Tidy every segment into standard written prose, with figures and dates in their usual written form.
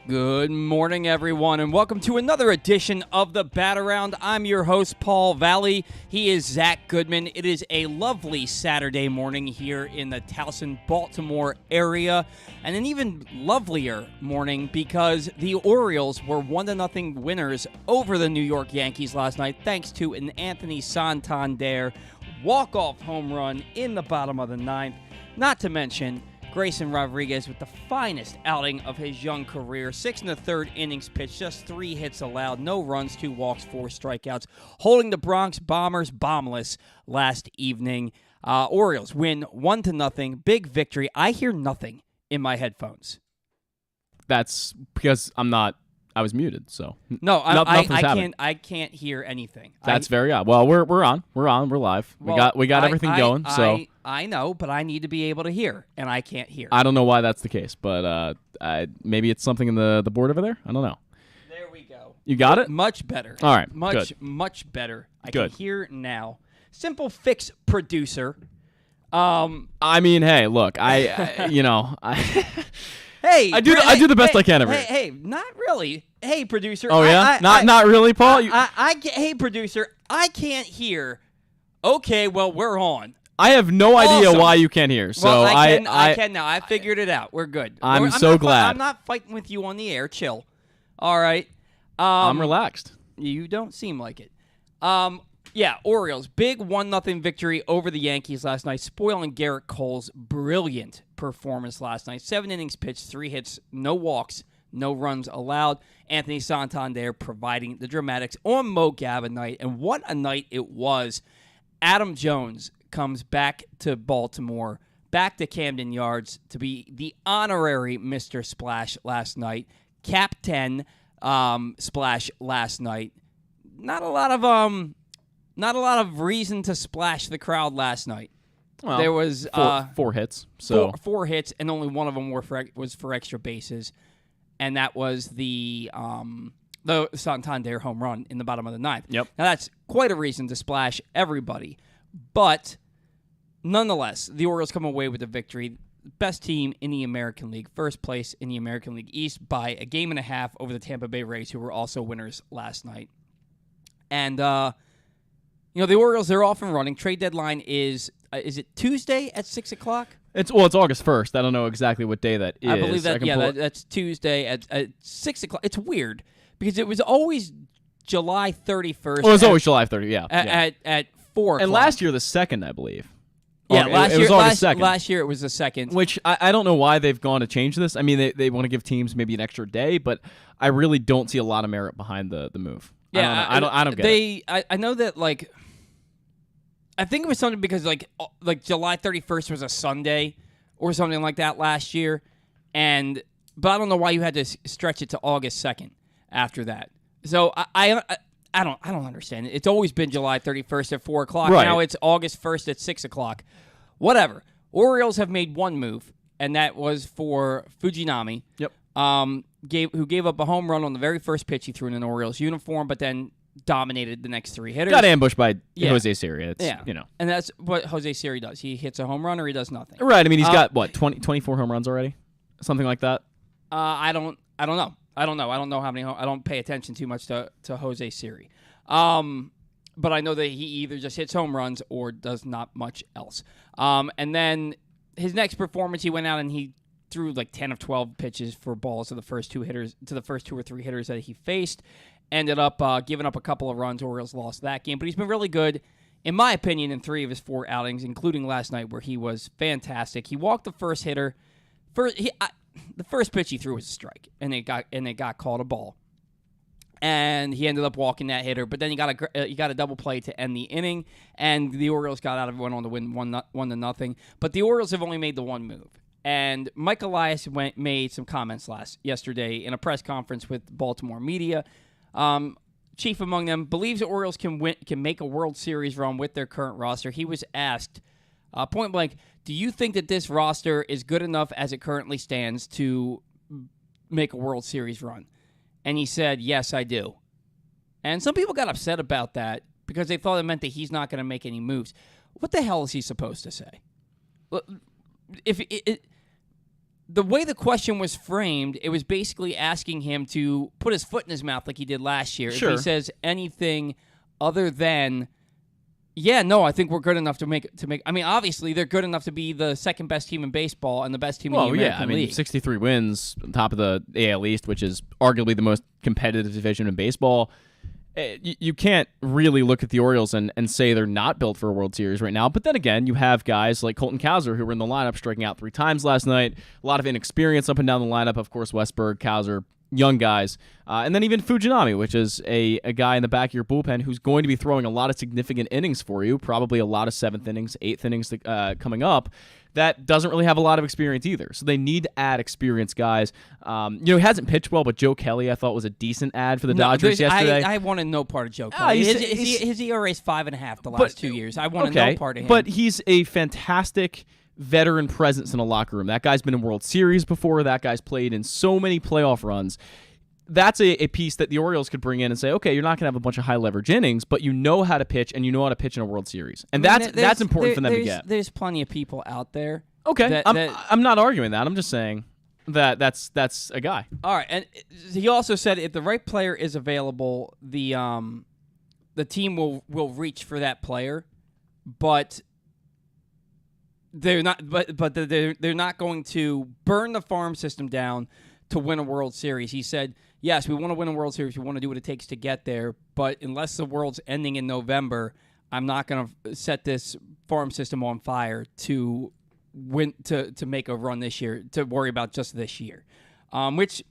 Good morning, everyone, and welcome to another edition of the Bat Around. I'm your host, Paul Valley. He is Zach Goodman. It is a lovely Saturday morning here in the Towson, Baltimore area, and an even lovelier morning because the Orioles were 1-0 winners over the New York Yankees last night thanks to an Anthony Santander walk-off home run in the bottom of the ninth, not to mention Grayson Rodriguez with the finest outing of his young career. 6 1/3 innings pitched, just 3 hits allowed, no runs, 2 walks, 4 strikeouts, holding the Bronx Bombers bombless last evening. Orioles win 1-0, big victory. I hear nothing in my headphones. That's because I was muted, so no, nothing's happening. I can't hear anything. That's very odd. Well, we're on, we're live. Well, we got everything going. So I know, but I need to be able to hear, and I can't hear. I don't know why that's the case, but maybe it's something in the board over there. I don't know. There we go. You got it? Much better. All right, Much better. I Good. can hear now. Simple fix, producer. I mean, hey, look, Hey, I do the best I can every day. Hey, not really. Hey, producer. Oh yeah, not really, Paul. Hey, producer. I can't hear. Okay, well, we're on. I have no idea Awesome. why you can't hear. So well, I can now. I figured it out. We're good. I'm so glad. I'm not fighting with you on the air. Chill. All right. I'm relaxed. You don't seem like it. Yeah, Orioles, big 1-0 victory over the Yankees last night, spoiling Garrett Cole's brilliant performance last night. 7 innings pitched, 3 hits, no walks, no runs allowed. Anthony Santander providing the dramatics on Mo Gaba night, and what a night it was. Adam Jones comes back to Baltimore, back to Camden Yards to be the honorary Mr. Splash last night. Cap 10 splash last night. Not a lot of reason to splash the crowd last night. Well, there was four hits. So four hits, and only one of them was for extra bases, and that was the Santander home run in the bottom of the ninth. Yep. Now that's quite a reason to splash everybody, but nonetheless, the Orioles come away with a victory. Best team in the American League, first place in the American League East by a game and a half over the Tampa Bay Rays, who were also winners last night. And the Orioles, they're off and running. Trade deadline is it Tuesday at 6 o'clock? It's August 1st. I don't know exactly what day that is. I believe that, that's Tuesday at 6 o'clock. It's weird because it was always July 31st. Well, it was always July 30th, yeah. At 4 o'clock. And last year, the 2nd, I believe. Yeah, it was August 2nd. Last year it was the 2nd. Which I don't know why they've gone to change this. I mean, they want to give teams maybe an extra day, but I really don't see a lot of merit behind the move. Yeah, I don't get it. I know that, like, I think it was something because like July 31st was a Sunday or something like that last year, but I don't know why you had to stretch it to August 2nd after that. So I don't understand it. It's always been July 31st at 4 o'clock. Right. Now it's August 1st at 6 o'clock. Whatever. Orioles have made one move, and that was for Fujinami. Yep. Who gave up a home run on the very first pitch he threw in an Orioles uniform, but then dominated the next 3 hitters. Got ambushed by Jose Siri. And that's what Jose Siri does. He hits a home run or he does nothing. Right. I mean, he's got, 24 home runs already? Something like that? I don't know. I don't know how many. I don't pay attention too much to Jose Siri. But I know that he either just hits home runs or does not much else. And then his next performance, he went out and he threw like 10 of 12 pitches for balls to the first 2 or 3 hitters that he faced. Ended up giving up a couple of runs. Orioles lost that game, but he's been really good, in my opinion, in 3 of his 4 outings, including last night where he was fantastic. He walked the first hitter. The first pitch he threw was a strike, and it got called a ball. And he ended up walking that hitter, but then he got a double play to end the inning, and the Orioles got out of it, went on to win 1-0. But the Orioles have only made the one move. And Mike Elias made some comments yesterday in a press conference with Baltimore media. Chief among them believes the Orioles can make a World Series run with their current roster. He was asked point blank, do you think that this roster is good enough as it currently stands to make a World Series run? And he said, yes, I do. And some people got upset about that because they thought it meant that he's not going to make any moves. What the hell is he supposed to say? the way the question was framed, it was basically asking him to put his foot in his mouth like he did last year. Sure. If he says anything other than, yeah, no, I think we're good enough to make. I mean, obviously, they're good enough to be the second best team in baseball and the best team in the American League. 63 wins on top of the AL East, which is arguably the most competitive division in baseball. You can't really look at the Orioles and say they're not built for a World Series right now. But then again, you have guys like Colton Cowser, who were in the lineup, striking out 3 times last night. A lot of inexperience up and down the lineup. Of course, Westberg, Cowser, young guys. And then even Fujinami, which is a guy in the back of your bullpen who's going to be throwing a lot of significant innings for you, probably a lot of 7th innings, 8th innings coming up. That doesn't really have a lot of experience either. So they need to add experienced guys. He hasn't pitched well, but Joe Kelly, I thought, was a decent ad for the Dodgers yesterday. I wanted no part of Joe Kelly. His ERA is 5.5 the last 2 years. I wanted no part of him. But he's a fantastic veteran presence in a locker room. That guy's been in World Series before. That guy's played in so many playoff runs. That's a piece that the Orioles could bring in and say, okay, you're not going to have a bunch of high leverage innings, but you know how to pitch and you know how to pitch in a World Series. And that's important for them to get. There's plenty of people out there. Okay, I'm not arguing that. I'm just saying that that's a guy. All right, and he also said if the right player is available, the team will reach for that player, but they're not. But they're not going to burn the farm system down to win a World Series. He said, yes, we want to win a World Series. We want to do what it takes to get there. But unless the world's ending in November, I'm not going to set this farm system on fire to win to make a run this year, to worry about just this year. Which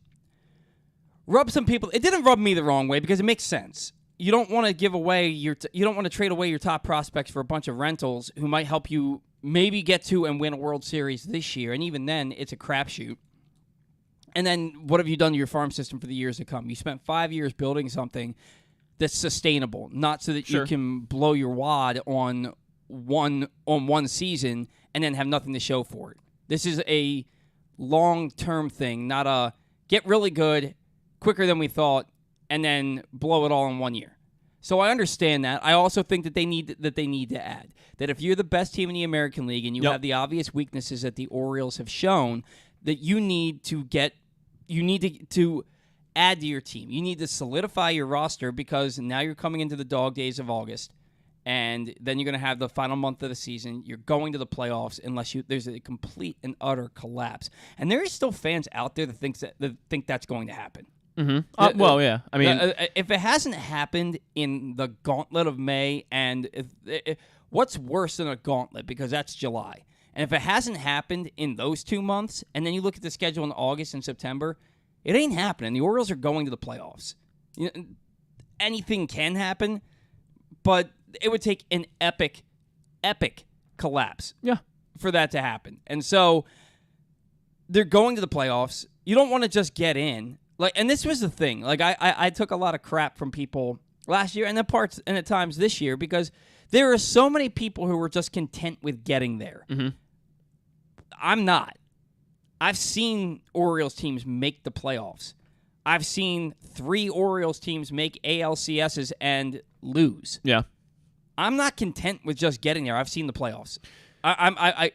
rubs some people. It didn't rub me the wrong way because it makes sense. You don't want to give away you don't want to trade away your top prospects for a bunch of rentals who might help you maybe get to and win a World Series this year. And even then, it's a crapshoot. And then what have you done to your farm system for the years to come? You spent 5 years building something that's sustainable, not so that you can blow your wad on one season and then have nothing to show for it. This is a long-term thing, not a get really good quicker than we thought and then blow it all in 1 year. So I understand that. I also think that they need to add that if you're the best team in the American League and you have the obvious weaknesses that the Orioles have shown, that you need to add to your team. You need to solidify your roster because now you're coming into the dog days of August, and then you're going to have the final month of the season. You're going to the playoffs unless there's a complete and utter collapse. And there are still fans out there that think that's going to happen. Mm-hmm. Well, yeah. I mean, if it hasn't happened in the gauntlet of May, and what's worse than a gauntlet, because that's July. And if it hasn't happened in those 2 months, and then you look at the schedule in August and September, it ain't happening. The Orioles are going to the playoffs. Anything can happen, but it would take an epic collapse for that to happen. And so they're going to the playoffs. You don't want to just get in. And this was the thing. I took a lot of crap from people last year and at times this year because there are so many people who were just content with getting there. Mm-hmm. I'm not. I've seen Orioles teams make the playoffs. I've seen 3 Orioles teams make ALCSs and lose. Yeah. I'm not content with just getting there. I've seen the playoffs. I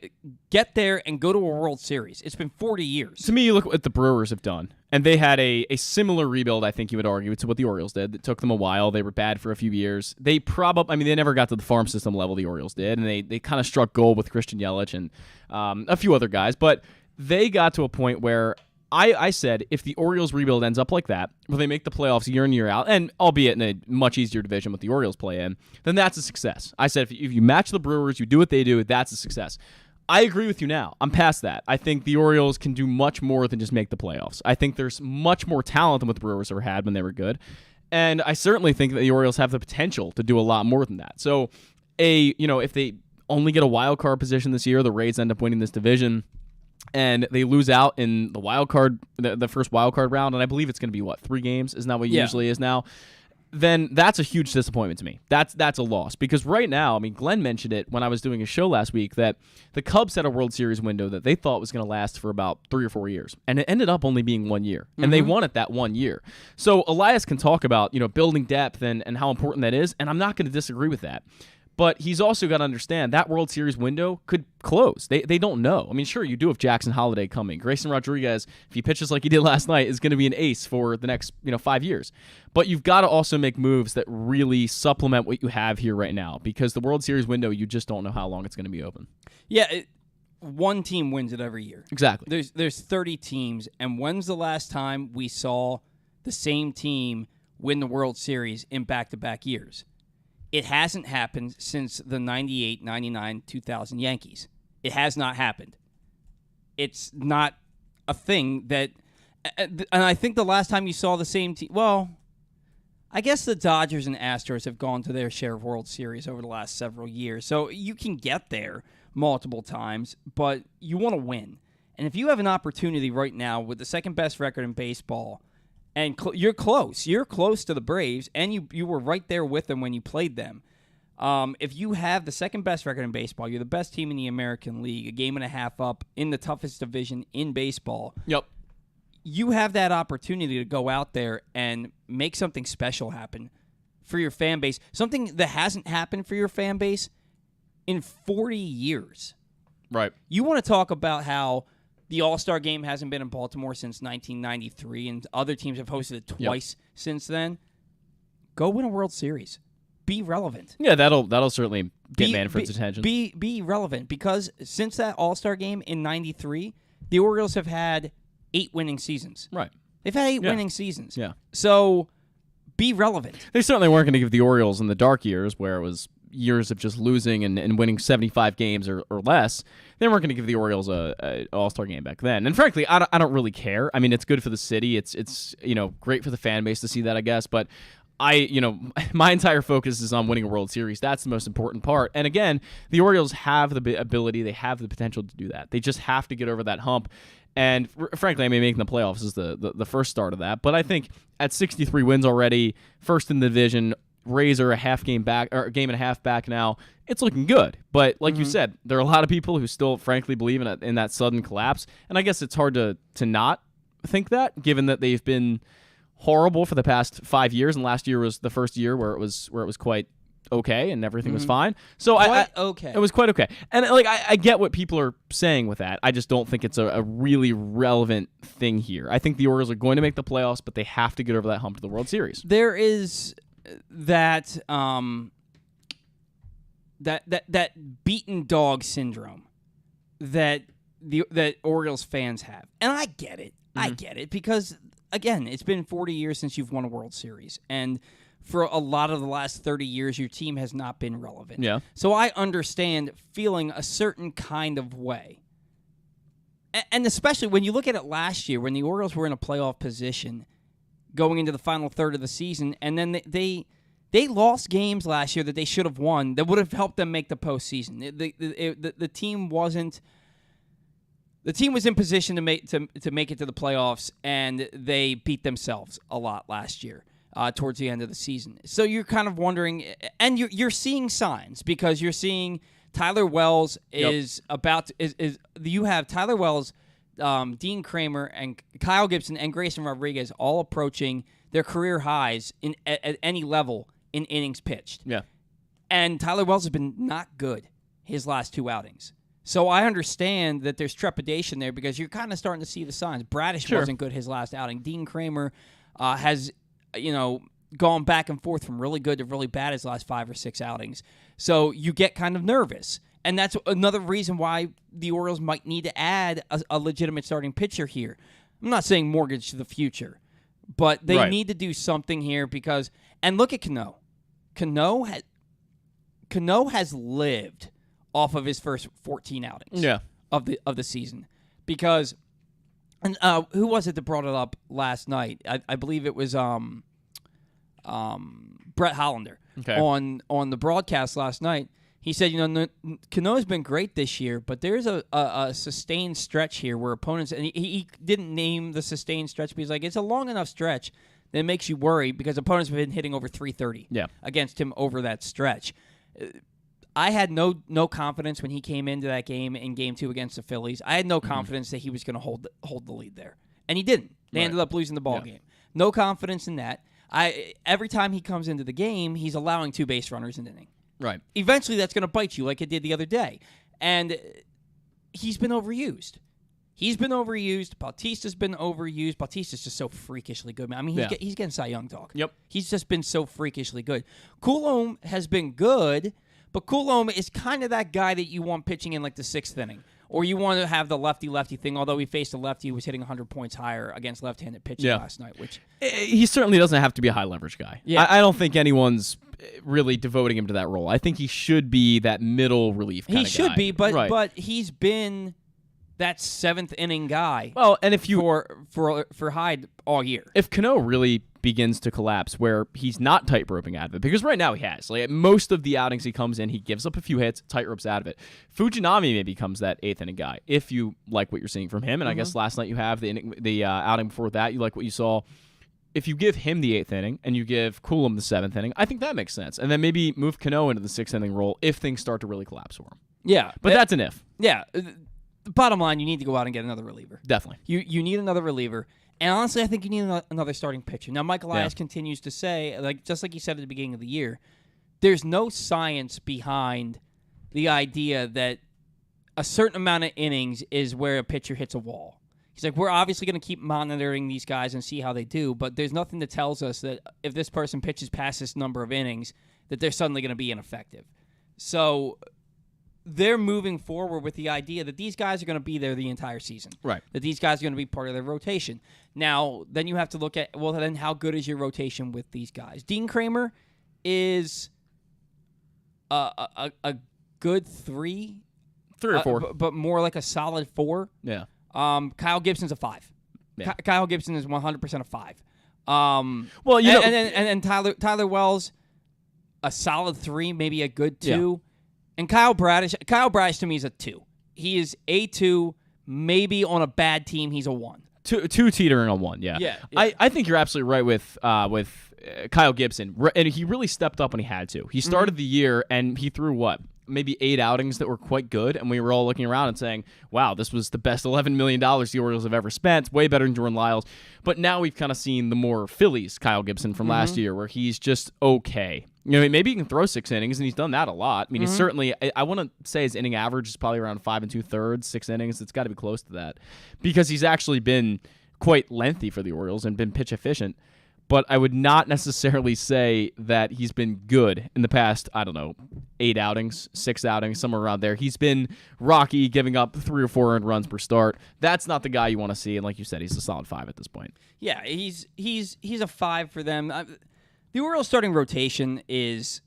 get there and go to a World Series. It's been 40 years. To me, you look at what the Brewers have done, and they had a similar rebuild, I think you would argue, to what the Orioles did. It took them a while. They were bad for a few years. They never got to the farm system level the Orioles did, and they kind of struck gold with Christian Yelich and a few other guys, but they got to a point where I said if the Orioles rebuild ends up like that, where they make the playoffs year in, year out, and albeit in a much easier division with the Orioles play in, then that's a success. I said if you match the Brewers, you do what they do, that's a success. I agree with you now. I'm past that. I think the Orioles can do much more than just make the playoffs. I think there's much more talent than what the Brewers ever had when they were good. And I certainly think that the Orioles have the potential to do a lot more than that. So, if they only get a wild card position this year, the Rays end up winning this division, and they lose out in the wild card, the first wild card round, and I believe it's going to be 3 games? Isn't that what it usually is now? Then that's a huge disappointment to me. That's a loss because right now, Glenn mentioned it when I was doing a show last week that the Cubs had a World Series window that they thought was going to last for about 3 or 4 years, and it ended up only being 1 year, and they won it that 1 year. So Elias can talk about building depth and how important that is, and I'm not going to disagree with that. But he's also got to understand that World Series window could close. They don't know. I mean, sure, you do have Jackson Holiday coming. Grayson Rodriguez, if he pitches like he did last night, is going to be an ace for the next 5 years. But you've got to also make moves that really supplement what you have here right now, because the World Series window, you just don't know how long it's going to be open. Yeah, one team wins it every year. Exactly. There's 30 teams, and when's the last time we saw the same team win the World Series in back-to-back years? It hasn't happened since the 98, 99, 2000 Yankees. It has not happened. It's not a thing that... And I think the last time you saw the same team... Well, I guess the Dodgers and Astros have gone to their share of World Series over the last several years. So you can get there multiple times, but you want to win. And if you have an opportunity right now with the second-best record in baseball... And you're close. You're close to the Braves, and you were right there with them when you played them. If you have the second-best record in baseball, you're the best team in the American League, a game and a half up in the toughest division in baseball. Yep. You have that opportunity to go out there and make something special happen for your fan base, something that hasn't happened for your fan base in 40 years. Right. You want to talk about how the All-Star Game hasn't been in Baltimore since 1993, and other teams have hosted it twice since then. Go win a World Series. Be relevant. Yeah, that'll certainly get Manfred's attention. Be relevant, because since that All-Star Game in 93, the Orioles have had 8 winning seasons. Right. They've had 8 winning seasons. Yeah. So be relevant. They certainly weren't going to give the Orioles in the dark years, where it was years of just losing and winning 75 games or less. They weren't going to give the Orioles a All-Star game back then. And frankly, I don't really care. I mean, it's good for the city. It's great for the fan base to see that, I guess. But my entire focus is on winning a World Series. That's the most important part. And again, the Orioles have the ability, they have the potential to do that. They just have to get over that hump. And frankly, I mean, making the playoffs is the first start of that. But I think at 63 wins already, first in the division, Rays are a game and a half back now. It's looking good. But like you said, there are a lot of people who still, frankly, believe in that sudden collapse. And I guess it's hard to not think that, given that they've been horrible for the past 5 years, and last year was the first year where it was quite okay and everything was fine. So okay. It was quite okay. And I get what people are saying with that. I just don't think it's a really relevant thing here. I think the Orioles are going to make the playoffs, but they have to get over that hump to the World Series. There is that beaten dog syndrome that Orioles fans have, and I get it. I get it, because again, it's been 40 years since you've won a World Series, and for a lot of the last 30 years, your team has not been relevant. Yeah. So I understand feeling a certain kind of way, and especially when you look at it last year, when the Orioles were in a playoff position going into the final third of the season, and then they lost games last year that they should have won that would have helped them make the postseason. The team wasn't. The team was in position to make it to the playoffs, and they beat themselves a lot last year towards the end of the season. So you're kind of wondering, and you're seeing signs, because you're seeing Tyler Wells is you have Tyler Wells, Dean Kramer, and Kyle Gibson and Grayson Rodriguez all approaching their career highs at any level in innings pitched. Yeah. And Tyler Wells has been not good his last 2 outings. So I understand that there's trepidation there, because you're kind of starting to see the signs. Bradish wasn't good his last outing. Dean Kramer has, gone back and forth from really good to really bad his last 5 or 6 outings. So you get kind of nervous. And that's another reason why the Orioles might need to add a legitimate starting pitcher here. I'm not saying mortgage to the future, but they need to do something here, because – and look at Cano. Cano has lived off of his first 14 outings of the season, because and who was it that brought it up last night? I believe it was Brett Hollander on the broadcast last night. He said, Cano's been great this year, but there's a sustained stretch here where opponents, and he didn't name the sustained stretch, but he's like, it's a long enough stretch that it makes you worry, because opponents have been hitting over 330 against him over that stretch. I had no confidence when he came into that game in Game 2 against the Phillies. I had no confidence that he was going to hold the lead there, and he didn't. They ended up losing the ball game. No confidence in that. Every time he comes into the game, he's allowing 2 base runners in the inning. Right. Eventually, that's going to bite you like it did the other day. And he's been overused. Bautista's been overused. Bautista's just so freakishly good, man. I mean, he's getting Cy Young talk. Yep. He's just been so freakishly good. Coulomb has been good, but Coulomb is kind of that guy that you want pitching in like the 6th inning. Or you want to have the lefty-lefty thing, although he faced a lefty who was hitting 100 points higher against left-handed pitching last night. Which he certainly doesn't have to be a high-leverage guy. Yeah. I don't think anyone's really devoting him to that role. I think he should be that middle relief kind of guy. He should be, but he's been that 7th inning guy. Well, and if you for Hyde all year, if Cano really begins to collapse, where he's not tightroping out of it, because right now he has. Like most of the outings he comes in, he gives up a few hits, tightropes out of it. Fujinami maybe becomes that 8th inning guy if you like what you're seeing from him. And I guess last night you have the outing before that, you like what you saw. If you give him the 8th inning and you give Coulomb the 7th inning, I think that makes sense. And then maybe move Cano into the 6th inning role if things start to really collapse for him. Yeah, but that's an if. Yeah. The bottom line, you need to go out and get another reliever. Definitely. You need another reliever. And honestly, I think you need another starting pitcher. Now, Mike Elias continues to say, just like he said at the beginning of the year, there's no science behind the idea that a certain amount of innings is where a pitcher hits a wall. He's like, we're obviously going to keep monitoring these guys and see how they do, but there's nothing that tells us that if this person pitches past this number of innings, that they're suddenly going to be ineffective. So they're moving forward with the idea that these guys are going to be there the entire season. Right. That these guys are going to be part of their rotation. Now, then you have to look at, well, then how good is your rotation with these guys? Dean Kramer is a good 3. 3 or 4. But more like a solid 4. Yeah. Kyle Gibson's a 5. Yeah. Kyle Gibson is 100% a 5. Well, you know, and Tyler Wells, a solid 3, maybe a good 2. Yeah. And Kyle Bradish to me is a 2. He is a 2. Maybe on a bad team, he's a 1. Two teetering on 1. Yeah. Yeah. I think you're absolutely right with Kyle Gibson, and he really stepped up when he had to. He started the year and he threw maybe 8 outings that were quite good, and we were all looking around and saying, wow, this was the best $11 million the Orioles have ever spent, way better than Jordan Lyles. But now we've kind of seen the more Phillies Kyle Gibson from last year, where he's just okay. You know, maybe he can throw 6 innings, and he's done that a lot. I mean, he's certainly, I want to say his inning average is probably around 5 2/3, 6 innings. It's got to be close to that, because he's actually been quite lengthy for the Orioles and been pitch efficient. But I would not necessarily say that he's been good in the past, 8 outings, 6 outings, somewhere around there. He's been rocky, giving up 3 or 4 earned runs per start. That's not the guy you want to see, and like you said, he's a solid 5 at this point. Yeah, he's a 5 for them. The Orioles starting rotation it's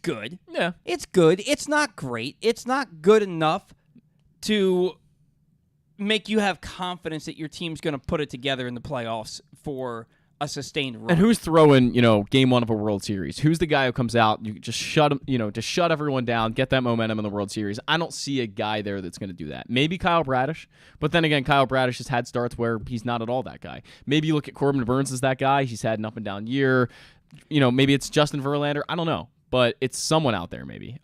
good. Yeah. It's good. It's not great. It's not good enough to make you have confidence that your team's going to put it together in the playoffs for a sustained run. And who's throwing, game 1 of a World Series? Who's the guy who comes out, you just shut him, to shut everyone down, get that momentum in the World Series? I don't see a guy there that's going to do that. Maybe Kyle Bradish, but then again, Kyle Bradish has had starts where he's not at all that guy. Maybe you look at Corbin Burns as that guy. He's had an up and down year. Maybe it's Justin Verlander. I don't know. But it's someone out there, maybe.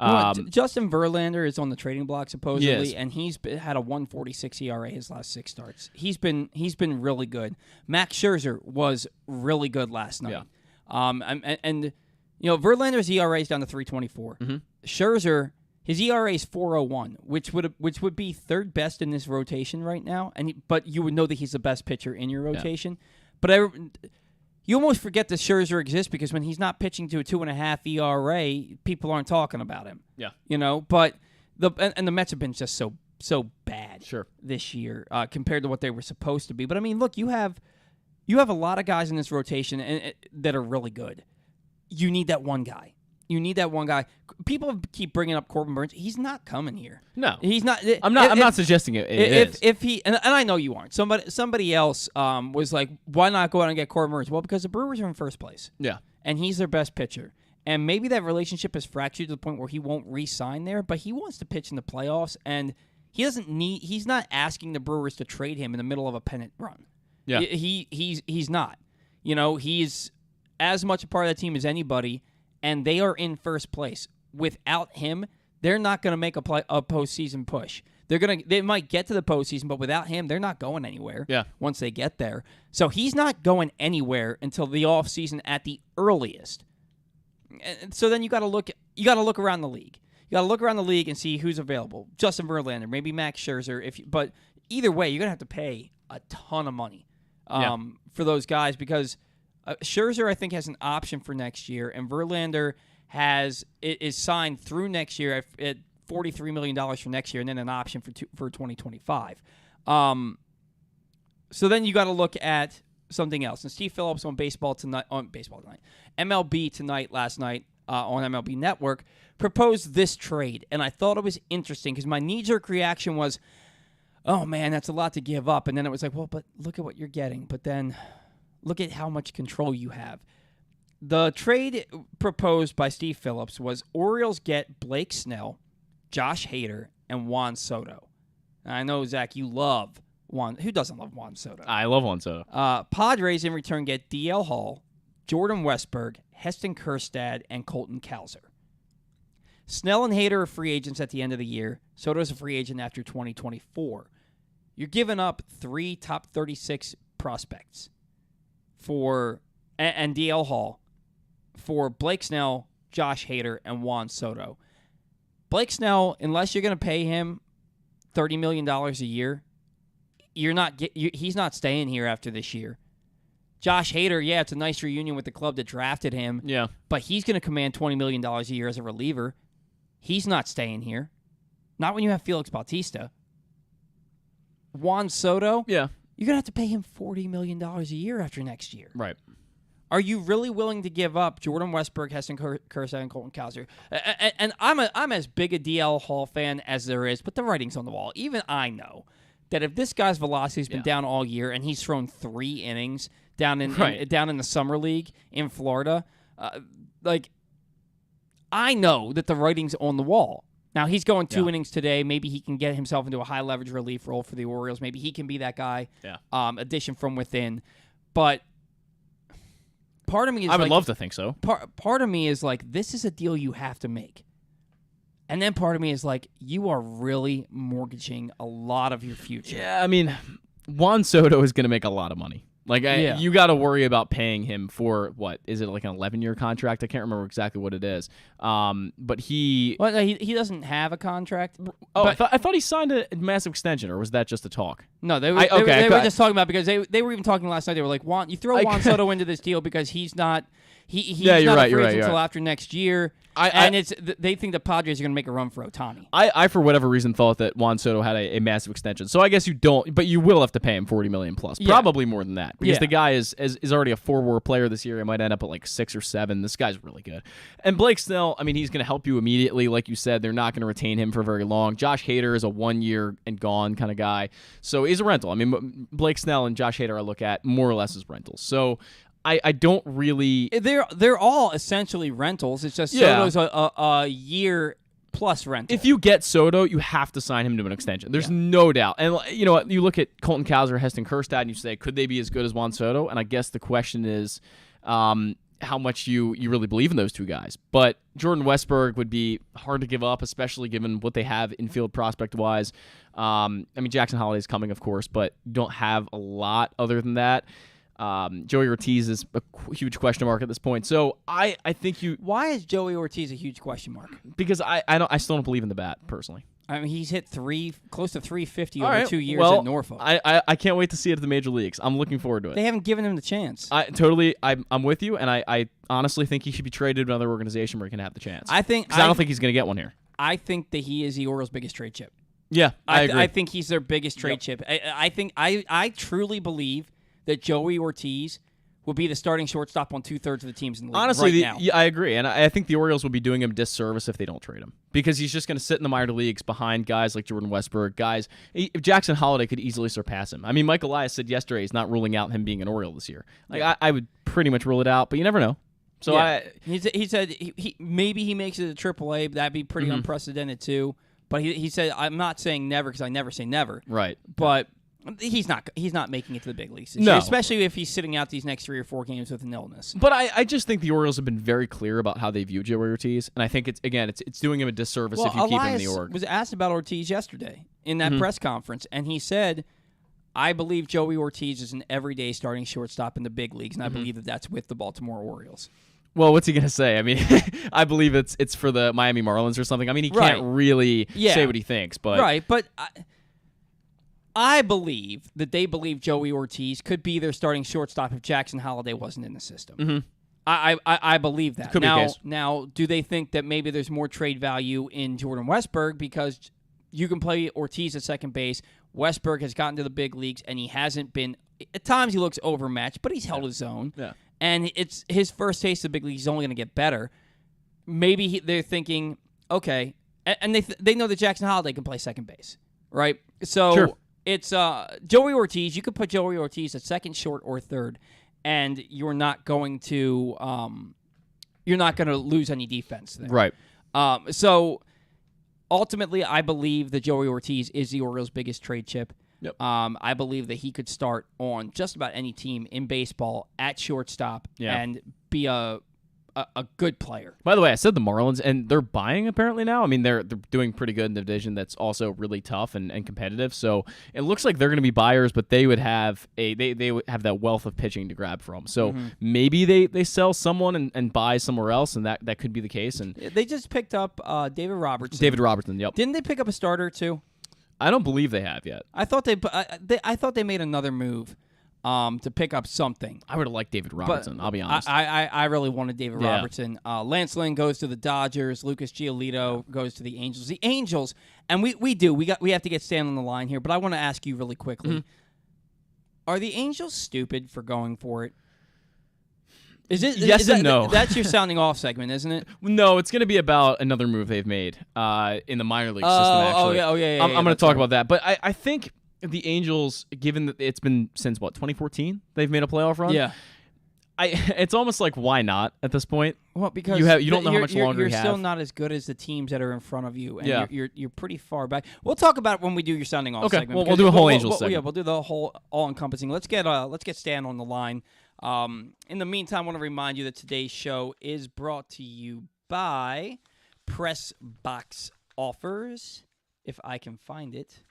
Justin Verlander is on the trading block supposedly, and he's had a 1.46 ERA his last 6 starts. He's been really good. Max Scherzer was really good last night. Yeah. And Verlander's ERA is down to 3.24. Scherzer, his ERA is 4.01, which would be 3rd best in this rotation right now. But you would know that he's the best pitcher in your rotation. Yeah. But you almost forget that Scherzer exists, because when he's not pitching to a 2.5 ERA, people aren't talking about him. Yeah. But the Mets have been just so bad this year compared to what they were supposed to be. But I mean, look, you have a lot of guys in this rotation that are really good. You need that one guy. People keep bringing up Corbin Burns. He's not coming here. No, he's not. I'm not suggesting it. If he and I know you aren't. Somebody else was like, why not go out and get Corbin Burns? Well, because the Brewers are in first place. Yeah, and he's their best pitcher. And maybe that relationship is fractured to the point where he won't re-sign there. But he wants to pitch in the playoffs, and he's not asking the Brewers to trade him in the middle of a pennant run. Yeah, he's not. He's as much a part of that team as anybody. And they are in first place. Without him, they're not going to make a postseason push. They might get to the postseason, but without him, they're not going anywhere. Yeah. Once they get there, so he's not going anywhere until the offseason at the earliest. And so then you got to look you got to look around the league. You got to look around the league and see who's available. Justin Verlander, maybe Max Scherzer. But either way, you're going to have to pay a ton of money for those guys because Scherzer, I think, has an option for next year, and Verlander is signed through next year at $43 million for next year, and then an option for 2025. So then you got to look at something else. And Steve Phillips on MLB Tonight last night on MLB Network proposed this trade, and I thought it was interesting because my knee-jerk reaction was, oh man, that's a lot to give up. And then it was like, well, but look at what you're getting. But then look at how much control you have. The trade proposed by Steve Phillips was Orioles get Blake Snell, Josh Hader, and Juan Soto. And I know, Zach, you love Juan. Who doesn't love Juan Soto? I love Juan Soto. Padres, in return, get DL Hall, Jordan Westberg, Heston Kjerstad, and Colton Cowser. Snell and Hader are free agents at the end of the year. Soto's a free agent after 2024. You're giving up 3 top 36 prospects and DL Hall for Blake Snell, Josh Hader, and Juan Soto. Blake Snell, unless you're going to pay him $30 million a year, he's not staying here after this year. Josh Hader, yeah, it's a nice reunion with the club that drafted him. Yeah. But he's going to command $20 million a year as a reliever. He's not staying here. Not when you have Felix Bautista. Juan Soto, Yeah. you're going to have to pay him $40 million a year after next year. Right. Are you really willing to give up Jordan Westberg, Heston Kjerstad, and Colton Cowser? And I'm as big a DL Hall fan as there is, but the writing's on the wall. Even I know that if this guy's velocity's been down all year and he's thrown 3 innings down in the summer league in Florida, I know that the writing's on the wall. Now, he's going 2 innings today. Maybe he can get himself into a high-leverage relief role for the Orioles. Maybe he can be that guy, addition from within. But part of me is I would love to think so. Part of me is like, this is a deal you have to make. And then part of me is like, you are really mortgaging a lot of your future. Yeah, I mean, Juan Soto is going to make a lot of money. You got to worry about paying him for, what, is it like an 11-year contract? I can't remember exactly what it is. But he doesn't have a contract. Oh, I thought he signed a massive extension, or was that just a talk? No, they were just talking about, because they were even talking last night. They were like, you throw Juan Soto into this deal because he's not he's not a free agent until after next year. They think the Padres are going to make a run for Ohtani. I for whatever reason thought that Juan Soto had a massive extension. So I guess you don't, but you will have to pay him $40 million plus, probably more than that, because the guy is already a 4-WAR player this year. He might end up at like 6 or 7. This guy's really good. And Blake Snell, I mean, he's going to help you immediately. Like you said, they're not going to retain him for very long. Josh Hader is a 1-year and gone kind of guy, so he's a rental. I mean, Blake Snell and Josh Hader I look at more or less as rentals. So I don't really. They're all essentially rentals. It's just Soto's a year plus rental. If you get Soto, you have to sign him to an extension. There's no doubt. And you know what? You look at Colton Cowser, Heston Kjerstad, and you say, could they be as good as Juan Soto? And I guess the question is how much you really believe in those two guys. But Jordan Westberg would be hard to give up, especially given what they have infield prospect-wise. I mean, Jackson Holliday's coming, of course, but you don't have a lot other than that. Joey Ortiz is a huge question mark at this point. So I think you. Why is Joey Ortiz a huge question mark? Because I still don't believe in the bat personally. I mean, he's hit close to 350 over 2 years at Norfolk. I can't wait to see it at the major leagues. I'm looking forward to it. They haven't given him the chance. I'm with you, and I honestly think he should be traded to another organization where he can have the chance. I don't think he's going to get one here. I think that he is the Orioles' biggest trade chip. Yeah, I agree. I think he's their biggest trade chip. I truly believe that Joey Ortiz will be the starting shortstop on 2/3 of the teams in the league. Honestly, now. I agree, and I think the Orioles will be doing him a disservice if they don't trade him, because he's just going to sit in the minor leagues behind guys like Jordan Westberg. Jackson Holliday could easily surpass him. I mean, Mike Elias said yesterday he's not ruling out him being an Oriole this year. I would pretty much rule it out, but you never know. So he said he maybe he makes it to AAA, but that'd be pretty unprecedented too. But he said, I'm not saying never because I never say never. Right. But he's not making it to the big leagues this year, especially if he's sitting out these next 3 or 4 games with an illness. But I just think the Orioles have been very clear about how they view Joey Ortiz, and I think it's doing him a disservice if you keep him in the org. Was asked about Ortiz yesterday in that press conference, and he said, I believe Joey Ortiz is an everyday starting shortstop in the big leagues, and I believe that that's with the Baltimore Orioles. Well, what's he gonna say? I mean, I believe it's for the Miami Marlins or something. I mean, he can't really say what he thinks, but right. But I believe that they believe Joey Ortiz could be their starting shortstop if Jackson Holliday wasn't in the system. Mm-hmm. I believe that. Could be the case. Now, do they think that maybe there's more trade value in Jordan Westburg because you can play Ortiz at second base? Westburg has gotten to the big leagues, and he hasn't been – at times he looks overmatched, but he's held his own. Yeah. And it's his first taste of the big leagues. He's only going to get better. Maybe they're thinking, okay, and they know that Jackson Holliday can play second base, right? So Sure. It's Joey Ortiz. You could put Joey Ortiz at second, short, or third, and you're not going to lose any defense there. Right. So ultimately, I believe that Joey Ortiz is the Orioles' biggest trade chip. Yep. I believe that he could start on just about any team in baseball at shortstop and be a good player. By the way, I said the Marlins, and they're buying apparently now. I mean, they're doing pretty good in the division that's also really tough and competitive. So it looks like they're going to be buyers, but they would have they would have that wealth of pitching to grab from. So maybe they sell someone and buy somewhere else, and that could be the case. And they just picked up David Robertson. David Robertson, yep. Didn't they pick up a starter too? I don't believe they have yet. I thought they made another move to pick up something. I would have liked David Robertson, I'll be honest. I really wanted David Robertson. Lance Lynn goes to the Dodgers. Lucas Giolito goes to the Angels. The Angels, and we have to get Stan on the line here, but I want to ask you really quickly. Are the Angels stupid for going for it? Yes and no. That's your sounding off segment, isn't it? No, it's going to be about another move they've made in the minor league system, actually. Yeah. I'm going to talk about that. But I think the Angels, given that it's been since, 2014 they've made a playoff run? Yeah. It's almost like, why not at this point? Well, because you don't know how much longer you're you have. still not as good as the teams that are in front of you, and you're pretty far back. We'll talk about it when we do your sounding off segment. We'll do a whole Angels segment. Yeah, we'll do the whole all-encompassing. Let's get Stan on the line. In the meantime, I want to remind you that today's show is brought to you by Press Box Offers. If I can find it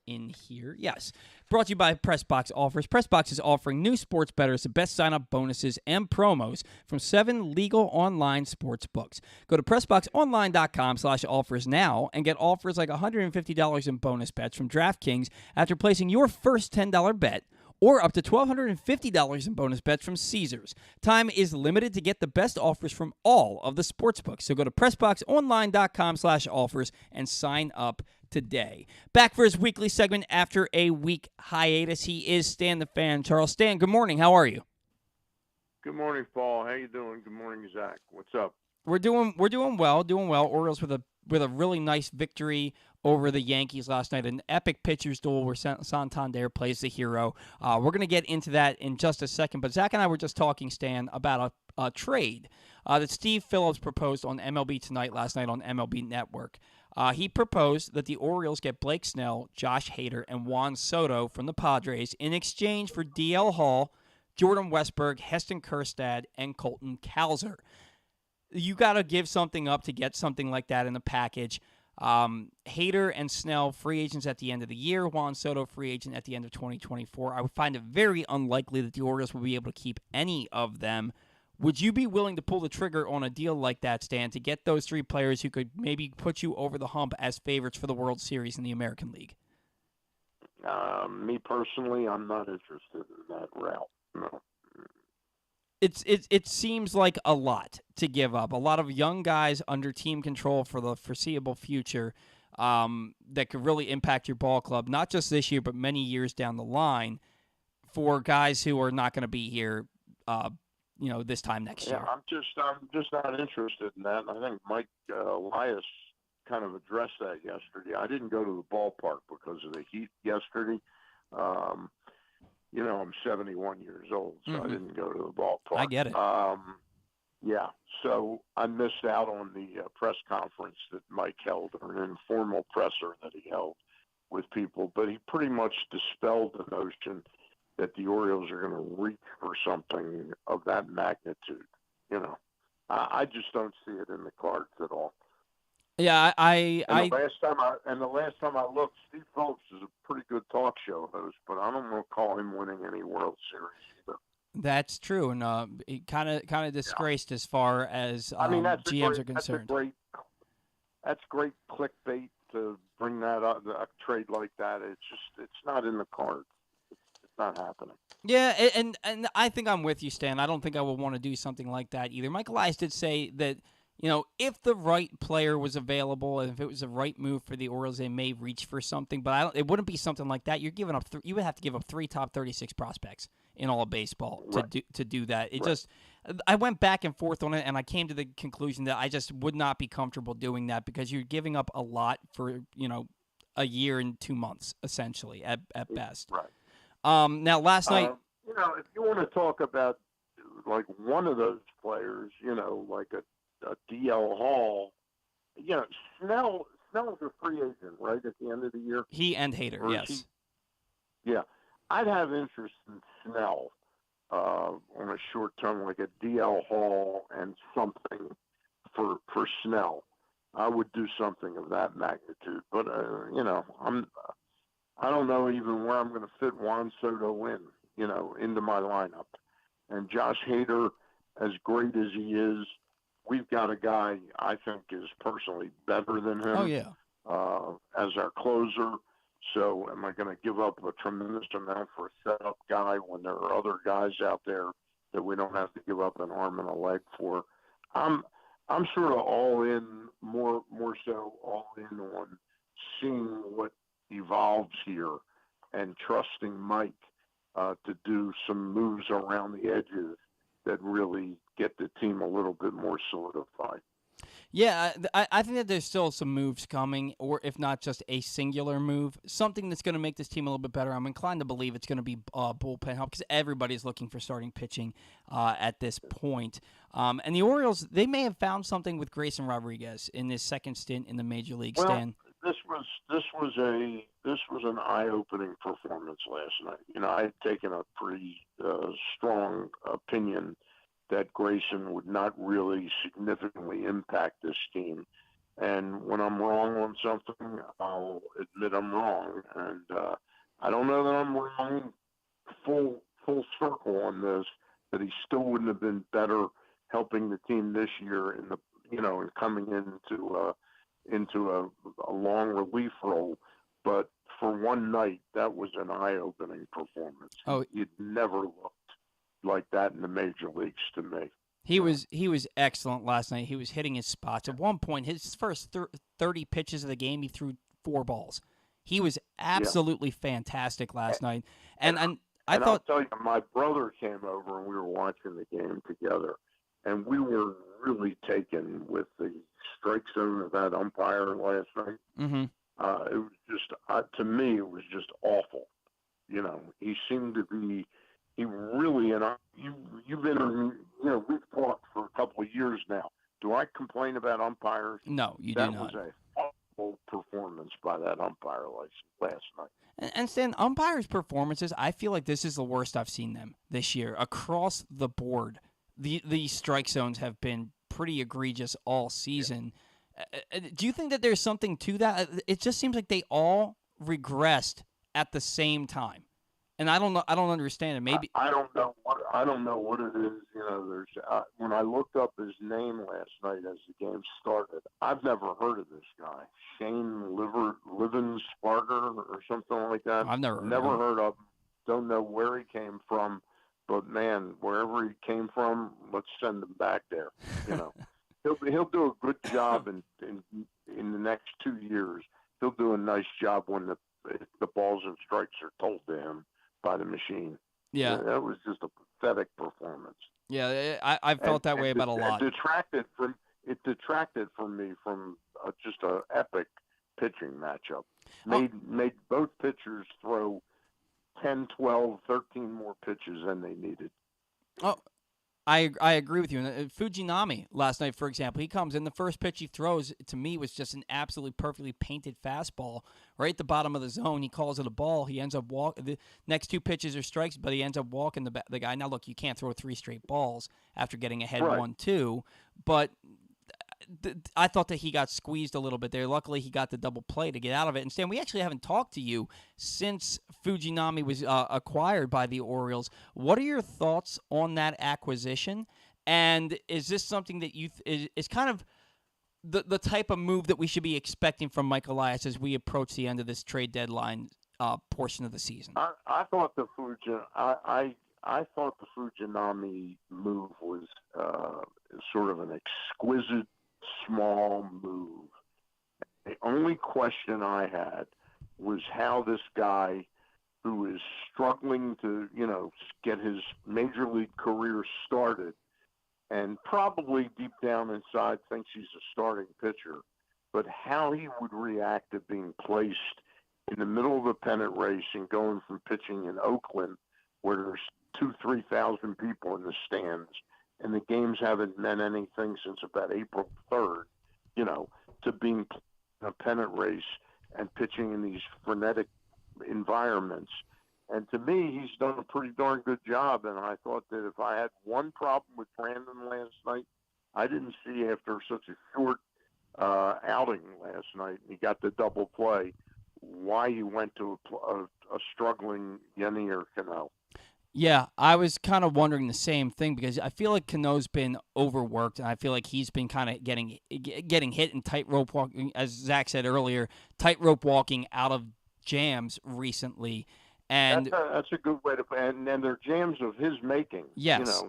in here. Yes. Brought to you by PressBox Offers. PressBox is offering new sports bettors the best sign-up bonuses and promos from 7 legal online sports books. Go to PressBoxOnline.com/offers now and get offers like $150 in bonus bets from DraftKings after placing your first $10 bet, or up to $1,250 in bonus bets from Caesars. Time is limited to get the best offers from all of the sportsbooks. So go to PressBoxOnline.com/offers and sign up today. Back for his weekly segment after a week hiatus. He is Stan the Fan. Charles. Stan, good morning. How are you? Good morning, Paul. How you doing? Good morning, Zach. What's up? We're doing well. Orioles with a really nice victory over the Yankees last night. An epic pitcher's duel where Santander plays the hero. We're going to get into that in just a second. But Zach and I were just talking, Stan, about a trade that Steve Phillips proposed on MLB Tonight last night on MLB Network. He proposed that the Orioles get Blake Snell, Josh Hader, and Juan Soto from the Padres in exchange for DL Hall, Jordan Westburg, Heston Kjerstad, and Colton Cowser. You got to give something up to get something like that in the package. Hader and Snell, free agents at the end of the year. Juan Soto, free agent at the end of 2024. I would find it very unlikely that the Orioles will be able to keep any of them. Would you be willing to pull the trigger on a deal like that, Stan, to get those 3 players who could maybe put you over the hump as favorites for the World Series in the American League? Me personally, I'm not interested in that route. No. It seems like a lot to give up. A lot of young guys under team control for the foreseeable future that could really impact your ball club, not just this year, but many years down the line, for guys who are not going to be here this time next year. I'm just not interested in that. And I think Mike Elias kind of addressed that yesterday. I didn't go to the ballpark because of the heat yesterday. I'm 71 years old, so I didn't go to the ballpark. I get it. So I missed out on the press conference that Mike held, or an informal presser that he held with people. But he pretty much dispelled the notion that the Orioles are going to reach for something of that magnitude. I just don't see it in the cards at all. Yeah, the last time I looked, Steve Phillips is a pretty good talk show host, but I don't want to call him winning any World Series either. That's true, and it kind of disgraced as far as I mean, GMs are concerned. That's great clickbait to bring that up, a trade like that. It's not in the cards. It's not happening. Yeah, and I think I'm with you, Stan. I don't think I would want to do something like that either. Mike Elias did say that, if the right player was available and if it was the right move for the Orioles, they may reach for something. But it wouldn't be something like that. You're giving up. You would have to give up 3 top 36 prospects in all of baseball to do that. I went back and forth on it, and I came to the conclusion that I just would not be comfortable doing that because you're giving up a lot for a year and 2 months essentially at best. Right. Now, last night, if you want to talk about like one of those players, like a DL Hall, Snell's a free agent, right, at the end of the year. He and Hader, yes. Yeah, I'd have interest in Snell on a short term, like a DL Hall and something for Snell. I would do something of that magnitude, but I don't know even where I'm going to fit Juan Soto into my lineup. And Josh Hader, as great as he is, we've got a guy I think is personally better than him. Oh, yeah. As our closer. So am I going to give up a tremendous amount for a setup guy when there are other guys out there that we don't have to give up an arm and a leg for? I'm sort of all in, more so all in on seeing what evolves here and trusting Mike to do some moves around the edges that really get the team a little bit more solidified. Yeah, I think that there's still some moves coming, or if not just a singular move, something that's going to make this team a little bit better. I'm inclined to believe it's going to be bullpen help because everybody's looking for starting pitching at this point. And the Orioles, they may have found something with Grayson Rodriguez in this second stint in the major league. Stan. This was an eye-opening performance last night. I had taken a pretty strong opinion that Grayson would not really significantly impact this team. And when I'm wrong on something, I'll admit I'm wrong. And I don't know that I'm wrong full circle on this, that he still wouldn't have been better helping the team this year in coming into a long relief role. But for one night, that was an eye-opening performance. Oh, it never looked like that in the major leagues to me. He was excellent last night. He was hitting his spots. At one point, his first 30 pitches of the game, he threw 4 balls. He was absolutely fantastic last night. And I thought, I'll tell you, my brother came over and we were watching the game together, and we were really taken with the strike zone of that umpire last night. Mm-hmm. It was just, to me, it was just awful. He seemed to be. He really, and you've been, we've talked for a couple of years now. Do I complain about umpires? No, you do not. That was a awful performance by that umpire last night. And Stan, umpires' performances, I feel like this is the worst I've seen them this year. Across the board, the strike zones have been pretty egregious all season. Yeah. Do you think that there's something to that? It just seems like they all regressed at the same time. And I don't know. I don't understand it. Maybe I don't know what it is. There's when I looked up his name last night as the game started, I've never heard of this guy, Shane Livensparger or something like that. I've never heard of him. Don't know where he came from, but man, wherever he came from, let's send him back there. He'll do a good job in the next 2 years. He'll do a nice job when the balls and strikes are told to him by the machine. Yeah. That was just a pathetic performance. Yeah, I felt that way about a lot. It detracted from me from just an epic pitching matchup. Made both pitchers throw 10, 12, 13 more pitches than they needed. Oh, I agree with you. Fujinami last night, for example, he comes in, the first pitch he throws, to me, was just an absolutely perfectly painted fastball right at the bottom of the zone. He calls it a ball. He ends up walking. The next 2 pitches are strikes, but he ends up walking the guy. Now, look, you can't throw 3 straight balls after getting ahead 1-2, but I thought that he got squeezed a little bit there. Luckily, he got the double play to get out of it. And Stan, we actually haven't talked to you since Fujinami was acquired by the Orioles. What are your thoughts on that acquisition? And is this something that is kind of the type of move that we should be expecting from Mike Elias as we approach the end of this trade deadline portion of the season? I thought the Fujinami move was sort of an exquisite small move. The only question I had was how this guy, who is struggling to, get his major league career started, and probably deep down inside thinks he's a starting pitcher, but how he would react to being placed in the middle of a pennant race and going from pitching in Oakland, where there's 2,000-3,000 people in the stands, and the games haven't meant anything since about April 3rd, to being in a pennant race and pitching in these frenetic environments. And to me, he's done a pretty darn good job. And I thought that if I had one problem with Brandon last night, I didn't see after such a short outing last night, he got the double play, why he went to a struggling Yennier Cano. Yeah, I was kind of wondering the same thing because I feel like Cano's been overworked, and I feel like he's been kind of getting hit in tightrope walking, as Zach said earlier, tightrope walking out of jams recently. And that's a good way to put it. And they're jams of his making. Yes.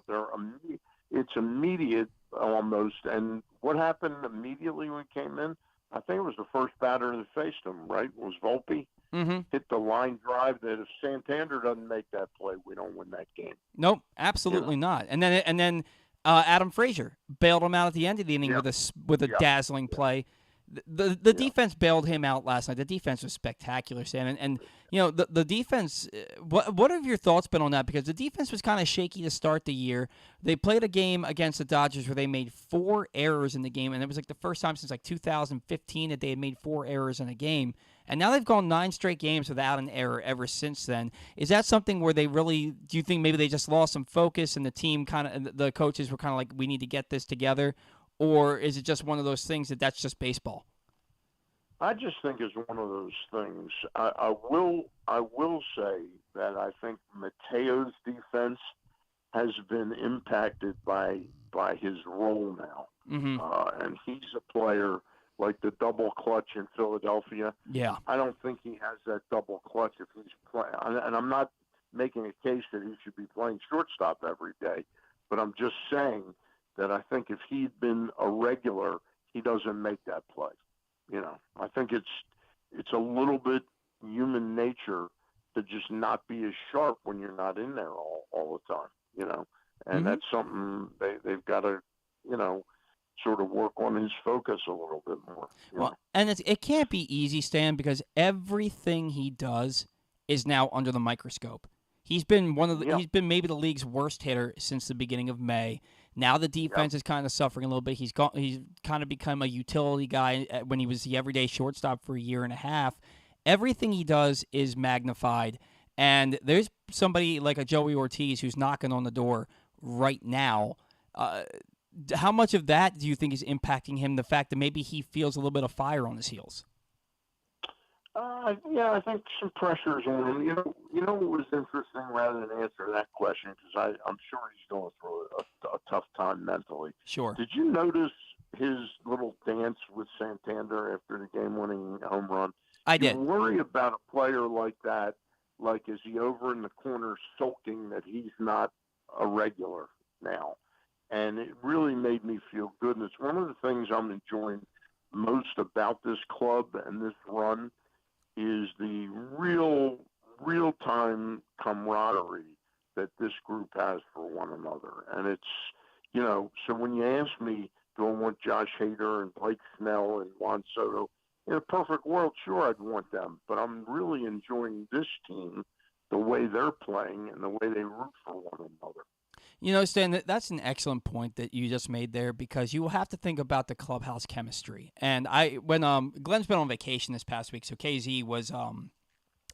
It's immediate almost. And what happened immediately when he came in? I think it was the first batter that faced him, right? It was Volpe. Mm-hmm. Hit the line drive that if Santander doesn't make that play, we don't win that game. Nope, absolutely not. And then Adam Frazier bailed him out at the end of the inning with a dazzling play. The defense bailed him out last night. The defense was spectacular, Stan. And the defense, what have your thoughts been on that? Because the defense was kind of shaky to start the year. They played a game against the Dodgers where they made 4 errors in the game, and it was like the first time since 2015 that they had made 4 errors in a game. And now they've gone 9 straight games without an error ever since then. Is that something where do you think maybe they just lost some focus and the team the coaches were kind of like, we need to get this together? Or is it just one of those things that's just baseball? I just think it's one of those things. I will say that I think Mateo's defense has been impacted by his role now. Mm-hmm. And he's a player like the double clutch in Philadelphia. Yeah. I don't think he has that double clutch if he's playing. And I'm not making a case that he should be playing shortstop every day, but I'm just saying that I think if he'd been a regular, he doesn't make that play. I think it's a little bit human nature to just not be as sharp when you're not in there all the time, and mm-hmm. that's something they've got to, sort of work on his focus a little bit more. Well, and it can't be easy, Stan, because everything he does is now under the microscope. He's been he's been maybe the league's worst hitter since the beginning of May. Now the defense is kind of suffering a little bit. He's kind of become a utility guy when he was the everyday shortstop for a year and a half. Everything he does is magnified, and there's somebody like a Joey Ortiz who's knocking on the door right now. How much of that do you think is impacting him, the fact that maybe he feels a little bit of fire on his heels? I think some pressure's on him. You know what was interesting, rather than answer that question, because I'm sure he's going through a tough time mentally. Sure. Did you notice his little dance with Santander after the game-winning home run? I did. You worry about a player like that, like is he over in the corner sulking that he's not a regular now? And it really made me feel good. And it's one of the things I'm enjoying most about this club and this run is the real-time camaraderie that this group has for one another. And it's, so when you ask me, do I want Josh Hader and Blake Snell and Juan Soto, in a perfect world, sure, I'd want them. But I'm really enjoying this team, the way they're playing and the way they root for one another. Stan, that's an excellent point that you just made there, because you will have to think about the clubhouse chemistry. And when Glenn's been on vacation this past week, so KZ was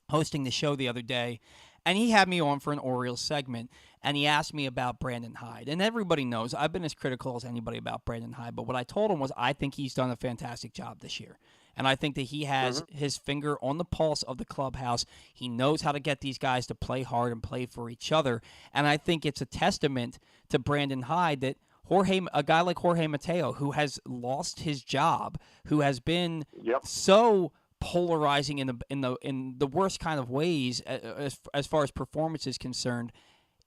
hosting the show the other day, and he had me on for an Orioles segment, and he asked me about Brandon Hyde. And everybody knows I've been as critical as anybody about Brandon Hyde, but what I told him was I think he's done a fantastic job this year. And I think that he has his finger on the pulse of the clubhouse. He knows how to get these guys to play hard and play for each other. And I think it's a testament to Brandon Hyde that a guy like Jorge Mateo, who has lost his job, who has been so polarizing in the worst kind of ways as far as performance is concerned,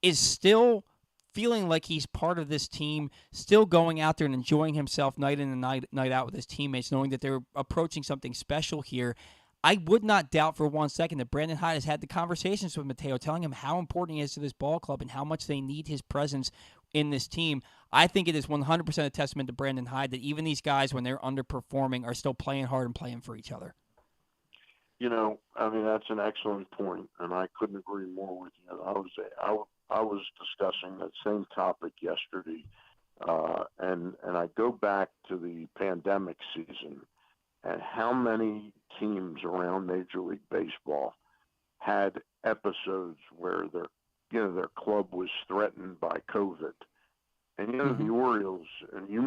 is still feeling like he's part of this team, still going out there and enjoying himself night in and night out with his teammates, knowing that they're approaching something special here. I would not doubt for 1 second that Brandon Hyde has had the conversations with Mateo, telling him how important he is to this ball club and how much they need his presence in this team. I think it is 100% a testament to Brandon Hyde that even these guys, when they're underperforming, are still playing hard and playing for each other. That's an excellent point, and I couldn't agree more with you. I was discussing that same topic yesterday, and I go back to the pandemic season and how many teams around Major League Baseball had episodes where their club was threatened by COVID. And the Orioles, and you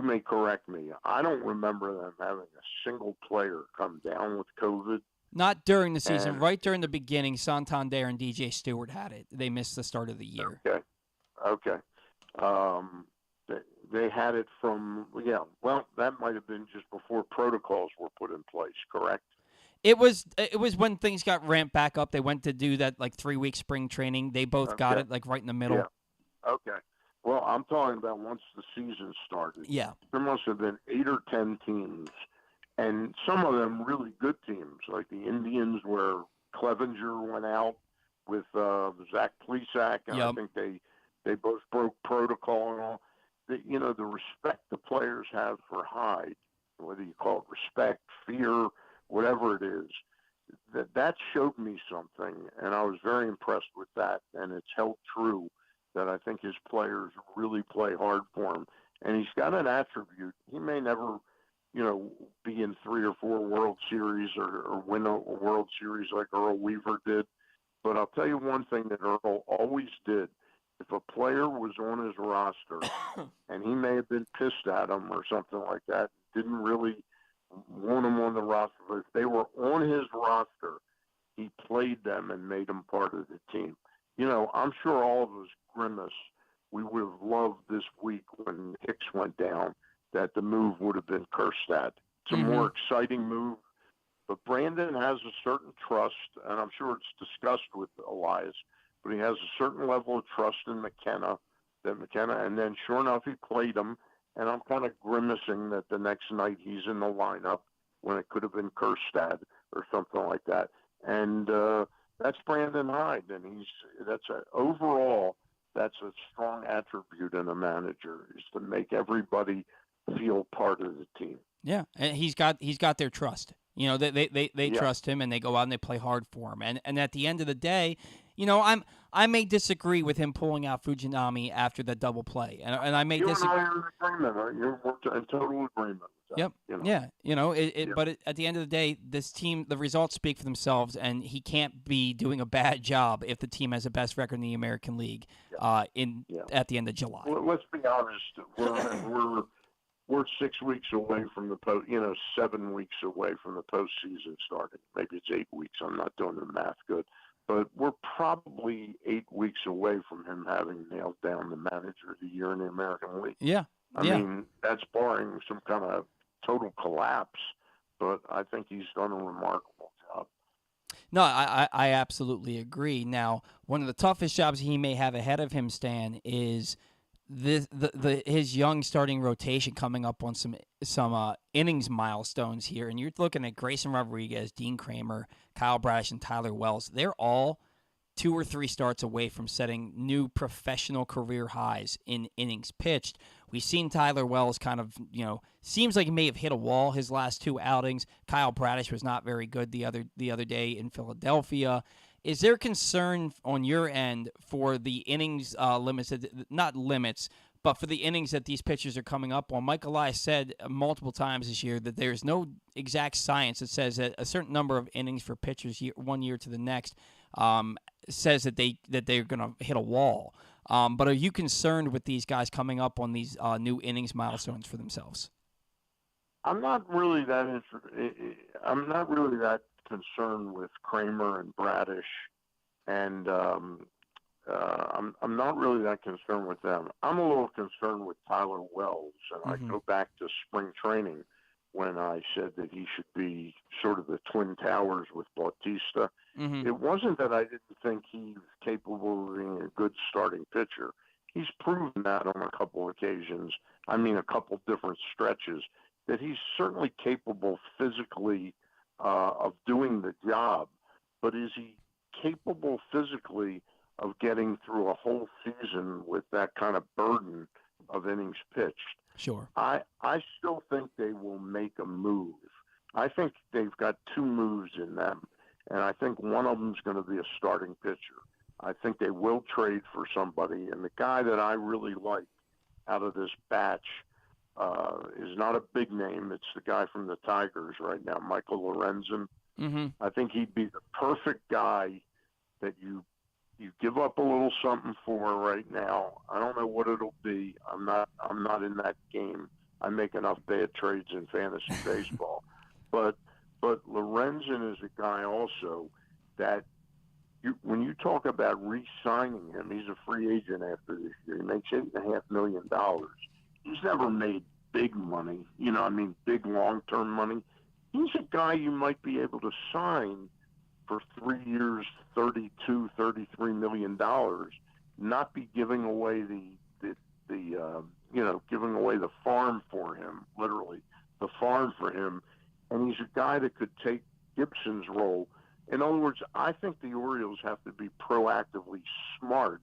may correct me, I don't remember them having a single player come down with COVID. Not during the season. Right during the beginning, Santander and DJ Stewart had it. They missed the start of the year. Okay. They had it from, that might have been just before protocols were put in place, correct? It was when things got ramped back up. They went to do that 3-week spring training. They both got it right in the middle. Yeah. Okay. Well, I'm talking about once the season started. Yeah. There must have been 8 or 10 teams, and some of them really good teams, like the Indians, where Clevenger went out with Zach Plesac, and I think they both broke protocol and all. The respect the players have for Hyde, whether you call it respect, fear, whatever it is, that showed me something, and I was very impressed with that, and it's held true that I think his players really play hard for him. And he's got an attribute. He may never, be in 3 or 4 World Series or win a World Series like Earl Weaver did. But I'll tell you one thing that Earl always did. If a player was on his roster and he may have been pissed at him or something like that, didn't really want him on the roster, but if they were on his roster, he played them and made them part of the team. I'm sure all of us grimace. We would have loved this week when Hicks went down that the move would have been Kerstad. It's a more exciting move, but Brandon has a certain trust, and I'm sure it's discussed with Elias, but he has a certain level of trust in McKenna, and then sure enough, he played him, and I'm kind of grimacing that the next night he's in the lineup when it could have been Kerstad or something like that. And that's Brandon Hyde, and overall, that's a strong attribute in a manager, is to make everybody feel part of the team. Yeah, and he's got their trust. They trust him, and they go out and they play hard for him. And at the end of the day, I may disagree with him pulling out Fujinami after the double play, and I may disagree. You and I are in agreement. You're in total agreement with that. Yep. Yeah. But at the end of the day, this team, the results speak for themselves, and he can't be doing a bad job if the team has the best record in the American League at the end of July. Well, let's be honest. We're 6 weeks away from the 7 weeks away from the postseason starting. Maybe it's 8 weeks. I'm not doing the math good. But we're probably 8 weeks away from him having nailed down the manager of the year in the American League. Yeah. I mean, that's barring some kind of total collapse, but I think he's done a remarkable job. No, I absolutely agree. Now, one of the toughest jobs he may have ahead of him, Stan, is his young starting rotation coming up on some innings milestones here, and you're looking at Grayson Rodriguez, Dean Kramer, Kyle Bradish, and Tyler Wells. They're all 2 or 3 starts away from setting new professional career highs in innings pitched. We've seen Tyler Wells kind of, seems like he may have hit a wall his last 2 outings. Kyle Bradish was not very good the other day in Philadelphia. Is there concern on your end for the innings limits, not limits, But for the innings that these pitchers are coming up on, Mike Elias said multiple times this year that there's no exact science that says that a certain number of innings for pitchers one year to the next says that they're going to hit a wall. But are you concerned with these guys coming up on these new innings milestones for themselves? I'm not really that concerned with Kramer and Bradish, and I'm not really that concerned with them. I'm a little concerned with Tyler Wells, and I go back to spring training when I said that he should be sort of the Twin Towers with Bautista. It wasn't that I didn't think he was capable of being a good starting pitcher. He's proven that on a couple occasions. I mean, a couple different stretches, that he's certainly capable physically of doing the job. But is he capable physically of getting through a whole season with that kind of burden of innings pitched? Sure. I still think they will make a move. I think they've got two moves in them, and I think one of them is going to be a starting pitcher. I think they will trade for somebody, and the guy that I really like out of this batch is not a big name. It's the guy from the Tigers right now, Michael Lorenzen. I think he'd be the perfect guy that you give up a little something for right now. I don't know what it'll be. I'm not in that game. I make enough bad trades in fantasy baseball. But Lorenzen is a guy also that when you talk about re-signing him, he's a free agent after this year. He makes $8.5 million. He's never made big money, big long-term money. He's a guy you might be able to sign for 3 years, $32-33 million, not be giving away giving away the farm for him, literally the farm for him. And he's a guy that could take Gibson's role. In other words, I think the Orioles have to be proactively smart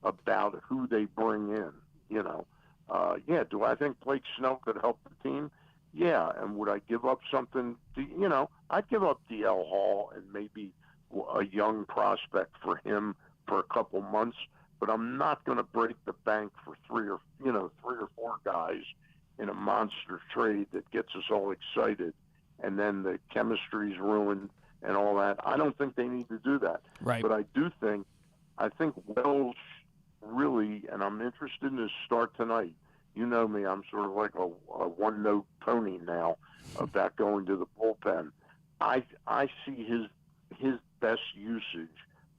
about who they bring in. Do I think Blake Snell could help the team? Yeah, and would I give up something? I'd give up DL Hall and maybe a young prospect for him for a couple months, but I'm not going to break the bank for three or four guys in a monster trade that gets us all excited, and then the chemistry's ruined and all that. I don't think they need to do that. Right. But I think Wells really, and I'm interested in his start tonight. You know me, I'm sort of like a one-note pony now about going to the bullpen. I see his best usage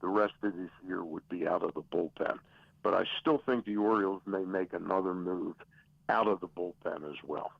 the rest of this year would be out of the bullpen. But I still think the Orioles may make another move out of the bullpen as well.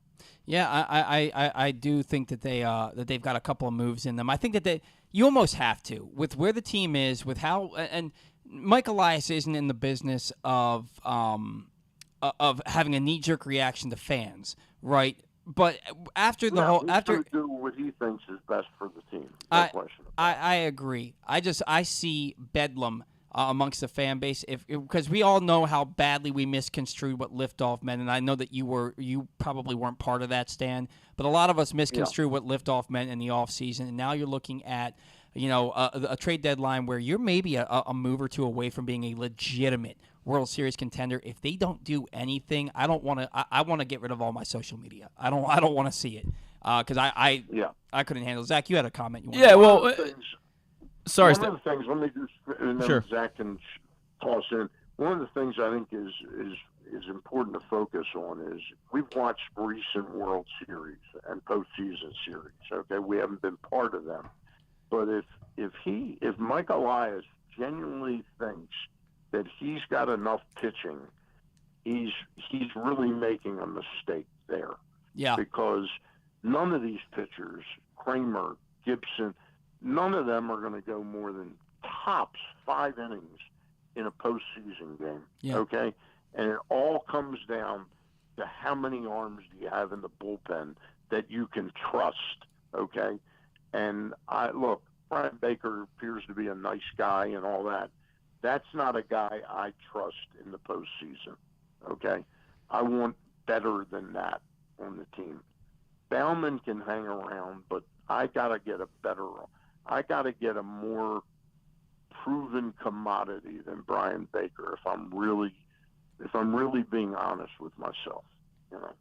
Yeah, I do think that they've got a couple of moves in them. I think that you almost have to, with where the team is, with how, and Mike Elias isn't in the business of having a knee-jerk reaction to fans, right? But after the whole, he's going to do what he thinks is best for the team. No question. I agree. I see bedlam amongst the fan base, because we all know how badly we misconstrued what liftoff meant, and I know that you probably weren't part of that, Stan, but a lot of us misconstrued what liftoff meant in the offseason, and now you're looking at a trade deadline where you're maybe a move or two away from being a legitimate World Series contender. If they don't do anything, I want to get rid of all my social media. I don't want to see it because I couldn't handle it. Zach, you had a comment. Sorry. One of the things, let me just, and then Zach can toss in. One of the things I think is important to focus on is we've watched recent World Series and postseason series. Okay, we haven't been part of them, but if Mike Elias genuinely thinks that he's got enough pitching, he's really making a mistake there. Yeah, because none of these pitchers, Kramer, Gibson, none of them are going to go more than tops 5 innings in a postseason game. Yeah. Okay, and it all comes down to how many arms do you have in the bullpen that you can trust. Okay, and Brian Baker appears to be a nice guy and all that. That's not a guy I trust in the postseason. Okay, I want better than that on the team. Bauman can hang around, but I got to get a more proven commodity than Brian Baker if I'm really if I'm really being honest with myself, you know.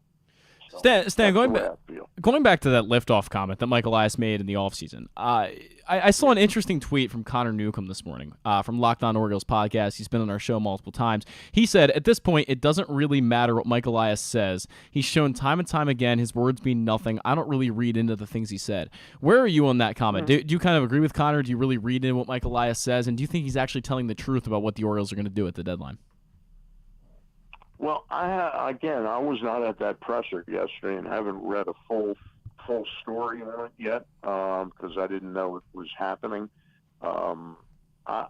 So Stan, that's going the way back. I feel. Going back to that liftoff comment that Mike Elias made in the offseason, I saw an interesting tweet from Connor Newcomb this morning from Locked On Orioles podcast. He's been on our show multiple times. He said, at this point, it doesn't really matter what Mike Elias says. He's shown time and time again his words mean nothing. I don't really read into the things he said. Where are you on that comment? Do you kind of agree with Connor? Do you really read into what Mike Elias says? And do you think he's actually telling the truth about what the Orioles are going to do at the deadline? Well, I was not at that presser yesterday and haven't read a full story on it yet because I didn't know it was happening. I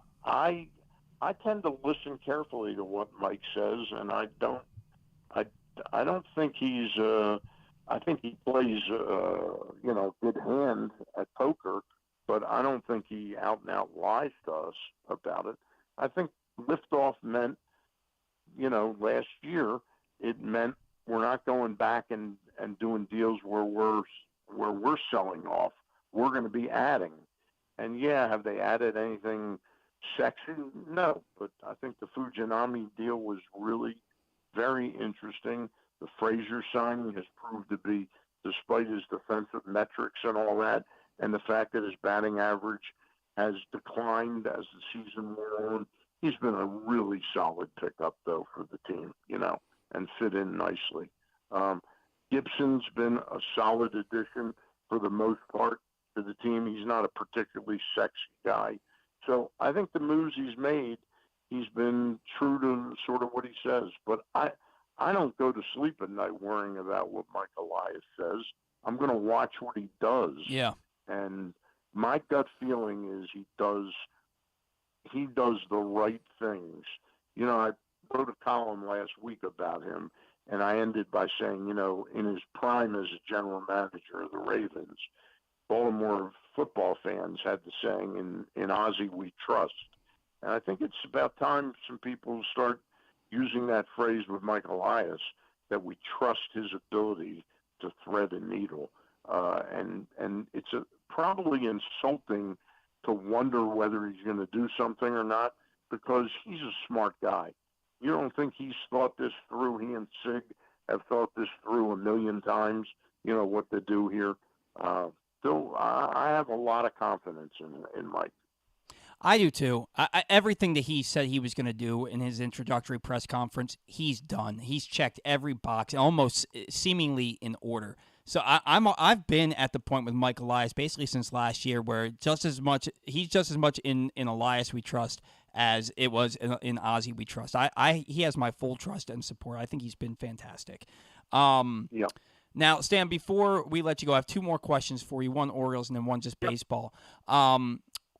tend to listen carefully to what Mike says, and I don't think he's. I think he plays good hand at poker, but I don't think he out and out lies to us about it. I think liftoff meant. Last year it meant we're not going back and doing deals where we're selling off. We're going to be adding. And have they added anything sexy? No, but I think the Fujinami deal was really very interesting. The Frazier signing has proved to be, despite his defensive metrics and all that, and the fact that his batting average has declined as the season wore on. He's been a really solid pickup, though, for the team, and fit in nicely. Gibson's been a solid addition for the most part to the team. He's not a particularly sexy guy. So I think the moves he's made, he's been true to sort of what he says. But I don't go to sleep at night worrying about what Mike Elias says. I'm going to watch what he does. Yeah. And my gut feeling is he does the right things. I wrote a column last week about him, and I ended by saying, in his prime as a general manager of the Ravens, Baltimore football fans had the saying, in Ozzie we trust. And I think it's about time some people start using that phrase with Mike Elias, that we trust his ability to thread a needle. And it's probably insulting to wonder whether he's going to do something or not, because he's a smart guy. You don't think he's thought this through? He and Sig have thought this through a million times, what to do here. So I have a lot of confidence in Mike. I do too. Everything that he said he was going to do in his introductory press conference, he's done. He's checked every box, almost seemingly in order. So I've been at the point with Mike Elias basically since last year, where he's just as much in Elias we trust as it was in Ozzie we trust. He has my full trust and support. I think he's been fantastic. Yeah. Now, Stan, before we let you go, I have two more questions for you. One Orioles and then one just baseball.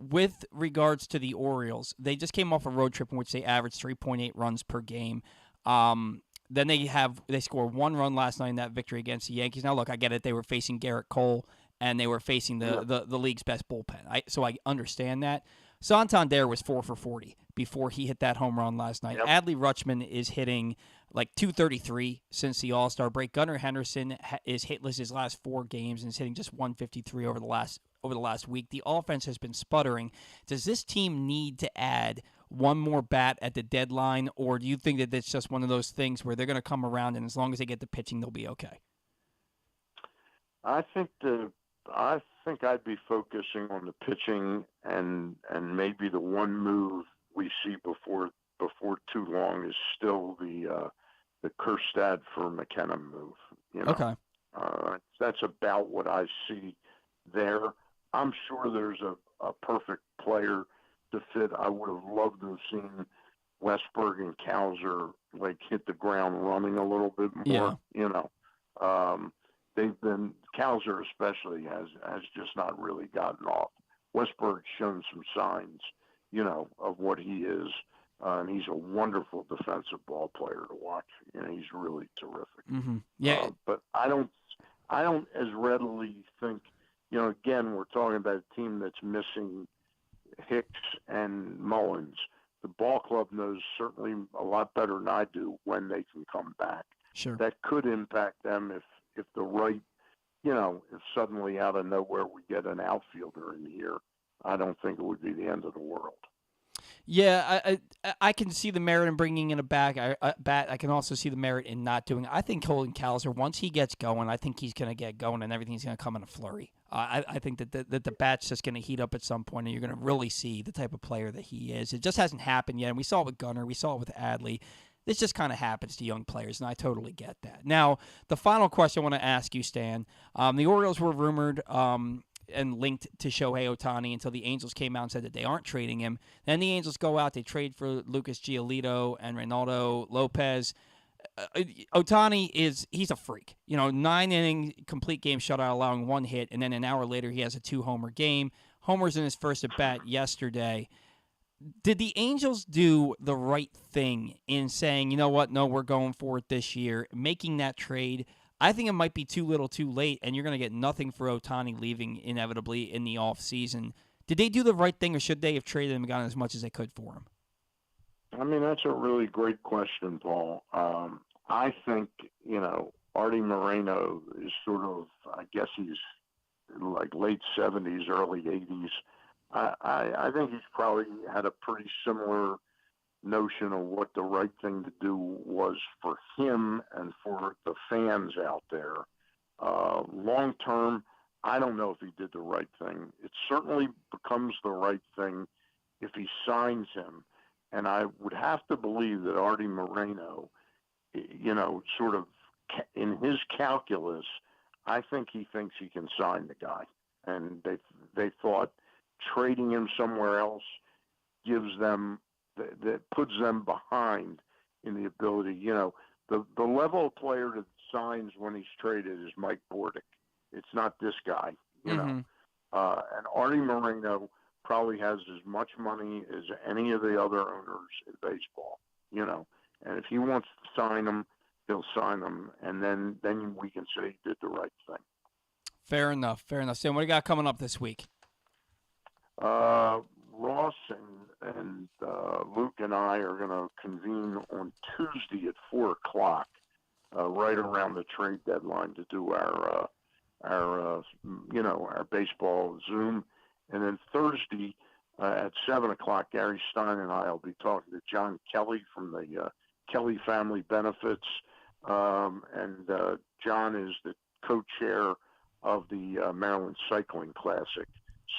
With regards to the Orioles, they just came off a road trip in which they averaged 3.8 runs per game. Then they scored one run last night in that victory against the Yankees. Now, look, I get it. They were facing Garrett Cole, and they were facing the league's best bullpen. So I understand that. Santander was 4 for 40 before he hit that home run last night. Yep. Adley Rutschman is hitting like 233 since the All-Star break. Gunnar Henderson is hitless his last 4 games and is hitting just 153 over the last week. The offense has been sputtering. Does this team need to add one more bat at the deadline, or do you think that it's just one of those things where they're going to come around and as long as they get the pitching, they'll be okay? I think I'd be focusing on the pitching and maybe the one move we see before too long is still the Kjerstad for McKenna move. Okay. That's about what I see there. I'm sure there's a perfect player to fit. I would have loved to have seen Westberg and Cowser hit the ground running a little bit more. Yeah. They've been, Cowser especially has just not really gotten off. Westberg's shown some signs, of what he is. And he's a wonderful defensive ball player to watch. He's really terrific. Mm-hmm. Yeah. But I don't as readily think, again, we're talking about a team that's missing Hicks and Mullins. The ball club knows certainly a lot better than I do when they can come back. Sure. That could impact them if the right, if suddenly out of nowhere we get an outfielder in here. I don't think it would be the end of the world. Yeah, I can see the merit in bringing in a bat. I can also see the merit in not doing it. I think Colton Cowser, once he gets going, I think he's going to get going and everything's going to come in a flurry. I think that the bat's just going to heat up at some point and you're going to really see the type of player that he is. It just hasn't happened yet. And we saw it with Gunnar. We saw it with Adley. This just kind of happens to young players, and I totally get that. Now, the final question I want to ask you, Stan. The Orioles were rumored and linked to Shohei Ohtani until the Angels came out and said that they aren't trading him. Then the Angels go out, they trade for Lucas Giolito and Reynaldo Lopez. Ohtani he's a freak. 9-inning complete game shutout, allowing 1 hit, and then an hour later he has a 2-homer game. Homers in his first at bat yesterday. Did the Angels do the right thing in saying, you know what, no, we're going for it this year, making that trade? I think it might be too little too late, and you're going to get nothing for Ohtani leaving inevitably in the offseason. Did they do the right thing, or should they have traded him and gotten as much as they could for him? I mean, that's a really great question, Paul. I think, Artie Moreno is sort of, I guess he's like late 70s, early 80s. I think he's probably had a pretty similar notion of what the right thing to do was for him and for the fans out there. Long term, I don't know if he did the right thing. It certainly becomes the right thing if he signs him. And I would have to believe that Artie Moreno, sort of in his calculus, I think he thinks he can sign the guy. And they thought trading him somewhere else gives them, that puts them behind in the ability. The level of player that signs when he's traded is Mike Bordick. It's not this guy, And Artie Moreno probably has as much money as any of the other owners in baseball, And if he wants to sign him, he'll sign him, and then we can say he did the right thing. Fair enough. Sam, what do you got coming up this week? Ross and Luke and I are going to convene on Tuesday at 4:00, right around the trade deadline, to do our baseball Zoom, and then Thursday at 7:00, Gary Stein and I will be talking to John Kelly from the Kelly Family Benefits, and John is the co-chair of the Maryland Cycling Classic.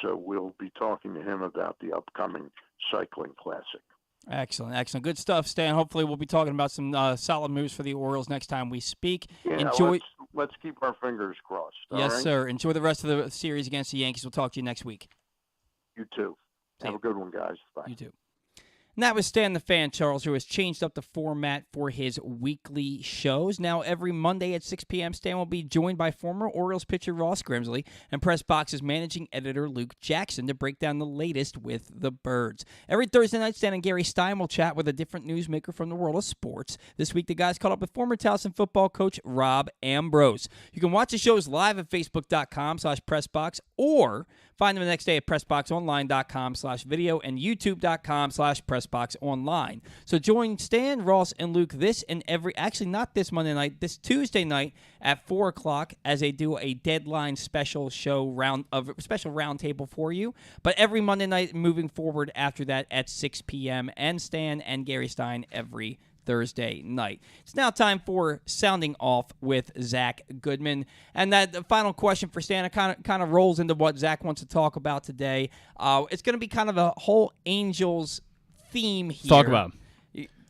So we'll be talking to him about the upcoming cycling classic. Excellent. Good stuff, Stan. Hopefully we'll be talking about some solid moves for the Orioles next time we speak. Yeah, Enjoy. Let's keep our fingers crossed. Yes, right? sir. Enjoy the rest of the series against the Yankees. We'll talk to you next week. You too. Have a good one, guys. Bye. You too. And that was Stan the Fan Charles, who has changed up the format for his weekly shows. Now, every Monday at 6 p.m., Stan will be joined by former Orioles pitcher Ross Grimsley and Press Box's managing editor Luke Jackson to break down the latest with the Birds. Every Thursday night, Stan and Gary Stein will chat with a different newsmaker from the world of sports. This week, the guys caught up with former Towson football coach Rob Ambrose. You can watch the shows live at facebook.com/pressbox or find them the next day at pressboxonline.com/video and youtube.com/pressboxonline. So join Stan, Ross, and Luke this and not this Monday night, this Tuesday night at 4:00 as they do a deadline special roundtable for you. But every Monday night moving forward after that at 6 p.m. and Stan and Gary Stein every Thursday night. It's now time for Sounding Off with Zach Goodman. And that the final question for Stan kind of rolls into what Zach wants to talk about today. It's going to be kind of a whole Angels theme here. Talk about him.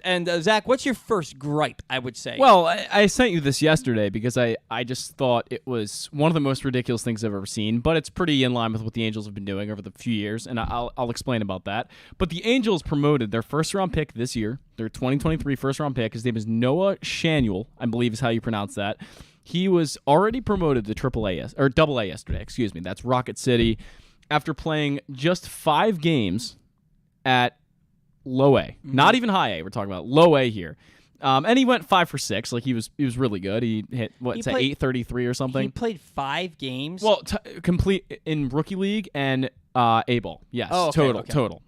And Zach, what's your first gripe, I would say? Well, I sent you this yesterday because I just thought it was one of the most ridiculous things I've ever seen, but it's pretty in line with what the Angels have been doing over the few years, and I'll explain about that. But the Angels promoted their first-round pick this year, their 2023 first-round pick. His name is Noah Shanuel, I believe is how you pronounce that. He was already promoted to AA yesterday, excuse me. That's Rocket City, after playing just 5 games at low A, not even high A. We're talking about low A here, and he went 5 for 6. Like he was really good. He hit 833 or something. He played 5 games. Well, complete in rookie league and A ball. Yes, total.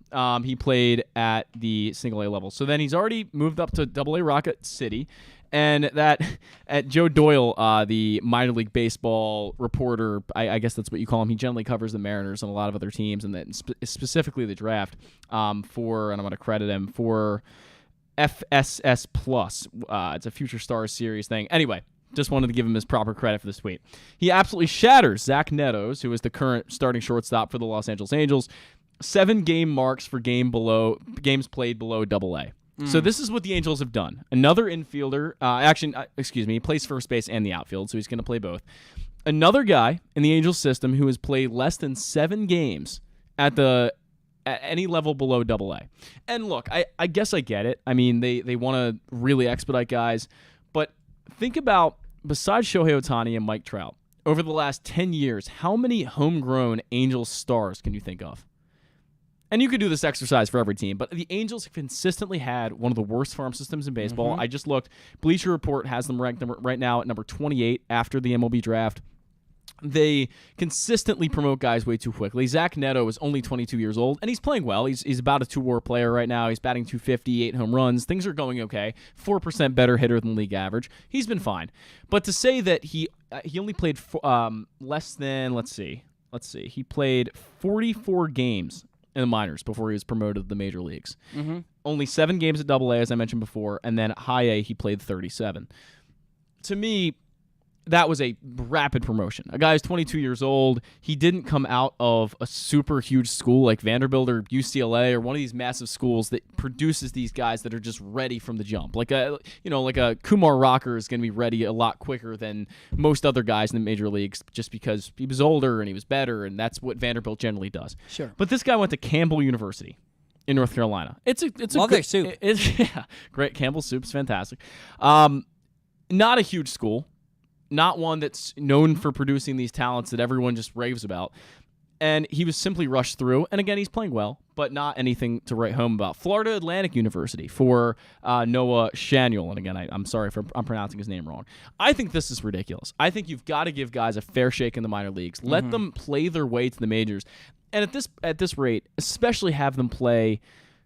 He played at the single A level. So then he's already moved up to AA Rocket City, And that at Joe Doyle, the minor league baseball reporter, I guess that's what you call him. He generally covers the Mariners and a lot of other teams, and then specifically the draft. And I'm going to credit him for FSS Plus. It's a Future Stars series thing. Anyway, just wanted to give him his proper credit for this tweet. He absolutely shatters Zach Netto's, who is the current starting shortstop for the Los Angeles Angels, 7 game marks for games played below AA. So this is what the Angels have done. Another infielder, he plays first base and the outfield, so he's going to play both. Another guy in the Angels system who has played less than 7 games at any level below AA. And look, I guess I get it. I mean, they want to really expedite guys, but think about, besides Shohei Ohtani and Mike Trout, over the last 10 years, how many homegrown Angels stars can you think of? And you could do this exercise for every team, but the Angels have consistently had one of the worst farm systems in baseball. I just looked. Bleacher Report has them ranked right now at number 28 after the MLB draft. They consistently promote guys way too quickly. Zach Netto is only 22 years old, and he's playing well. He's about a 2-WAR player right now. He's batting .250, 8 home runs. Things are going okay. 4% better hitter than league average. He's been fine. But to say that he only played less than, let's see. He played 44 games in the minors before he was promoted to the major leagues. Only 7 games at AA, as I mentioned before, and then at high A, he played 37. To me, that was a rapid promotion. A guy who's 22 years old. He didn't come out of a super huge school like Vanderbilt or UCLA or one of these massive schools that produces these guys that are just ready from the jump. Like a Kumar Rocker is going to be ready a lot quicker than most other guys in the major leagues just because he was older and he was better, and that's what Vanderbilt generally does. Sure. But this guy went to Campbell University in North Carolina. It's Love their soup. Yeah, great. Campbell's soup's fantastic. Not a huge school. Not one that's known for producing these talents that everyone just raves about. And he was simply rushed through. And again, he's playing well, but not anything to write home about. Florida Atlantic University for Noah Shaniel. And again, I'm sorry if I'm pronouncing his name wrong. I think this is ridiculous. I think you've got to give guys a fair shake in the minor leagues. Let them play their way to the majors. And at this rate, especially have them play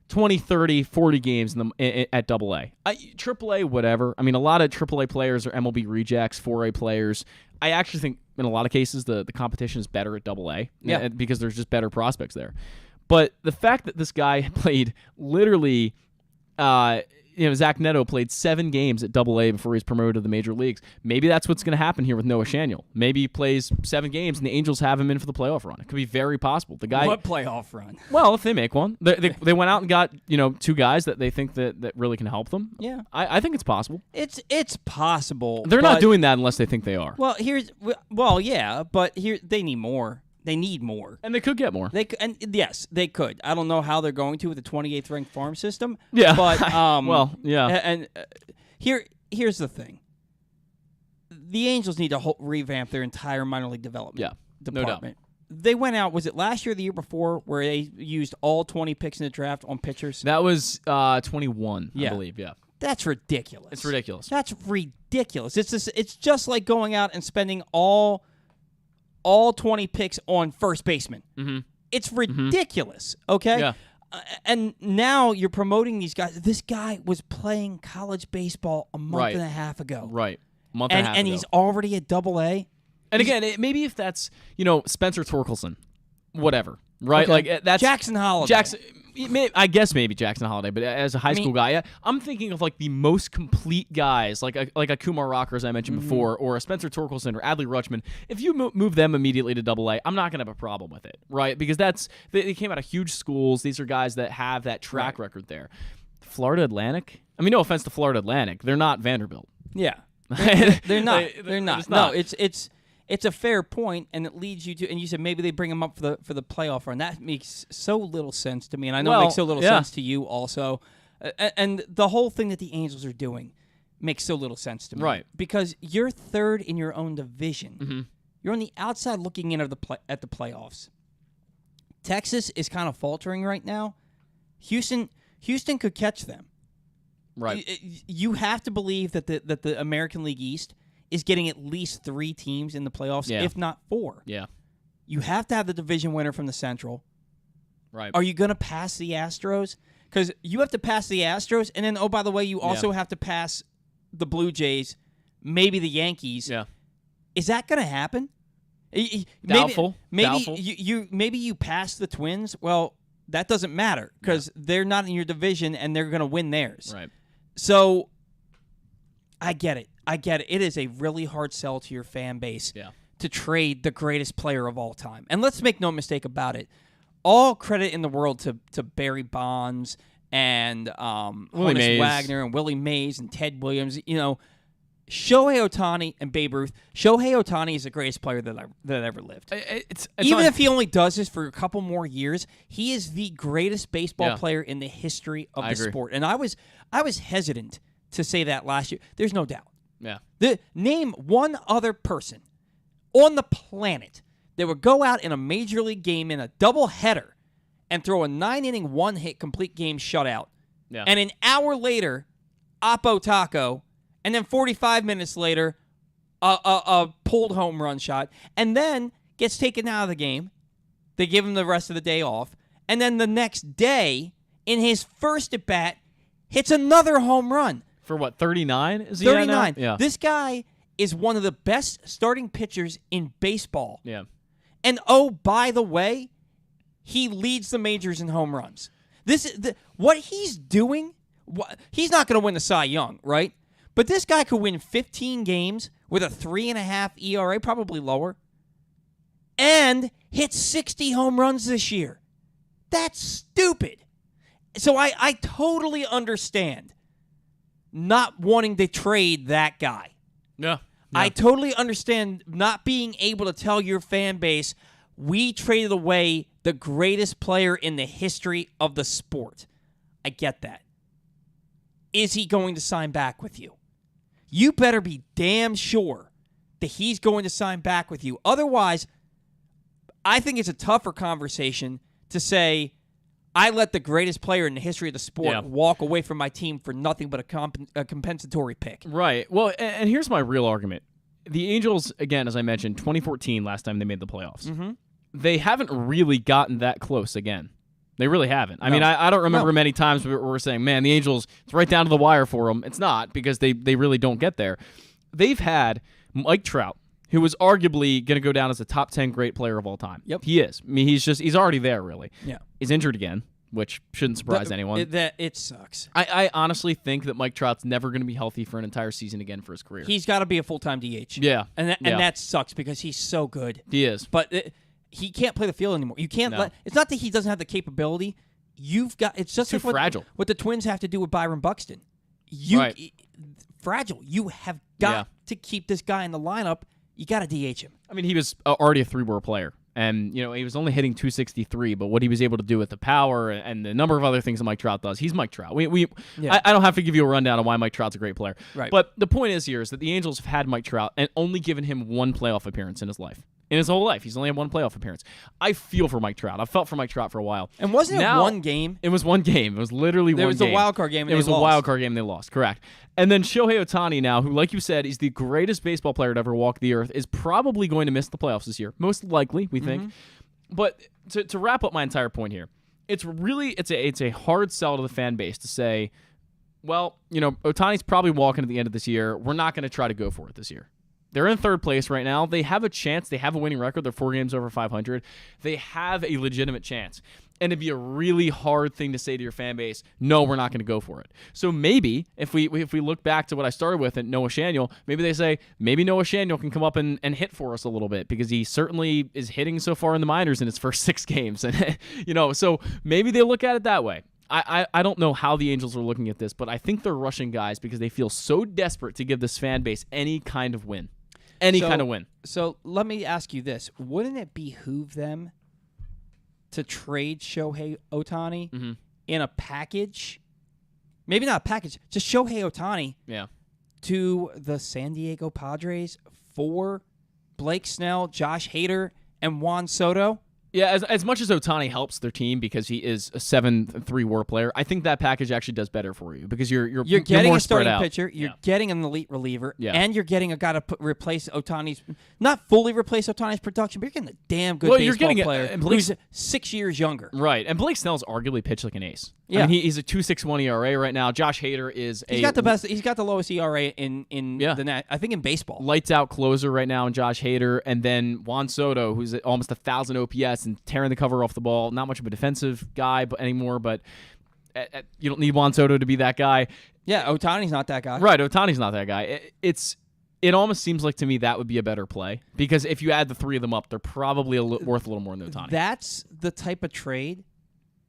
20, 30, 40 games at AA. AAA, whatever. I mean, a lot of AAA players are MLB rejects, 4A players. I actually think in a lot of cases the competition is better at AA because there's just better prospects there. But the fact that this guy played literally Zach Netto played 7 games at AA before he was promoted to the major leagues. Maybe that's what's going to happen here with Noah Shaniel. Maybe he plays 7 games and the Angels have him in for the playoff run. It could be very possible. The guy. What playoff run? Well, if they make one, they went out and got 2 guys that they think that really can help them. Yeah, I think it's possible. It's possible. They're not doing that unless they think they are. But here they need more. They need more. And they could get more. Yes, they could. I don't know how they're going to with the 28th ranked farm system. Yeah. But yeah. Here's the thing. The Angels need to revamp their entire minor league development department. No doubt. They went out, was it last year or the year before, where they used all 20 picks in the draft on pitchers? That was 21, I believe, yeah. That's ridiculous. It's ridiculous. That's ridiculous. It's just like going out and spending all 20 picks on first baseman. It's ridiculous, okay? Yeah. And now you're promoting these guys. This guy was playing college baseball a month and a half ago. Right. Month and a half ago. And he's already at AA. And again, maybe if that's, Spencer Torkelson, whatever, right? Okay. Like that's Jackson Holiday. I guess maybe Jackson Holiday, but as a high school guy, I'm thinking of like the most complete guys, like a Kumar Rocker, as I mentioned before, or a Spencer Torkelson or Adley Rutschman. If you move them immediately to AA, I'm not going to have a problem with it, right? Because they came out of huge schools. These are guys that have that track record there. Florida Atlantic. I mean, no offense to Florida Atlantic, they're not Vanderbilt. Yeah, they're not. They're not. No, it's a fair point, and it leads you to. And you said maybe they bring them up for the playoff run. That makes so little sense to me, and I know it makes so little sense to you also. And the whole thing that the Angels are doing makes so little sense to me, right? Because you're third in your own division. You're on the outside looking in at the playoffs. Texas is kind of faltering right now. Houston could catch them. Right. You have to believe that the American League East is getting at least 3 teams in the playoffs, if not 4. Yeah. You have to have the division winner from the Central. Right. Are you going to pass the Astros? Because you have to pass the Astros, and then, oh, by the way, you also have to pass the Blue Jays, maybe the Yankees. Yeah. Is that going to happen? Doubtful. Maybe Doubtful. you pass the Twins. Well, that doesn't matter because they're not in your division and they're going to win theirs. Right. So I get it. It is a really hard sell to your fan base to trade the greatest player of all time. And let's make no mistake about it. All credit in the world to Barry Bonds and Honus Wagner and Willie Mays and Ted Williams. You know, Shohei Ohtani and Babe Ruth. Shohei Ohtani is the greatest player that ever lived. Even if he only does this for a couple more years, he is the greatest baseball player in the history of the sport. And I was hesitant to say that last year. There's no doubt. Yeah. Name one other person on the planet that would go out in a major league game in a doubleheader and throw a 9-inning, one-hit complete game shutout. Yeah. And an hour later, Oppo Taco, and then 45 minutes later, a pulled home run shot, and then gets taken out of the game. They give him the rest of the day off. And then the next day, in his first at-bat, hits another home run. For what, 39? Is he 39. Yeah. This guy is one of the best starting pitchers in baseball. Yeah. And oh, by the way, he leads the majors in home runs. What he's doing, he's not going to win the Cy Young, right? But this guy could win 15 games with a 3.5 ERA, probably lower, and hit 60 home runs this year. That's stupid. So I totally understand not wanting to trade that guy. Yeah. I totally understand not being able to tell your fan base, we traded away the greatest player in the history of the sport. I get that. Is he going to sign back with you? You better be damn sure that he's going to sign back with you. Otherwise, I think it's a tougher conversation to say, I let the greatest player in the history of the sport walk away from my team for nothing but a compensatory pick. Right. Well, and here's my real argument. The Angels, again, as I mentioned, 2014, last time they made the playoffs. Mm-hmm. They haven't really gotten that close again. They really haven't. I mean, I don't remember many times where we're saying, man, the Angels, it's right down to the wire for them. It's not, because they really don't get there. They've had Mike Trout, who was arguably going to go down as a top 10 great player of all time. Yep. He is. I mean, he's already there, really. Yeah. He's injured again, which shouldn't surprise anyone. It sucks. I honestly think that Mike Trout's never going to be healthy for an entire season again for his career. He's got to be a full-time DH. Yeah. And that sucks because he's so good. He is. But he can't play the field anymore. You can't it's not that he doesn't have the capability. It's just too like fragile. What the Twins have to do with Byron Buxton. Fragile. You have got to keep this guy in the lineup. You got to DH him. I mean, he was already a 3-WAR player. And, he was only hitting 263, but what he was able to do with the power and the number of other things that Mike Trout does, he's Mike Trout. I don't have to give you a rundown on why Mike Trout's a great player. Right. But the point is that the Angels have had Mike Trout and only given him one playoff appearance in his life. In his whole life, he's only had one playoff appearance. I feel for Mike Trout. I've felt for Mike Trout for a while. And wasn't it one game? It was one game. It was literally one game. It was a wild card game. It was a wild card game. They lost. Correct. And then Shohei Ohtani now, who, like you said, is the greatest baseball player to ever walk the earth, is probably going to miss the playoffs this year. Most likely, we think. But to wrap up my entire point here, it's a hard sell to the fan base to say, well, Ohtani's probably walking at the end of this year. We're not going to try to go for it this year. They're in third place right now. They have a chance. They have a winning record. They're 4 games over 500. They have a legitimate chance. And it'd be a really hard thing to say to your fan base, no, we're not going to go for it. So maybe, if we look back to what I started with and Noah Shaniel, maybe they say, maybe Noah Shaniel can come up and hit for us a little bit because he certainly is hitting so far in the minors in his first 6 games. And so maybe they look at it that way. I don't know how the Angels are looking at this, but I think they're rushing guys because they feel so desperate to give this fan base any kind of win. Kind of win. So let me ask you this. Wouldn't it behoove them to trade Shohei Ohtani in a package? Maybe not a package, just Shohei Ohtani to the San Diego Padres for Blake Snell, Josh Hader, and Juan Soto? Yeah, as much as Ohtani helps their team because he is a 7-3 WAR player, I think that package actually does better for you because you're getting more a starting spread out. pitcher, you're getting an elite reliever, Yeah. and you're getting a guy to replace Ohtani's, not fully replace Ohtani's production, but you're getting a damn good baseball player who's 6 years younger. Right, and Blake Snell's arguably pitched like an ace. Yeah. I mean, he's a 2.61 ERA right now. Josh Hader is He's got the lowest ERA in I think in baseball. Lights out closer right now in Josh Hader, and then Juan Soto, who's at almost 1,000 OPS and tearing the cover off the ball. Not much of a defensive guy anymore, but you don't need Juan Soto to be that guy. Yeah, Ohtani's not that guy. Right, Ohtani's not that guy. It almost seems like to me that would be a better play because if you add the three of them up, they're probably worth a little more than Ohtani. That's the type of trade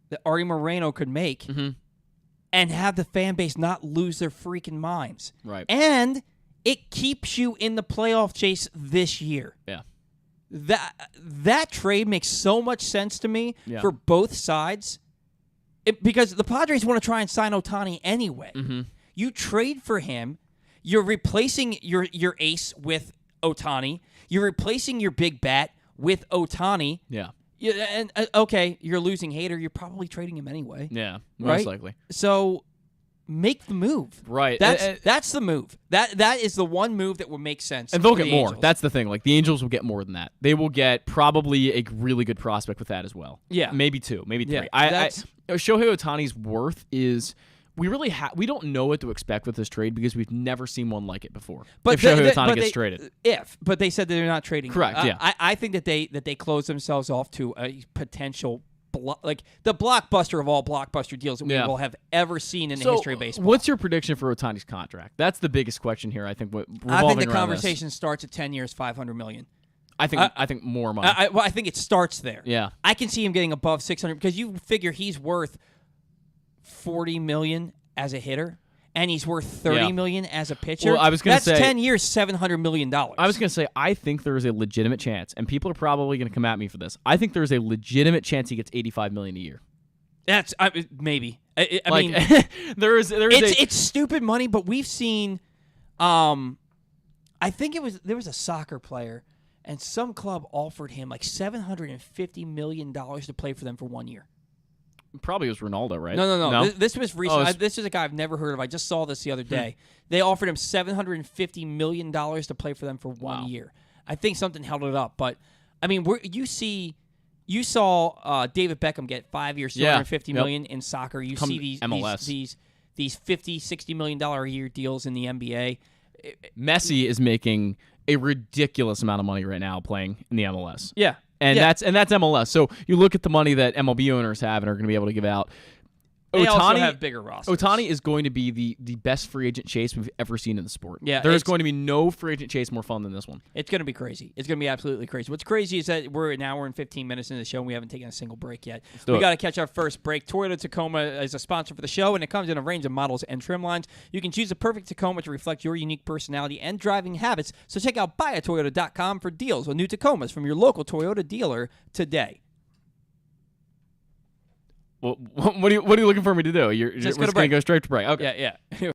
that Artie Moreno could make and have the fan base not lose their freaking minds. Right. And it keeps you in the playoff chase this year. Yeah. That trade makes so much sense to me for both sides because the Padres want to try and sign Ohtani anyway. Mm-hmm. You trade for him. You're replacing your ace with Ohtani. You're replacing your big bat with Ohtani. Yeah. Yeah, and okay, you're losing Hader. You're probably trading him anyway. Yeah, most likely. So make the move. Right. That's the move. That is the one move that will make sense. And they'll get more. Angels. That's the thing. Like the Angels will get more than that. They will get probably a really good prospect with that as well. Yeah. Maybe 2, maybe 3. Yeah, Shohei Ohtani's worth is we don't know what to expect with this trade because we've never seen one like it before. But if Shohei Ohtani gets traded. But they said that they're not trading. Correct. Yeah. I think that they close themselves off to a potential like the blockbuster of all blockbuster deals that we will have ever seen in the history of baseball. What's your prediction for Ohtani's contract? That's the biggest question here. I think the conversation starts at 10 years, $500 million. I think more money. I think it starts there. Yeah. I can see him getting above 600 because you figure he's worth $40 million as a hitter, and he's worth $30 million as a pitcher. Well, I was going to say that's 10 years, $700 million. I was going to say I think there is a legitimate chance, and people are probably going to come at me for this. I think there is a legitimate chance he gets $85 million a year. That's maybe. I mean, it's stupid money, but we've seen. I think there was a soccer player, and some club offered him like $750 million to play for them for 1 year. Probably was Ronaldo, right? No. This was recent. This is a guy I've never heard of. I just saw this the other day. They offered him $750 million to play for them for 1 year. I think something held it up, but I mean, you saw David Beckham get 5 years, $250 million in soccer. You see these MLS. These $50, $60 million a year deals in the NBA. Messi is making a ridiculous amount of money right now playing in the MLS. Yeah. And that's MLS. So you look at the money that MLB owners have and are going to be able to give out. They also have bigger rosters. Ohtani is going to be the best free agent chase we've ever seen in the sport. Yeah, there's going to be no free agent chase more fun than this one. It's going to be crazy. It's going to be absolutely crazy. What's crazy is that we're an hour and 15 minutes into the show, and we haven't taken a single break yet. We got to catch our first break. Toyota Tacoma is a sponsor for the show, and it comes in a range of models and trim lines. You can choose the perfect Tacoma to reflect your unique personality and driving habits. So check out buyatoyota.com for deals on new Tacomas from your local Toyota dealer today. Well, what are you looking for me to do? You're just going to go straight to break. Okay. Yeah. It's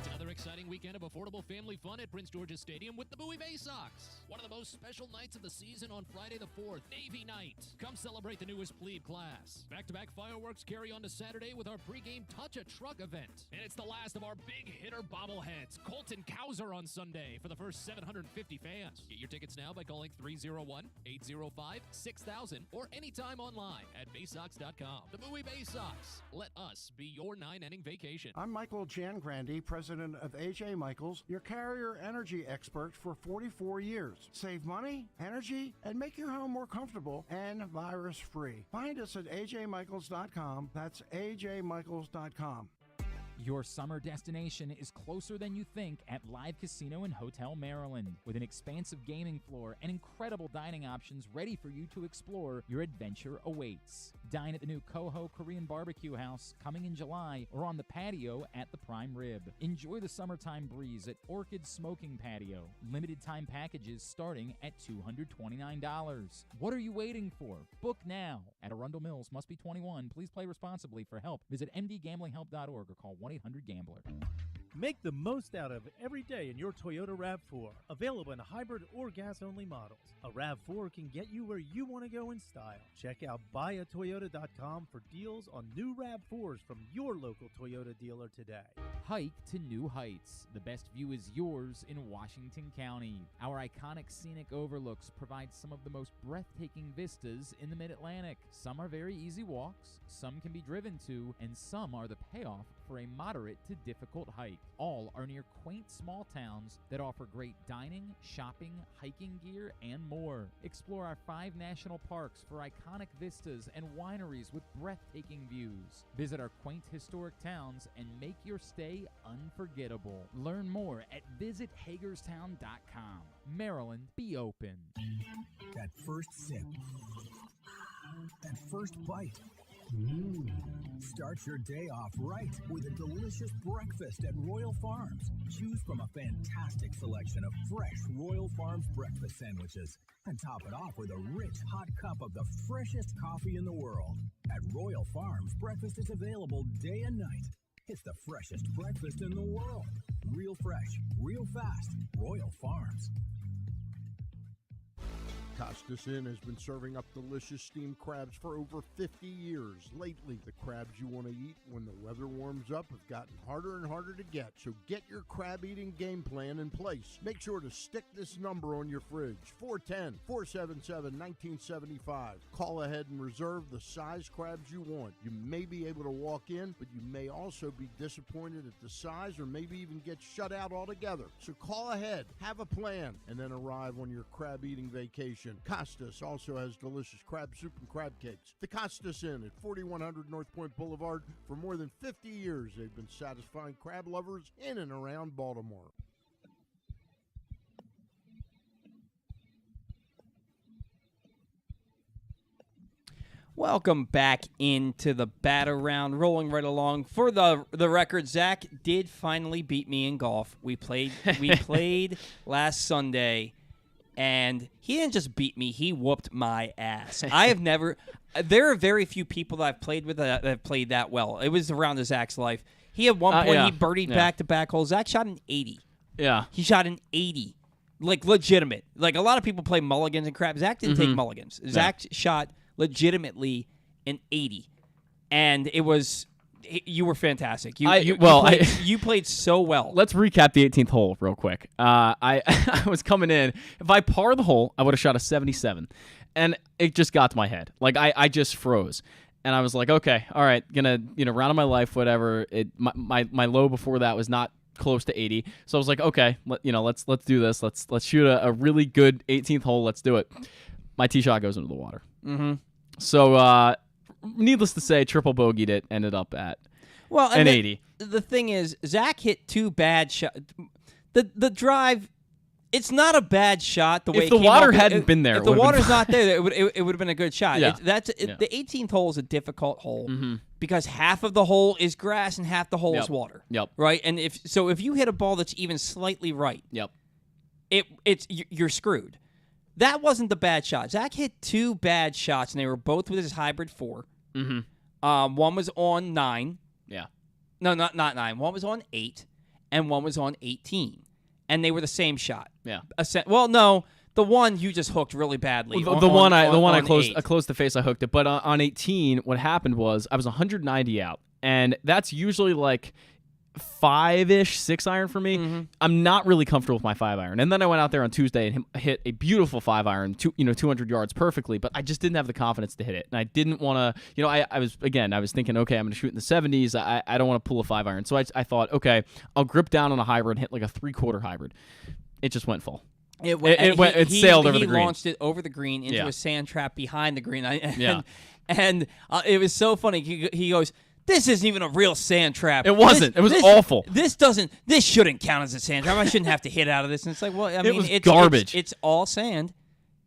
another exciting weekend of affordable family fun at Prince George's Stadium with the Bowie Bay Sox. One of the most special nights of the season on Friday the 4th, Navy Night. Come celebrate the newest plebe class. Back-to-back fireworks carry on to Saturday with our pregame Touch a Truck event. And it's the last of our big hitter bobbleheads, Colton Cowser on Sunday for the first 750 fans. Get your tickets now by calling 301-805-6000 or anytime online at baysox.com. The Bowie Bay Sox. Let us be your 9-inning vacation. I'm Michael Jangrandy, president of AJ Michaels, your carrier energy expert for 44 years. Save money, energy, and make your home more comfortable and virus-free. Find us at ajmichaels.com. That's ajmichaels.com. Your summer destination is closer than you think at Live Casino and Hotel Maryland. With an expansive gaming floor and incredible dining options ready for you to explore, your adventure awaits. Dine at the new Coho Korean Barbecue House coming in July or on the patio at the Prime Rib. Enjoy the summertime breeze at Orchid Smoking Patio. Limited time packages starting at $229. What are you waiting for? Book now. At Arundel Mills, must be 21. Please play responsibly. For help, visit mdgamblinghelp.org or call 1-800-GAMBLER. Make the most out of every day in your Toyota RAV4. Available in hybrid or gas-only models. A RAV4 can get you where you want to go in style. Check out buyatoyota.com for deals on new RAV4s from your local Toyota dealer today. Hike to new heights. The best view is yours in Washington County. Our iconic scenic overlooks provide some of the most breathtaking vistas in the Mid-Atlantic. Some are very easy walks, some can be driven to, and some are the payoff for a moderate to difficult hike. All are near quaint small towns that offer great dining, shopping, hiking gear, and more. Explore our 5 national parks for iconic vistas and wineries with breathtaking views. Visit our quaint historic towns and make your stay unforgettable. Learn more at visithagerstown.com. Maryland, be open. That first sip. That first bite. Start your day off right with a delicious breakfast at Royal Farms. Choose from a fantastic selection of fresh Royal Farms breakfast sandwiches and top it off with a rich hot cup of the freshest coffee in the world. At Royal Farms, breakfast is available day and night. It's the freshest breakfast in the world. Real fresh, real fast. Royal Farms. Costas Inn has been serving up delicious steamed crabs for over 50 years. Lately, the crabs you want to eat when the weather warms up have gotten harder and harder to get. So get your crab eating game plan in place. Make sure to stick this number on your fridge, 410-477-1975. Call ahead and reserve the size crabs you want. You may be able to walk in, but you may also be disappointed at the size or maybe even get shut out altogether. So call ahead, have a plan, and then arrive on your crab eating vacation. Costas also has delicious crab soup and crab cakes. The Costas Inn at 4100 North Point Boulevard. For more than 50 years, they've been satisfying crab lovers in and around Baltimore. Welcome back into the batter round, rolling right along. For the record, Zach did finally beat me in golf. We played last Sunday. And he didn't just beat me, he whooped my ass. There are very few people that I've played with that have played that well. It was around Zach's life. He at one point, he birdied back-to-back holes. Zach shot an 80. Yeah. He shot an 80. Like, legitimate. Like, a lot of people play mulligans and crap. Zach didn't take mulligans. Zach shot legitimately an 80. And it was... You were fantastic. You played so well. Let's recap the 18th hole real quick. I was coming in. If I par the hole, I would have shot a 77. And it just got to my head. Like, I just froze. And I was like, okay, all right, gonna, round of my life, whatever. My low before that was not close to 80. So I was like, okay, let's do this. Let's shoot a really good 18th hole. Let's do it. My tee shot goes into the water. Mm-hmm. So, needless to say, triple bogeyed it, ended up at an 80. The thing is, Zach hit 2 bad shots. The drive, it's not a bad shot. If the water hadn't been there, if the water's not there, it would have been a good shot. Yeah. The 18th hole is a difficult hole because half of the hole is grass and half the hole is water. Yep. Right, and if you hit a ball that's even slightly right, you're screwed. That wasn't the bad shot. Zach hit 2 bad shots, and they were both with his hybrid 4. Mm-hmm. One was on 9. Yeah. No, not 9. One was on 8, and one was on 18. And they were the same shot. Yeah. Well, no, the one you just hooked really badly. The one I closed the face, I hooked it. But on 18, what happened was I was 190 out, and that's usually like 5-ish, 6-iron for me. Mm-hmm. I'm not really comfortable with my 5-iron. And then I went out there on Tuesday and hit a beautiful 5-iron, 200 yards perfectly, but I just didn't have the confidence to hit it. And I didn't want to, I was thinking, okay, I'm going to shoot in the 70s. I don't want to pull a 5-iron. So I thought, okay, I'll grip down on a hybrid and hit like a 3/4 hybrid. It just went full. It sailed over the green. He launched it over the green into a sand trap behind the green. And it was so funny. He goes, this isn't even a real sand trap. It wasn't. It was awful. This shouldn't count as a sand trap. I shouldn't have to hit out of this. And it's like, well, I mean, it's garbage. It's all sand.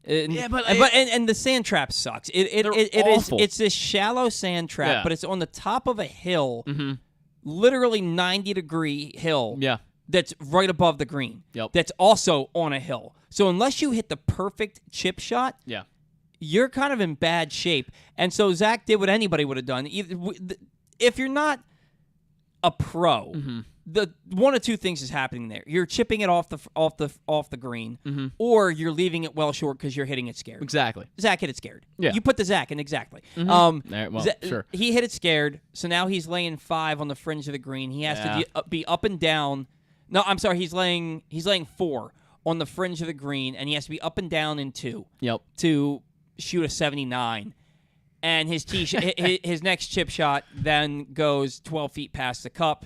But the sand trap sucks. It awful. It's this shallow sand trap, but it's on the top of a hill, literally 90-degree hill. Yeah. That's right above the green. Yep. That's also on a hill. So unless you hit the perfect chip shot, you're kind of in bad shape. And so Zach did what anybody would have done. If you're not a pro, the one of two things is happening there. You're chipping it off the green, or you're leaving it well short because you're hitting it scared. Exactly. Zach hit it scared. Yeah. You put the Zach in exactly. Well, sure. He hit it scared, so now he's laying 5 on the fringe of the green. He has to be up and down. No, I'm sorry. He's laying 4 on the fringe of the green, and he has to be up and down in 2. Yep. To shoot a 79. And his his next chip shot then goes 12 feet past the cup.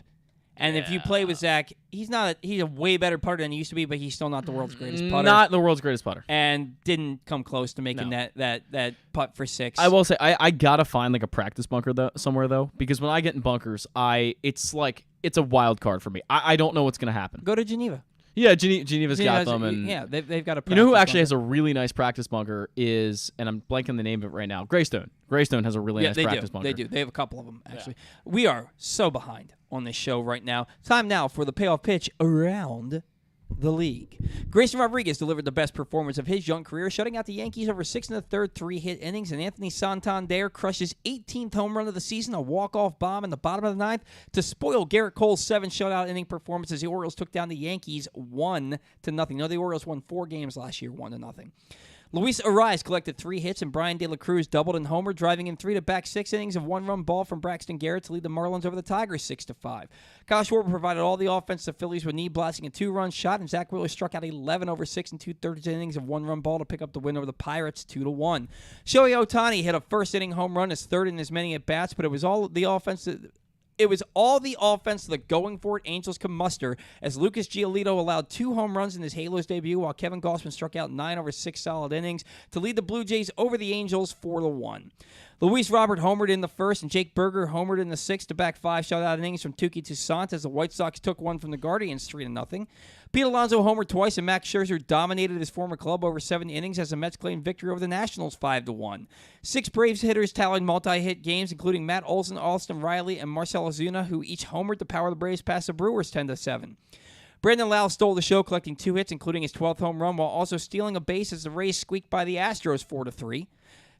And if you play with Zach, he's a way better putter than he used to be, but he's still not the world's greatest putter. Not the world's greatest putter. And didn't come close to making that putt for 6. I will say I gotta find like a practice bunker somewhere though, because when I get in bunkers, it's a wild card for me. I don't know what's gonna happen. Go to Geneva. Yeah, Geneva's got them, and they've got a. You know who actually has a really nice practice bunker is, and I'm blanking the name of it right now. Greystone. Greystone has a really nice practice bunker. They do. They have a couple of them actually. Yeah. We are so behind on this show right now. Time now for the payoff pitch around the league. Grayson Rodriguez delivered the best performance of his young career, shutting out the Yankees over 6 1/3 3-hit innings, and Anthony Santander crushes 18th home run of the season, a walk-off bomb in the bottom of the 9th to spoil Garrett Cole's 7 shutout inning performance as the Orioles took down the Yankees 1-0. No, the Orioles won 4 games last year, 1-0. Luis Ariz collected 3 hits, and Brian De La Cruz doubled and homered, driving in 3 to back 6 innings of 1-run ball from Braxton Garrett to lead the Marlins over the Tigers 6-5. Kyle Schwarber provided all the offense the Phillies would need, blasting a 2-run shot, and Zach Wheeler struck out 11 over 6 2/3 innings of 1-run ball to pick up the win over the Pirates 2-1. Shohei Ohtani hit a first-inning home run, his 3rd in as many at-bats, but it was all the offense the going for it Angels could muster as Lucas Giolito allowed 2 home runs in his Halos debut, while Kevin Gausman struck out 9 over 6 solid innings to lead the Blue Jays over the Angels 4-1. Luis Robert homered in the 1st, and Jake Berger homered in the 6th to back 5 shutout innings from Tuki Toussaint as the White Sox took one from the Guardians 3-0. Pete Alonso homered twice, and Max Scherzer dominated his former club over 7 innings as the Mets claimed victory over the Nationals 5-1. 6 Braves hitters tallied multi-hit games, including Matt Olson, Austin Riley, and Marcell Ozuna, who each homered to power the Braves past the Brewers 10-7. Brandon Lau stole the show, collecting 2 hits, including his 12th home run, while also stealing a base as the Rays squeaked by the Astros 4-3.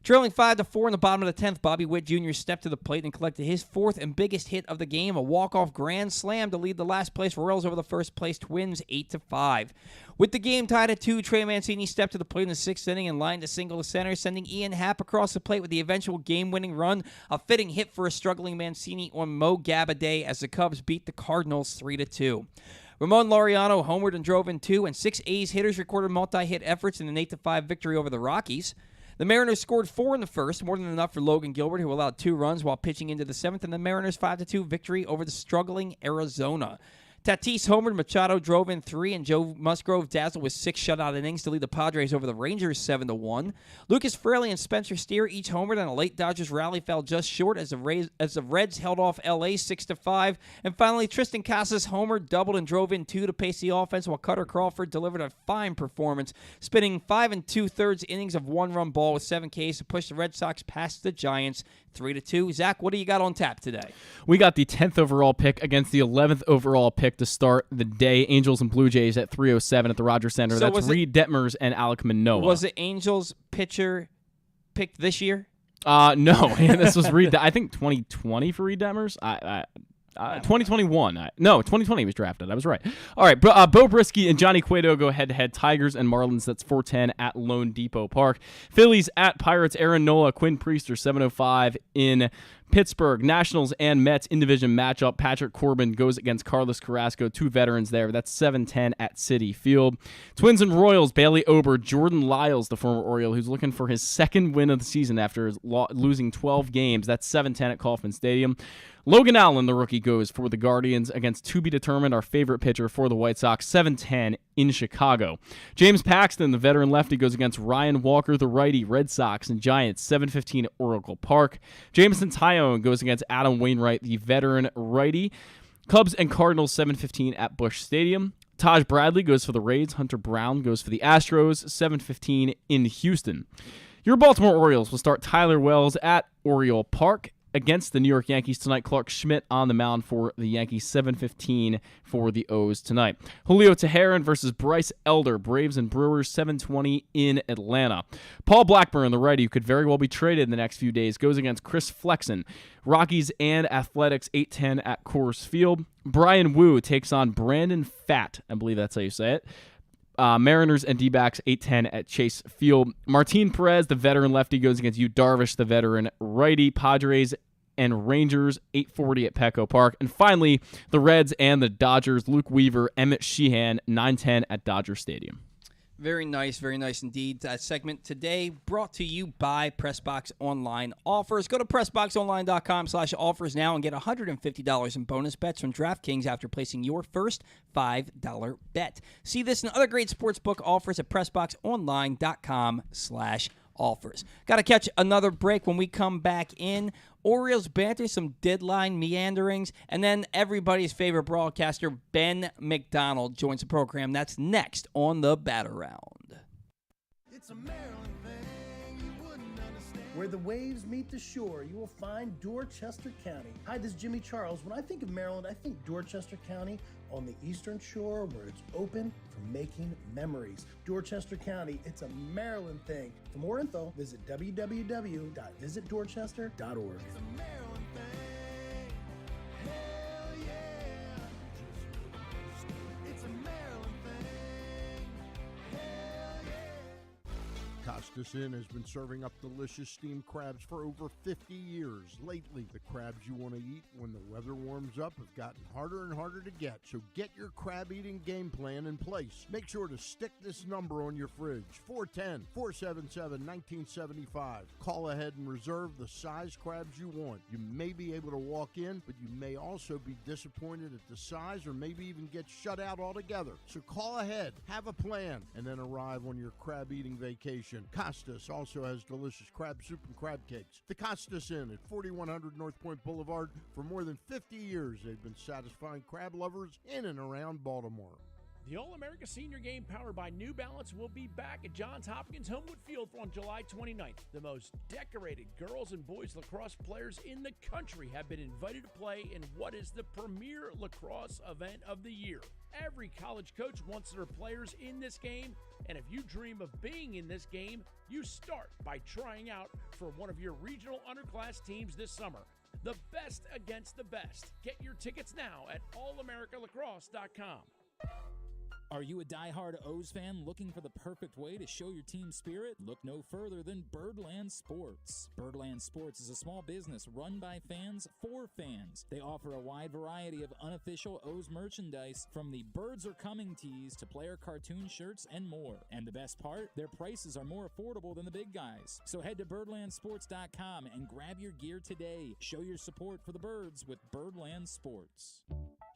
Trailing 5-4 in the bottom of the 10th, Bobby Witt Jr. stepped to the plate and collected his 4th and biggest hit of the game, a walk-off grand slam to lead the last-place Royals over the first-place Twins 8-5. With the game tied at 2, Trey Mancini stepped to the plate in the 6th inning and lined a single to center, sending Ian Happ across the plate with the eventual game-winning run, a fitting hit for a struggling Mancini on Mo Gabaday as the Cubs beat the Cardinals 3-2. Ramon Laureano homered and drove in 2, and 6 A's hitters recorded multi-hit efforts in an 8-5 victory over the Rockies. The Mariners scored 4 in the 1st, more than enough for Logan Gilbert, who allowed 2 runs while pitching into the 7th, and the Mariners' 5-2 victory over the struggling Arizona. Tatis homered, Machado drove in 3, and Joe Musgrove dazzled with 6 shutout innings to lead the Padres over the Rangers 7-1. Lucas Fraley and Spencer Steer each homered, and a late Dodgers rally fell just short as the Reds held off LA 6-5. And finally, Tristan Casas homered, doubled, and drove in 2 to pace the offense, while Cutter Crawford delivered a fine performance, spinning 5 2/3 innings of 1-run ball with 7 Ks to push the Red Sox past the Giants 3-2. Zach, what do you got on tap today? We got the 10th overall pick against the 11th overall pick to start the day. Angels and Blue Jays at 3:07 at the Rogers Center. So that's Reed Detmers and Alek Manoah. Was the Angels pitcher picked this year? No. This was Reed. I think 2020 for Reed Detmers. 2021. 2020 he was drafted. I was right. All right, Bo Brisky and Johnny Cueto go head-to-head. Tigers and Marlins, that's 4:10 at Lone Depot Park. Phillies at Pirates, Aaron Nola, Quinn Priester, 7:05 in Pittsburgh. Nationals and Mets in-division matchup. Patrick Corbin goes against Carlos Carrasco, 2 veterans there. That's 7:10 at Citi Field. Twins and Royals, Bailey Ober, Jordan Lyles, the former Oriole, who's looking for his 2nd win of the season after losing 12 games. That's 7:10 at Kauffman Stadium. Logan Allen, the rookie, goes for the Guardians against to be determined, our favorite pitcher for the White Sox, 7:10 in Chicago. James Paxton, the veteran lefty, goes against Ryan Walker, the righty, Red Sox and Giants, 7:15 at Oracle Park. Jameson Tyone goes against Adam Wainwright, the veteran righty. Cubs and Cardinals, 7:15 at Busch Stadium. Taj Bradley goes for the Rays. Hunter Brown goes for the Astros, 7:15 in Houston. Your Baltimore Orioles will start Tyler Wells at Oriole Park. against the New York Yankees tonight. Clark Schmidt on the mound for the Yankees, 7:15 for the O's tonight. Julio Teheran versus Bryce Elder, Braves and Brewers, 7:20 in Atlanta. Paul Blackburn, the righty, who could very well be traded in the next few days, goes against Chris Flexen. Rockies and Athletics, 8:10 at Coors Field. Brian Wu takes on Brandon Pfaadt, I believe that's how you say it. Mariners and D-backs, 8:10 at Chase Field. Martin Perez, the veteran lefty, goes against Yu Darvish, the veteran righty. Padres and Rangers, 8:40 at Petco Park. And finally, the Reds and the Dodgers, Luke Weaver, Emmett Sheehan, 9:10 at Dodger Stadium. Very nice indeed. That segment today brought to you by PressBox Online Offers. Go to PressBoxOnline.com/offers now and get $150 in bonus bets from DraftKings after placing your first $5 bet. See this and other great sportsbook offers at PressBoxOnline.com/offers. Got to catch another break. When we come back in, Orioles banter, some deadline meanderings, and then everybody's favorite broadcaster, Ben McDonald, joins the program. That's next on the Batter Round. It's a Maryland thing you wouldn't understand. Where the waves meet the shore, you will find Dorchester County. Hi, this is Jimmy Charles. When I think of Maryland, I think Dorchester County on the eastern shore where it's open for making memories. Dorchester County, it's a Maryland thing. For more info, visit www.visitdorchester.org. It's a Maryland thing. Hell yeah. It's a Maryland thing. Hell yeah. Costas Inn has been serving up delicious steamed crabs for over 50 years. Lately, the crabs you want to eat when the weather warms up have gotten harder and harder to get. So get your crab eating game plan in place. Make sure to stick this number on your fridge, 410-477-1975. Call ahead and reserve the size crabs you want. You may be able to walk in, but you may also be disappointed at the size or maybe even get shut out altogether. So call ahead, have a plan, and then arrive on your crab eating vacation. Costas also has delicious crab soup and crab cakes. The Costas Inn at 4100 North Point Boulevard. For more than 50 years, they've been satisfying crab lovers in and around Baltimore. The All-America Senior Game powered by New Balance will be back at Johns Hopkins Homewood Field on July 29th. The most decorated girls and boys lacrosse players in the country have been invited to play in what is the premier lacrosse event of the year. Every college coach wants their players in this game, and if you dream of being in this game, you start by trying out for one of your regional underclass teams this summer. The best against the best. Get your tickets now at allamericalacrosse.com. Are you a diehard O's fan looking for the perfect way to show your team spirit? Look no further than Birdland Sports. Birdland Sports is a small business run by fans for fans. They offer a wide variety of unofficial O's merchandise, from the Birds Are Coming tees to player cartoon shirts and more. And the best part? Their prices are more affordable than the big guys. So head to birdlandsports.com and grab your gear today. Show your support for the Birds with Birdland Sports.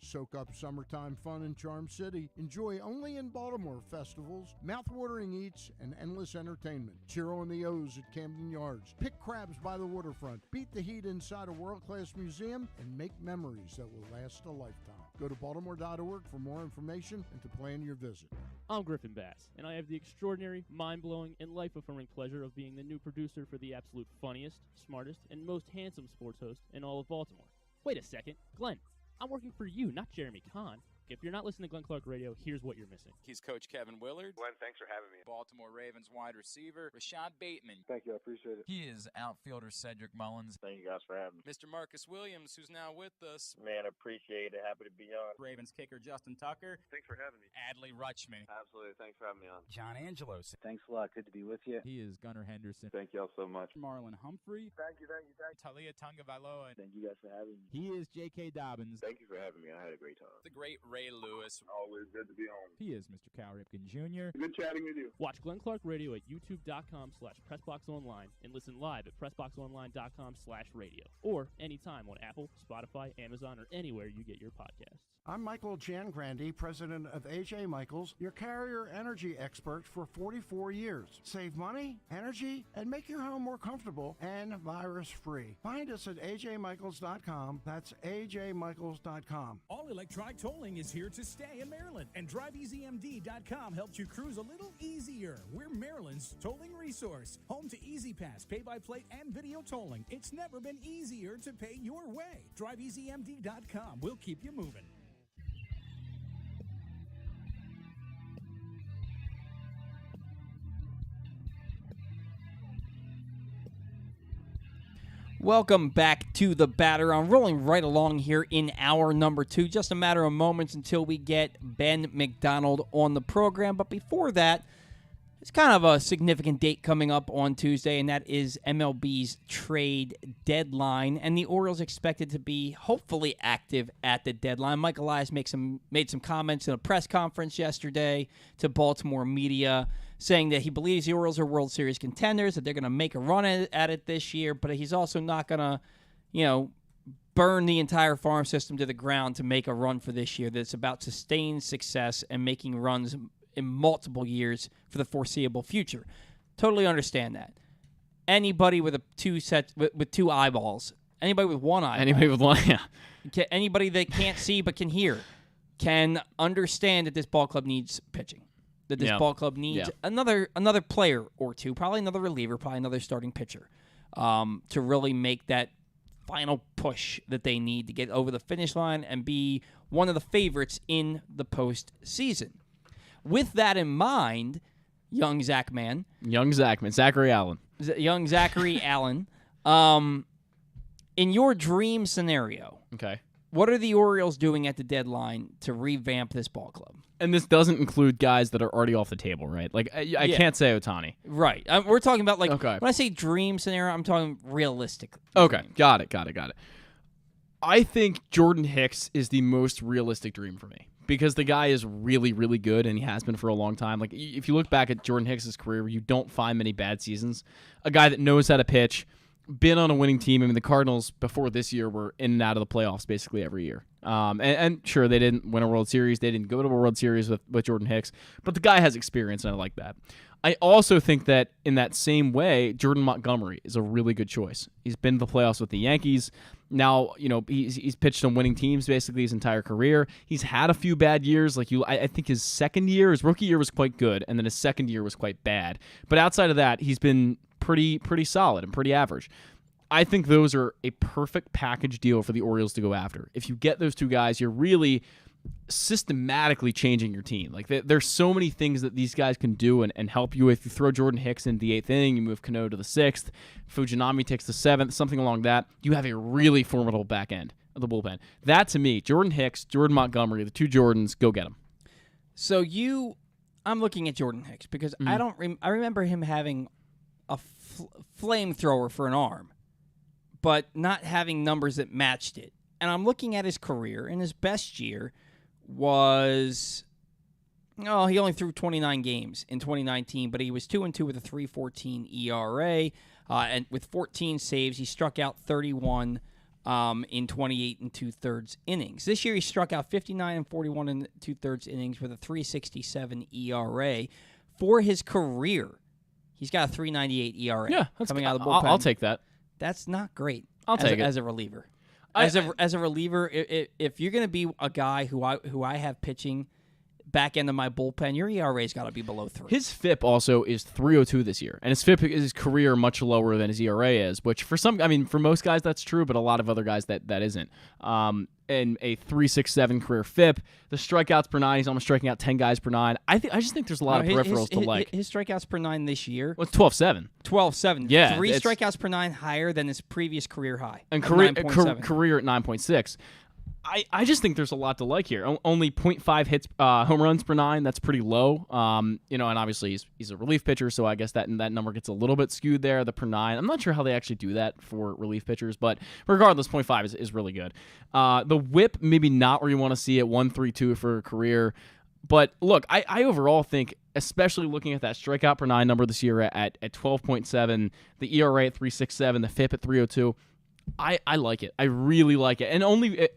Soak up summertime fun in Charm City. Enjoy only in Baltimore festivals, mouth-watering eats, and endless entertainment. Cheer on the O's at Camden Yards. Pick crabs by the waterfront. Beat the heat inside a world-class museum and make memories that will last a lifetime. Go to baltimore.org for more information and to plan your visit. I'm Griffin Bass, and I have the extraordinary, mind-blowing, and life-affirming pleasure of being the new producer for the absolute funniest, smartest, and most handsome sports host in all of Baltimore. Wait a second, Glenn. I'm working for you, not Jeremy Kahn. If you're not listening to Glenn Clark Radio, here's what you're missing. He's Coach Kevin Willard. Glenn, thanks for having me. Baltimore Ravens wide receiver, Rashad Bateman. Thank you, I appreciate it. He is outfielder Cedric Mullins. Thank you guys for having me. Mr. Marcus Williams, who's now with us. Man, appreciate it. Happy to be on. Ravens kicker Justin Tucker. Thanks for having me. Adley Rutschman. Absolutely, thanks for having me on. John Angelos. Thanks a lot. Good to be with you. He is Gunnar Henderson. Thank y'all so much. Marlon Humphrey. Thank you. Talia Tungavailoa. Thank you guys for having me. He is J.K. Dobbins. Thank you for having me. I had a great time. The great Ray Lewis. Always good to be on. He is Mr. Cal Ripken Jr. Good chatting with you. Watch Glenn Clark Radio at youtube.com/PressBoxOnline and listen live at PressBoxOnline.com/radio or anytime on Apple, Spotify, Amazon, or anywhere you get your podcasts. I'm Michael Jangrandy, president of AJ Michaels, your carrier energy expert for 44 years. Save money, energy, and make your home more comfortable and virus-free. Find us at ajmichaels.com. That's ajmichaels.com. All electronic tolling is is here to stay in Maryland, and DriveEasyMD.com helps you cruise a little easier. We're Maryland's tolling resource, home to Easy Pass, pay-by-plate, and video tolling. It's never been easier to pay your way. DriveEasyMD.com. We'll keep you moving. Welcome back to the Batter. I'm rolling right along here in hour number 2. Just a matter of moments until we get Ben McDonald on the program. But before that, it's kind of a significant date coming up on Tuesday, and that is MLB's trade deadline. And the Orioles expected to be hopefully active at the deadline. Mike Elias made some comments in a press conference yesterday to Baltimore media, saying that he believes the Orioles are World Series contenders, that they're going to make a run at it this year, but he's also not going to, burn the entire farm system to the ground to make a run for this year. That it's about sustained success and making runs in multiple years for the foreseeable future. Totally understand that. Anybody with with two eyeballs, anybody with one eyeball, anybody that can't see but can hear, can understand that this ball club needs pitching. That this ball club needs another player or two, probably another reliever, probably another starting pitcher, to really make that final push that they need to get over the finish line and be one of the favorites in the postseason. With that in mind, young Zachary Allen, in your dream scenario, what are the Orioles doing at the deadline to revamp this ball club? And this doesn't include guys that are already off the table, right? Like, I can't say Ohtani. Right. We're talking about, when I say dream scenario, I'm talking realistic. Okay, got it. I think Jordan Hicks is the most realistic dream for me because the guy is really, really good, and he has been for a long time. Like, if you look back at Jordan Hicks' career, you don't find many bad seasons. A guy that knows how to pitch, been on a winning team. I mean, the Cardinals before this year were in and out of the playoffs basically every year. And sure, they didn't win a World Series. They didn't go to a World Series with Jordan Hicks, but the guy has experience, and I like that. I also think that in that same way, Jordan Montgomery is a really good choice. He's been to the playoffs with the Yankees. Now, he's pitched on winning teams basically his entire career. He's had a few bad years. I think his rookie year was quite good, and then his second year was quite bad. But outside of that, he's been pretty solid and pretty average. I think those are a perfect package deal for the Orioles to go after. If you get those two guys, you're really systematically changing your team. Like, there's so many things that these guys can do and help you with. You throw Jordan Hicks into the 8th inning, you move Cano to the 6th, Fujinami takes the 7th, something along that. You have a really formidable back end of the bullpen. That, to me, Jordan Hicks, Jordan Montgomery, the two Jordans, go get them. So I'm looking at Jordan Hicks because I remember him having a flamethrower for an arm, but not having numbers that matched it. And I'm looking at his career, and his best year was, he only threw 29 games in 2019, but he was 2-2 with a 3.14 ERA, and with 14 saves. He struck out 31 in 28 2/3 innings. This year he struck out 59 and 41 in 2/3 innings with a 3.67 ERA. For his career, he's got a 3.98 ERA. Yeah, coming out of the bullpen. I'll take that. That's not great. I'll take it as a reliever. As a reliever, if you're going to be a guy who I have pitching back end of my bullpen, your ERA's got to be below 3. His FIP also is 3.02 this year, and his FIP is his career much lower than his ERA is, which for most guys that's true, but a lot of other guys that isn't. And a 3.67 career FIP, the strikeouts per 9, he's almost striking out 10 guys per 9. I just think there's a lot of peripherals to like. His strikeouts per 9 this year. Well, it's 12.7. 12.7. Yeah, 3 strikeouts per 9 higher than his previous career high. And career at 9.6. I just think there's a lot to like here. Only 0.5 hits, home runs per 9. That's pretty low. And obviously he's a relief pitcher, so I guess that number gets a little bit skewed there. The per 9. I'm not sure how they actually do that for relief pitchers, but regardless, 0.5 is really good. The WHIP maybe not where you want to see it, 1.32 for a career. But look, I overall think, especially looking at that strikeout per 9 number this year at 12.7, the ERA at 3.67, the FIP at 3.02. I like it. I really like it. And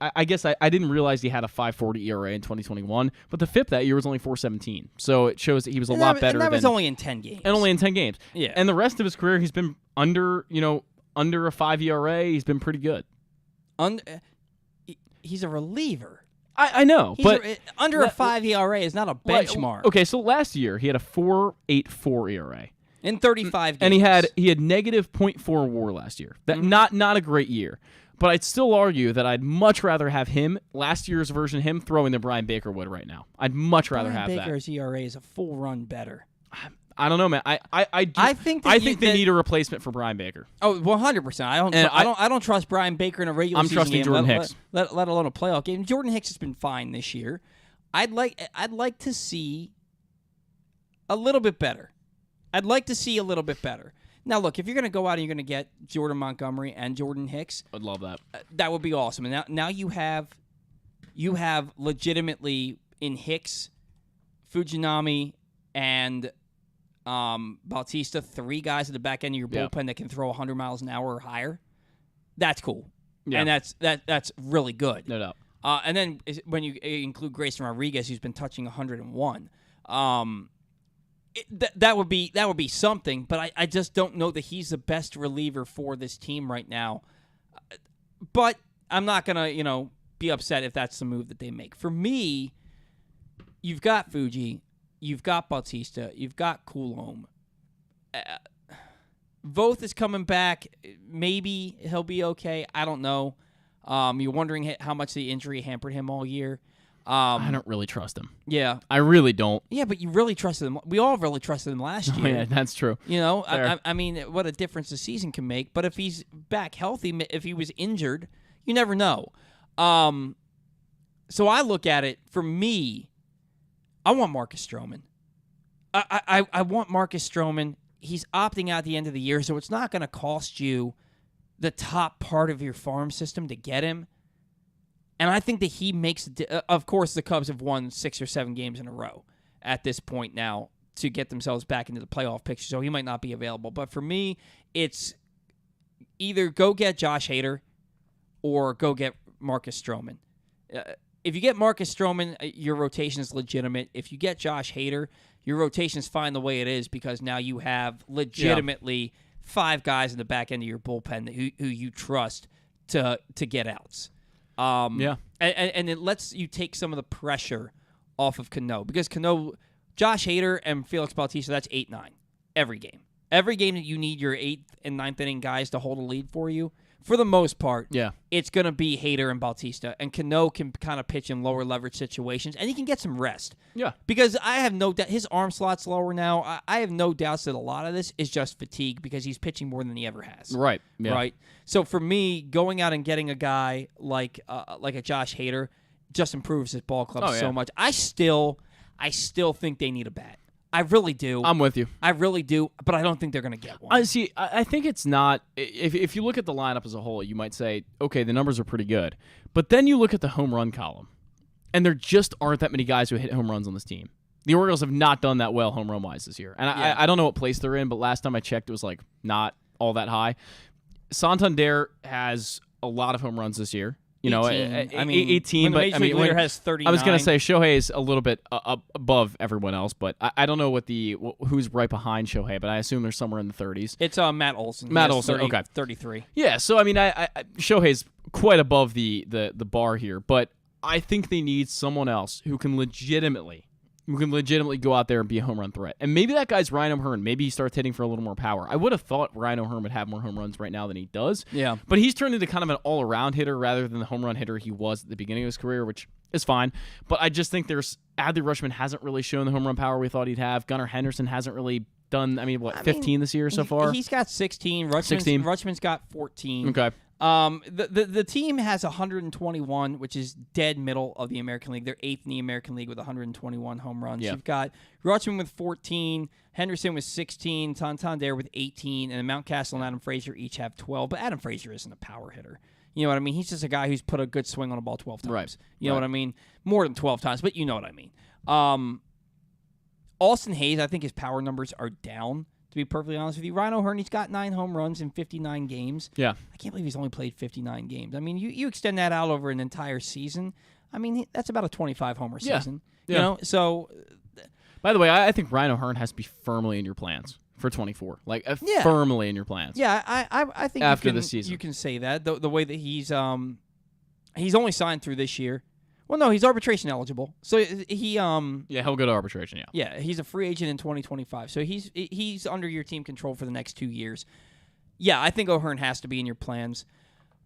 I guess I didn't realize he had a 5.40 ERA in 2021, but the FIP that year was only 4.17. So it shows that he was a lot better. And that was only in 10 games. And only in 10 games. Yeah. And the rest of his career, he's been under a 5 ERA. He's been pretty good. He's a reliever. I know, but under a 5 ERA is not a benchmark. Okay, so last year he had a 4.84 ERA in 35 games, and he had negative .4 WAR last year. That not a great year. But I'd still argue that I'd much rather have him, last year's version of him, throwing than Brian Baker would right now. I'd much rather have that. Brian Baker's ERA is a full run better. I don't know, man. I think they need a replacement for Brian Baker. Oh, 100%. I don't trust Brian Baker in a regular season game. I'm trusting Jordan Hicks. Let alone a playoff game. Jordan Hicks has been fine this year. I'd like to see a little bit better. Now, look, if you're going to go out and you're going to get Jordan Montgomery and Jordan Hicks, I'd love that. That would be awesome. And now you have legitimately in Hicks, Fujinami, and Bautista, 3 guys at the back end of your bullpen that can throw 100 miles an hour or higher. That's cool. Yeah. And that's really good. No doubt. And then when you include Grayson Rodriguez, who's been touching 101, that would be something. But I just don't know that he's the best reliever for this team right now. But I'm not gonna be upset if that's the move that they make. For me, you've got Fuji. You've got Bautista. You've got Coulomb. Voth is coming back. Maybe he'll be okay. I don't know. You're wondering how much the injury hampered him all year. I don't really trust him. Yeah. I really don't. Yeah, but you really trusted him. We all really trusted him last year. Yeah, that's true. I mean, what a difference the season can make. But if he's back healthy, if he was injured, you never know. So I look at it, for me, I want Marcus Stroman. I want Marcus Stroman. He's opting out at the end of the year, so it's not going to cost you the top part of your farm system to get him. And I think that he makes of course, the Cubs have won 6 or 7 games in a row at this point now to get themselves back into the playoff picture, so he might not be available. But for me, it's either go get Josh Hader or go get Marcus Stroman. If you get Marcus Stroman, your rotation is legitimate. If you get Josh Hader, your rotation is fine the way it is because now you have legitimately 5 guys in the back end of your bullpen who you trust to get outs. And it lets you take some of the pressure off of Cano because Josh Hader and Felix Bautista, that's 8-9 every game. Every game that you need your 8th and 9th inning guys to hold a lead for you, for the most part, it's going to be Hader and Bautista. And Cano can kind of pitch in lower leverage situations, and he can get some rest. Yeah. Because I have no doubt, his arm slot's lower now. I have no doubts that a lot of this is just fatigue because he's pitching more than he ever has. Right. Yeah. Right. So for me, going out and getting a guy like a Josh Hader just improves his ball club so much. I still think they need a bat. I really do. I'm with you. I really do, but I don't think they're going to get one. I think it's not. If you look at the lineup as a whole, you might say, okay, the numbers are pretty good. But then you look at the home run column, and there just aren't that many guys who hit home runs on this team. The Orioles have not done that well home run-wise this year. And I don't know what place they're in, but last time I checked, it was like not all that high. Santander has a lot of home runs this year. 18. But I mean, leader has 39. I was going to say Shohei is a little bit above everyone else, but I don't know who's right behind Shohei, but I assume they're somewhere in the 30s. It's Matt Olson. Matt Olson, okay, 33. Yeah, so I mean, Shohei's quite above the bar here, but I think they need someone else who can legitimately go out there and be a home run threat. And maybe that guy's Ryan O'Hearn. Maybe he starts hitting for a little more power. I would have thought Ryan O'Hearn would have more home runs right now than he does. Yeah. But he's turned into kind of an all-around hitter rather than the home run hitter he was at the beginning of his career, which is fine. But I just think Adley Rutschman hasn't really shown the home run power we thought he'd have. Gunnar Henderson hasn't really done, 15 this year so far? He's got 16. Rutschman's got 14. Okay. The team has 121, which is dead middle of the American League. They're 8th in the American League with 121 home runs. Yeah. You've got Rutschman with 14, Henderson with 16, Santander with 18, and Mountcastle and Adam Frazier each have 12. But Adam Frazier isn't a power hitter. You know what I mean? He's just a guy who's put a good swing on a ball 12 times. Right. You know what I mean? More than 12 times, but you know what I mean. Austin Hayes, I think his power numbers are down, to be perfectly honest with you. Ryan O'Hearn, he's got 9 home runs in 59 games. Yeah. I can't believe he's only played 59 games. I mean, you extend that out over an entire season. I mean, that's about a 25-homer season. Yeah. You know, so... By the way, I think Ryan O'Hearn has to be firmly in your plans for 24. Firmly in your plans. Yeah, I think after the season. You can say that. The way that he's only signed through this year, Well, no, he's arbitration eligible. So he Yeah, he'll go to arbitration, yeah. Yeah, he's a free agent in 2025. So he's under your team control for the next 2 years. Yeah, I think O'Hearn has to be in your plans.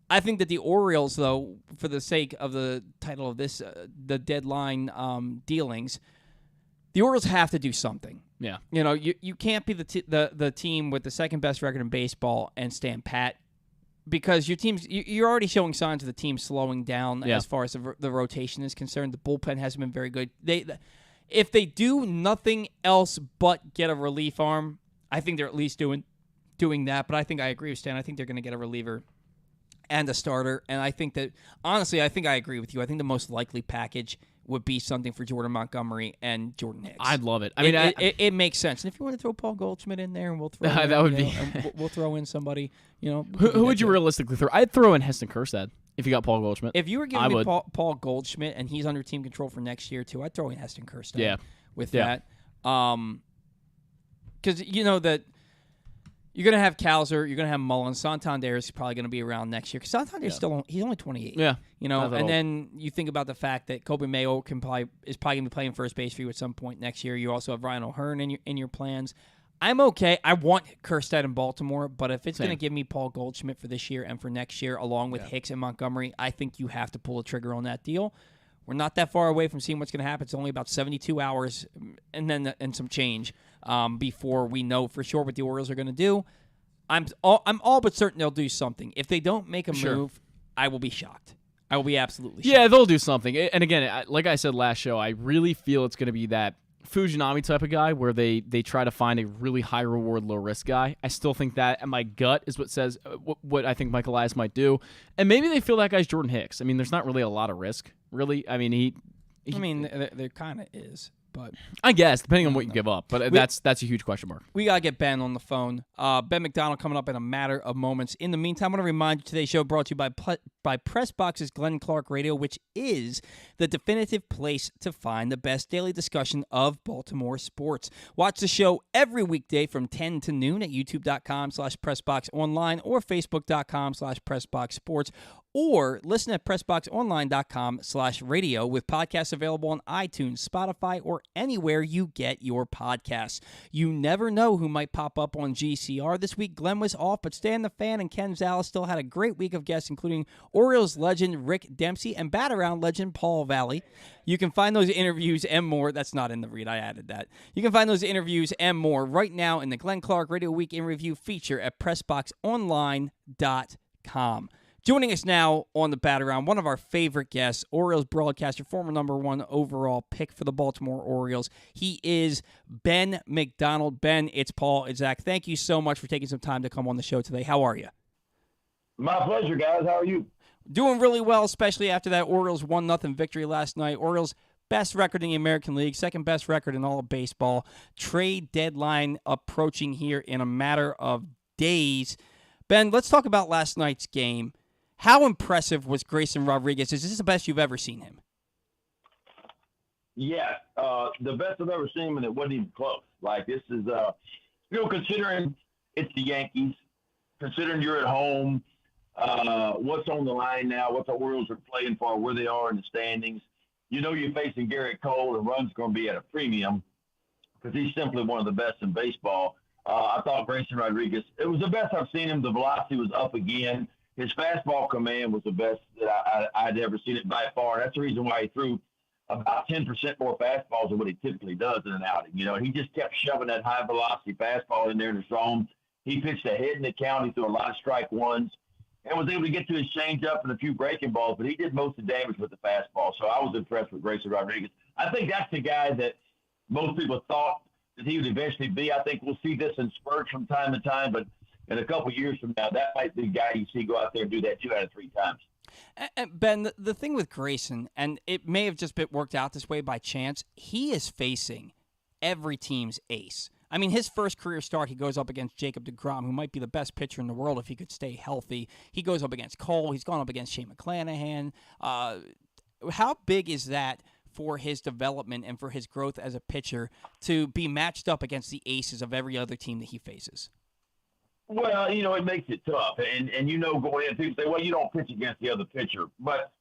I think that the Orioles, though, for the sake of the title of this, the deadline dealings, the Orioles have to do something. Yeah. You know, you can't be the team with the second best record in baseball and stand pat, because you're already showing signs of the team slowing down as far as the rotation is concerned. The bullpen hasn't been very good. If they do nothing else but get a relief arm, I think they're at least doing that. But I think I agree with Stan. I think they're going to get a reliever and a starter. And I think that, honestly, I think I agree with you. I think the most likely package would be something for Jordan Montgomery and Jordan Hicks. I'd love it. It makes sense. And if you want to throw Paul Goldschmidt in there, and we'll throw that would be. We'll throw in somebody. You know, who would you realistically throw? I'd throw in Heston Kjerstad if you got Paul Goldschmidt. If you were giving me Paul Goldschmidt and he's under team control for next year too, I'd throw in Heston Kjerstad. Yeah. With that, because you know that. You're going to have Kalser. You're going to have Mullins. Santander is probably going to be around next year. Because Santander's he's only 28. Yeah. You know, and then you think about the fact that Kobe Mayo is probably going to be playing first base for you at some point next year. You also have Ryan O'Hearn in your plans. I'm okay. I want Kjerstad in Baltimore, but if it's going to give me Paul Goldschmidt for this year and for next year, along with Hicks and Montgomery, I think you have to pull the trigger on that deal. We're not that far away from seeing what's going to happen. It's only about 72 hours and some change before we know for sure what the Orioles are going to do. I'm all but certain they'll do something. If they don't make a move, I will be shocked. I will be absolutely shocked. Yeah, they'll do something. And again, like I said last show, I really feel it's going to be that Fujinami type of guy where they try to find a really high reward, low risk guy. I still think that, and my gut is what says what I think Mike Elias might do. And maybe they feel that guy's Jordan Hicks. I mean, there's not really a lot of risk, really. I mean, there kind of is. But I guess, depending on what you give up. But that's a huge question mark. We got to get Ben on the phone. Ben McDonald coming up in a matter of moments. In the meantime, I want to remind you today's show brought to you by PressBox's Glenn Clark Radio, which is the definitive place to find the best daily discussion of Baltimore sports. Watch the show every weekday from 10 to noon at youtube.com/PressBoxOnline or Facebook.com/PressBoxSports. Or listen at PressBoxOnline.com/radio with podcasts available on iTunes, Spotify, or anywhere you get your podcasts. You never know who might pop up on GCR. This week, Glenn was off, but Stan the Fan and Ken Zales still had a great week of guests, including Orioles legend Rick Dempsey and Bat-Around legend Paul Valley. You can find those interviews and more. That's not in the read. I added that. You can find those interviews and more right now in the Glenn Clark Radio Week in Review feature at PressBoxOnline.com. Joining us now on the Bat-Around, one of our favorite guests, Orioles broadcaster, former #1 overall pick for the Baltimore Orioles. He is Ben McDonald. Ben, it's Paul, it's Zach. Thank you so much for taking some time to come on the show today. How are you? My pleasure, guys. How are you? Doing really well, especially after that Orioles 1-0 victory last night. Orioles best record in the American League, second best record in all of baseball. Trade deadline approaching here in a matter of days. Ben, let's talk about last night's game. How impressive was Grayson Rodriguez? Is this the best you've ever seen him? Yeah, the best I've ever seen him, and it wasn't even close. Like, this is, considering it's the Yankees, considering you're at home, what's on the line now, what the Orioles are playing for, where they are in the standings. You know you're facing Garrett Cole, and run's going to be at a premium because he's simply one of the best in baseball. I thought Grayson Rodriguez, it was the best I've seen him. The velocity was up again. His fastball command was the best that I'd ever seen it by far. And that's the reason why he threw about 10% more fastballs than what he typically does in an outing. You know, he just kept shoving that high-velocity fastball in there in the zone. He pitched a hit in the count. He threw a lot of strike ones and was able to get to his changeup and a few breaking balls, but he did most of the damage with the fastball. So I was impressed with Grayson Rodriguez. I think that's the guy that most people thought that he would eventually be. I think we'll see this in spurts from time to time, but in a couple years from now, that might be the guy you see go out there and do that 2 out of 3 times. And Ben, the thing with Grayson, and it may have just been worked out this way by chance, he is facing every team's ace. I mean, his first career start, he goes up against Jacob deGrom, who might be the best pitcher in the world if he could stay healthy. He goes up against Cole. He's gone up against Shane McClanahan. How big is that for his development and for his growth as a pitcher to be matched up against the aces of every other team that he faces? Well, you know, it makes it tough. And you know, going in, people say, well, you don't pitch against the other pitcher. But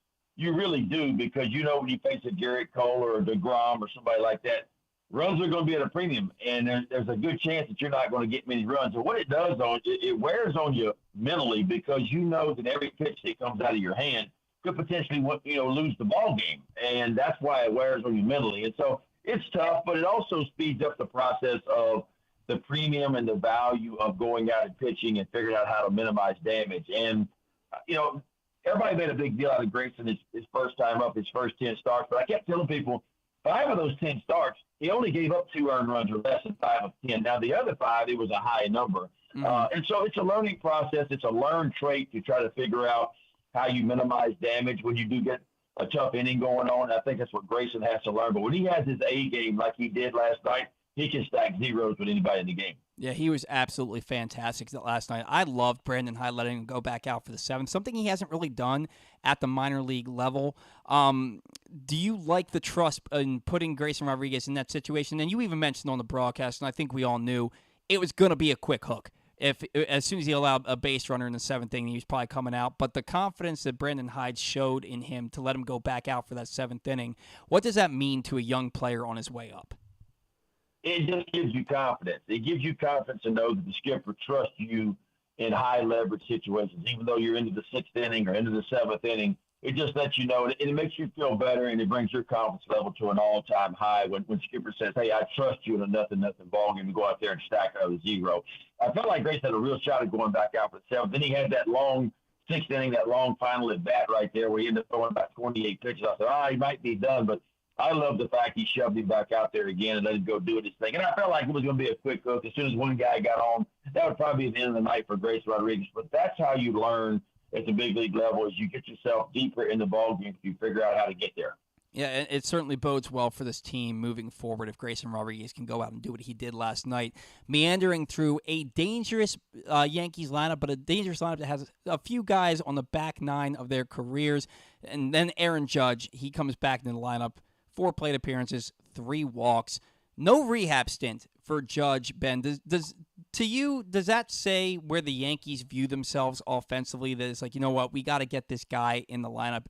You really do, because you know when you face a Garrett Cole or a DeGrom or somebody like that, runs are going to be at a premium, and there's a good chance that you're not going to get many runs. And what it does it wears on you mentally, because you know that every pitch that comes out of your hand could potentially lose the ball game, and that's why it wears on you mentally. And so it's tough, but it also speeds up the process of the premium and the value of going out and pitching and figuring out how to minimize damage. And everybody made a big deal out of Grayson his first time up, his first 10 starts. But I kept telling people, 5 of those 10 starts, he only gave up 2 earned runs or less than 5 of 10. Now, the other 5, it was a high number. And so it's a learning process. It's a learned trait to try to figure out how you minimize damage when you do get a tough inning going on. I think that's what Grayson has to learn. But when he has his A game like he did last night, he can stack zeros with anybody in the game. Yeah, he was absolutely fantastic last night. I loved Brandon Hyde letting him go back out for the 7th, something he hasn't really done at the minor league level. Do you like the trust in putting Grayson Rodriguez in that situation? And you even mentioned on the broadcast, and I think we all knew, it was going to be a quick hook. As soon as he allowed a base runner in the 7th inning, he was probably coming out. But the confidence that Brandon Hyde showed in him to let him go back out for that 7th inning, what does that mean to a young player on his way up? It just gives you confidence. It gives you confidence to know that the skipper trusts you in high leverage situations, even though you're into the 6th inning or into the 7th inning. It just lets you know, and it makes you feel better, and it brings your confidence level to an all-time high when skipper says, hey, I trust you in a nothing ball game to go out there and stack out a 0. I felt like Grace had a real shot at going back out for the 7th. Then he had that long 6th inning, that long final at bat right there where he ended up throwing about 28 pitches. I thought, he might be done, but I love the fact he shoved him back out there again and let him go do his thing. And I felt like it was going to be a quick hook. As soon as one guy got on, that would probably be the end of the night for Grace Rodriguez. But that's how you learn at the big league level, is you get yourself deeper in the ballgame, you figure out how to get there. Yeah, it certainly bodes well for this team moving forward if Grayson Rodriguez can go out and do what he did last night, meandering through a dangerous Yankees lineup, but a dangerous lineup that has a few guys on the back 9 of their careers. And then Aaron Judge, he comes back into the lineup, 4 plate appearances, 3 walks, no rehab stint for Judge. Ben, does that say where the Yankees view themselves offensively? That it's like, you know what, we got to get this guy in the lineup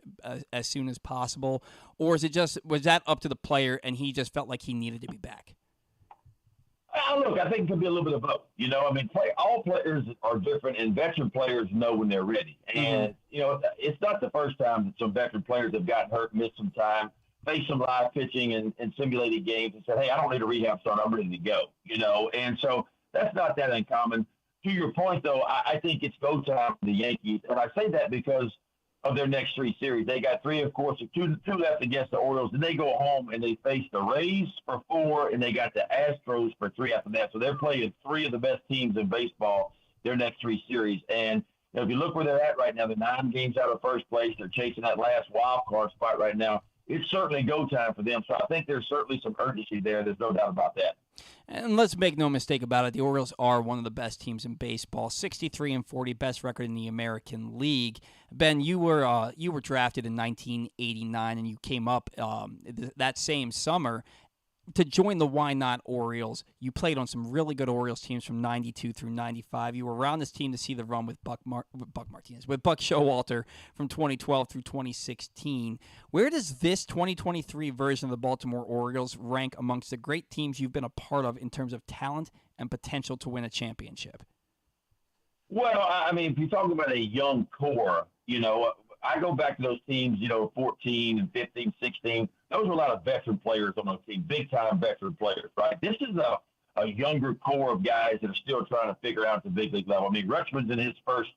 as soon as possible, or was that up to the player and he just felt like he needed to be back? Look, I think it could be a little bit of both. All players are different, and veteran players know when they're ready. And it's not the first time that some veteran players have gotten hurt, missed some time, faced some live pitching and simulated games and said, hey, I don't need a rehab start, I'm ready to go, And so that's not that uncommon. To your point, though, I think it's go time for the Yankees. And I say that because of their next 3 series. They got 3, of course, 2 left against the Orioles. Then they go home and they face the Rays for 4, and they got the Astros for 3 after that. So they're playing 3 of the best teams in baseball their next 3 series. And if you look where they're at right now, they're 9 games out of first place. They're chasing that last wild card spot right now. It's certainly go time for them. So I think there's certainly some urgency there. There's no doubt about that. And let's make no mistake about it, the Orioles are one of the best teams in baseball, 63-40, best record in the American League. Ben, you were drafted in 1989, and you came up that same summer to join the Why Not Orioles. You played on some really good Orioles teams from 92 through 95. You were around this team to see the run with Buck Showalter from 2012 through 2016. Where does this 2023 version of the Baltimore Orioles rank amongst the great teams you've been a part of in terms of talent and potential to win a championship? Well, if you're talking about a young core, I go back to those teams, 14 and 15, 16. Those were a lot of veteran players on those teams, big-time veteran players, right? This is a younger core of guys that are still trying to figure out the big league level. Rutschman's in his first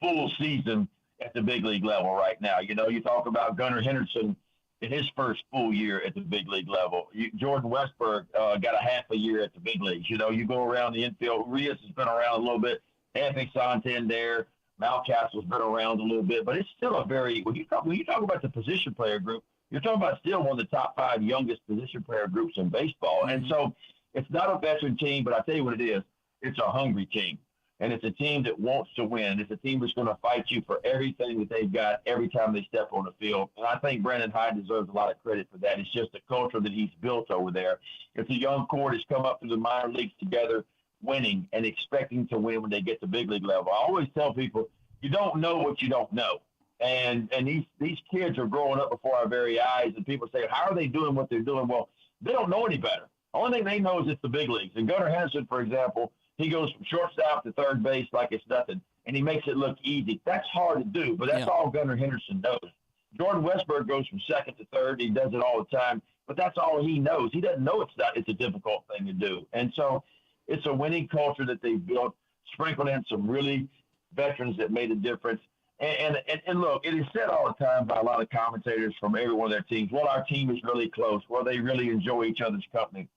full season at the big league level right now. You talk about Gunnar Henderson in his first full year at the big league level. Jordan Westberg got a half a year at the big leagues. You go around the infield. Rios has been around a little bit. Anthony Santander, Mountcastle's been around a little bit, but it's still a very, when you talk about the position player group, you're talking about still one of the top 5 youngest position player groups in baseball. And so it's not a veteran team, but I tell you what it is. It's a hungry team, and it's a team that wants to win. It's a team that's going to fight you for everything that they've got every time they step on the field. And I think Brandon Hyde deserves a lot of credit for that. It's just the culture that he's built over there. It's a young core that's come up through the minor leagues together, winning and expecting to win when they get to big league level. I always tell people, you don't know what you don't know. And these kids are growing up before our very eyes, and people say, how are they doing what they're doing? Well, they don't know any better. Only thing they know is it's the big leagues. And Gunnar Henderson, for example, he goes from shortstop to third base like it's nothing, and he makes it look easy. That's hard to do, but that's all Gunnar Henderson knows. Jordan Westberg goes from second to third. He does it all the time, but that's all he knows. He doesn't know it's a difficult thing to do. And so it's a winning culture that they've built, sprinkled in some really veterans that made a difference. And look, it is said all the time by a lot of commentators from every one of their teams, well, our team is really close. Well, they really enjoy each other's company.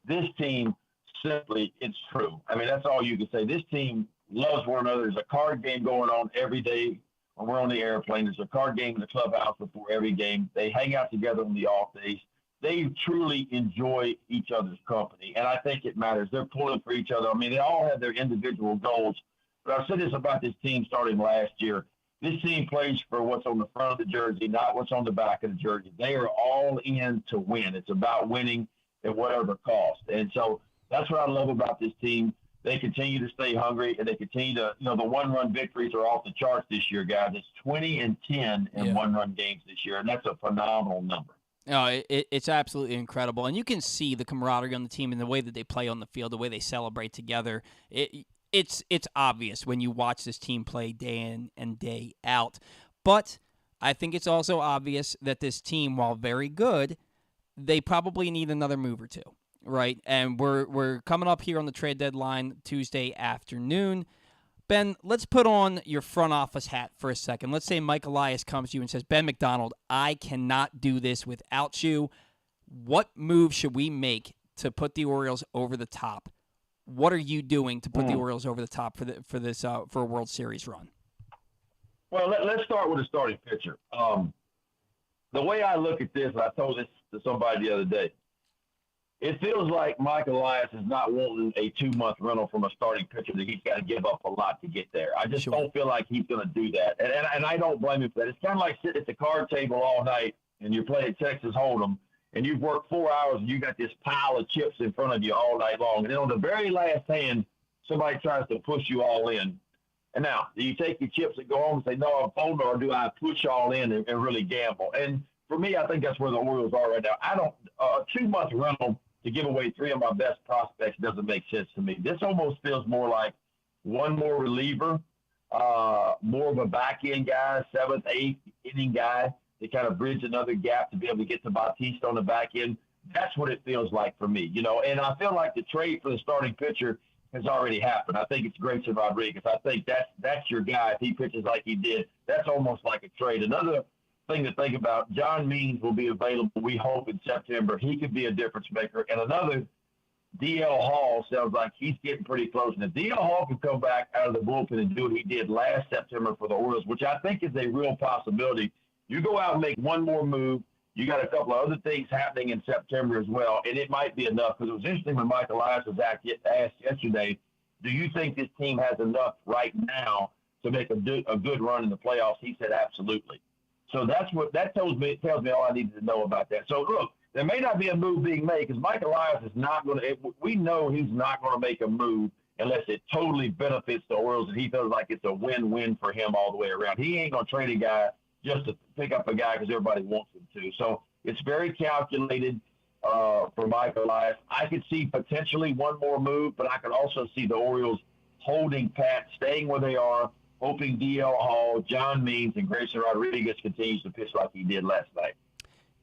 This team, simply, it's true. I mean, that's all you can say. This team loves one another. There's a card game going on every day when we're on the airplane. There's a card game in the clubhouse before every game. They hang out together on the off days. They truly enjoy each other's company, and I think it matters. They're pulling for each other. I mean, they all have their individual goals. But I've said this about this team starting last year. This team plays for what's on the front of the jersey, not what's on the back of the jersey. They are all in to win. It's about winning at whatever cost. And so that's what I love about this team. They continue to stay hungry, and they continue to, the one-run victories are off the charts this year, guys. It's 20-10 in one-run games this year, and that's a phenomenal number. No, it's absolutely incredible. And you can see the camaraderie on the team and the way that they play on the field, the way they celebrate together. It's obvious when you watch this team play day in and day out. But I think it's also obvious that this team, while very good, they probably need another move or two, right? And we're coming up here on the trade deadline Tuesday afternoon. Ben, let's put on your front office hat for a second. Let's say Mike Elias comes to you and says, Ben McDonald, I cannot do this without you. What move should we make to put the Orioles over the top? What are you doing to put the Orioles over the top for a World Series run? Well, let's start with a starting pitcher. The way I look at this, and I told this to somebody the other day, it feels like Mike Elias is not wanting a 2-month rental from a starting pitcher that he's got to give up a lot to get there. I just don't feel like he's going to do that. And I don't blame him for that. It's kind of like sitting at the card table all night and you're playing Texas Hold'em, and you've worked 4 hours and you got this pile of chips in front of you all night long. And then on the very last hand, somebody tries to push you all in. And now, do you take your chips and go home and say, no, I'm folding, or do I push all in and really gamble? And for me, I think that's where the Orioles are right now. A 2-month rental to give away 3 of my best prospects doesn't make sense to me. This almost feels more like one more reliever, more of a back-end guy, 7th, 8th inning guy, to kind of bridge another gap to be able to get to Bautista on the back end. That's what it feels like for me, And I feel like the trade for the starting pitcher has already happened. I think it's Grayson Rodriguez. I think that's your guy. If he pitches like he did, that's almost like a trade. Another thing to think about, John Means will be available, we hope, in September. He could be a difference maker. And another, D.L. Hall sounds like he's getting pretty close. And if D.L. Hall can come back out of the bullpen and do what he did last September for the Orioles, which I think is a real possibility, you go out and make one more move. You got a couple of other things happening in September as well, and it might be enough. Because it was interesting when Mike Elias was asked yesterday, do you think this team has enough right now to make a good run in the playoffs? He said absolutely. So that tells me all I needed to know about that. So look, there may not be a move being made because Mike Elias is not going to. We know he's not going to make a move unless it totally benefits the Orioles and he feels like it's a win-win for him all the way around. He ain't going to trade a guy just to pick up a guy because everybody wants him to. So it's very calculated for Mike Elias. I could see potentially one more move, but I could also see the Orioles holding pat, staying where they are, hoping D.L. Hall, John Means, and Grayson Rodriguez continues to pitch like he did last night.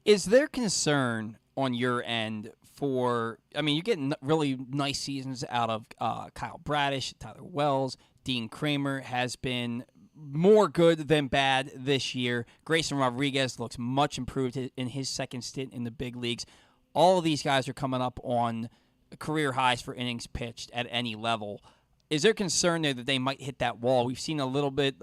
Is there concern on your end you're getting really nice seasons out of Kyle Bradish, Tyler Wells, Dean Kramer has been more good than bad this year. Grayson Rodriguez looks much improved in his second stint in the big leagues. All of these guys are coming up on career highs for innings pitched at any level. Is there concern there that they might hit that wall? We've seen a little bit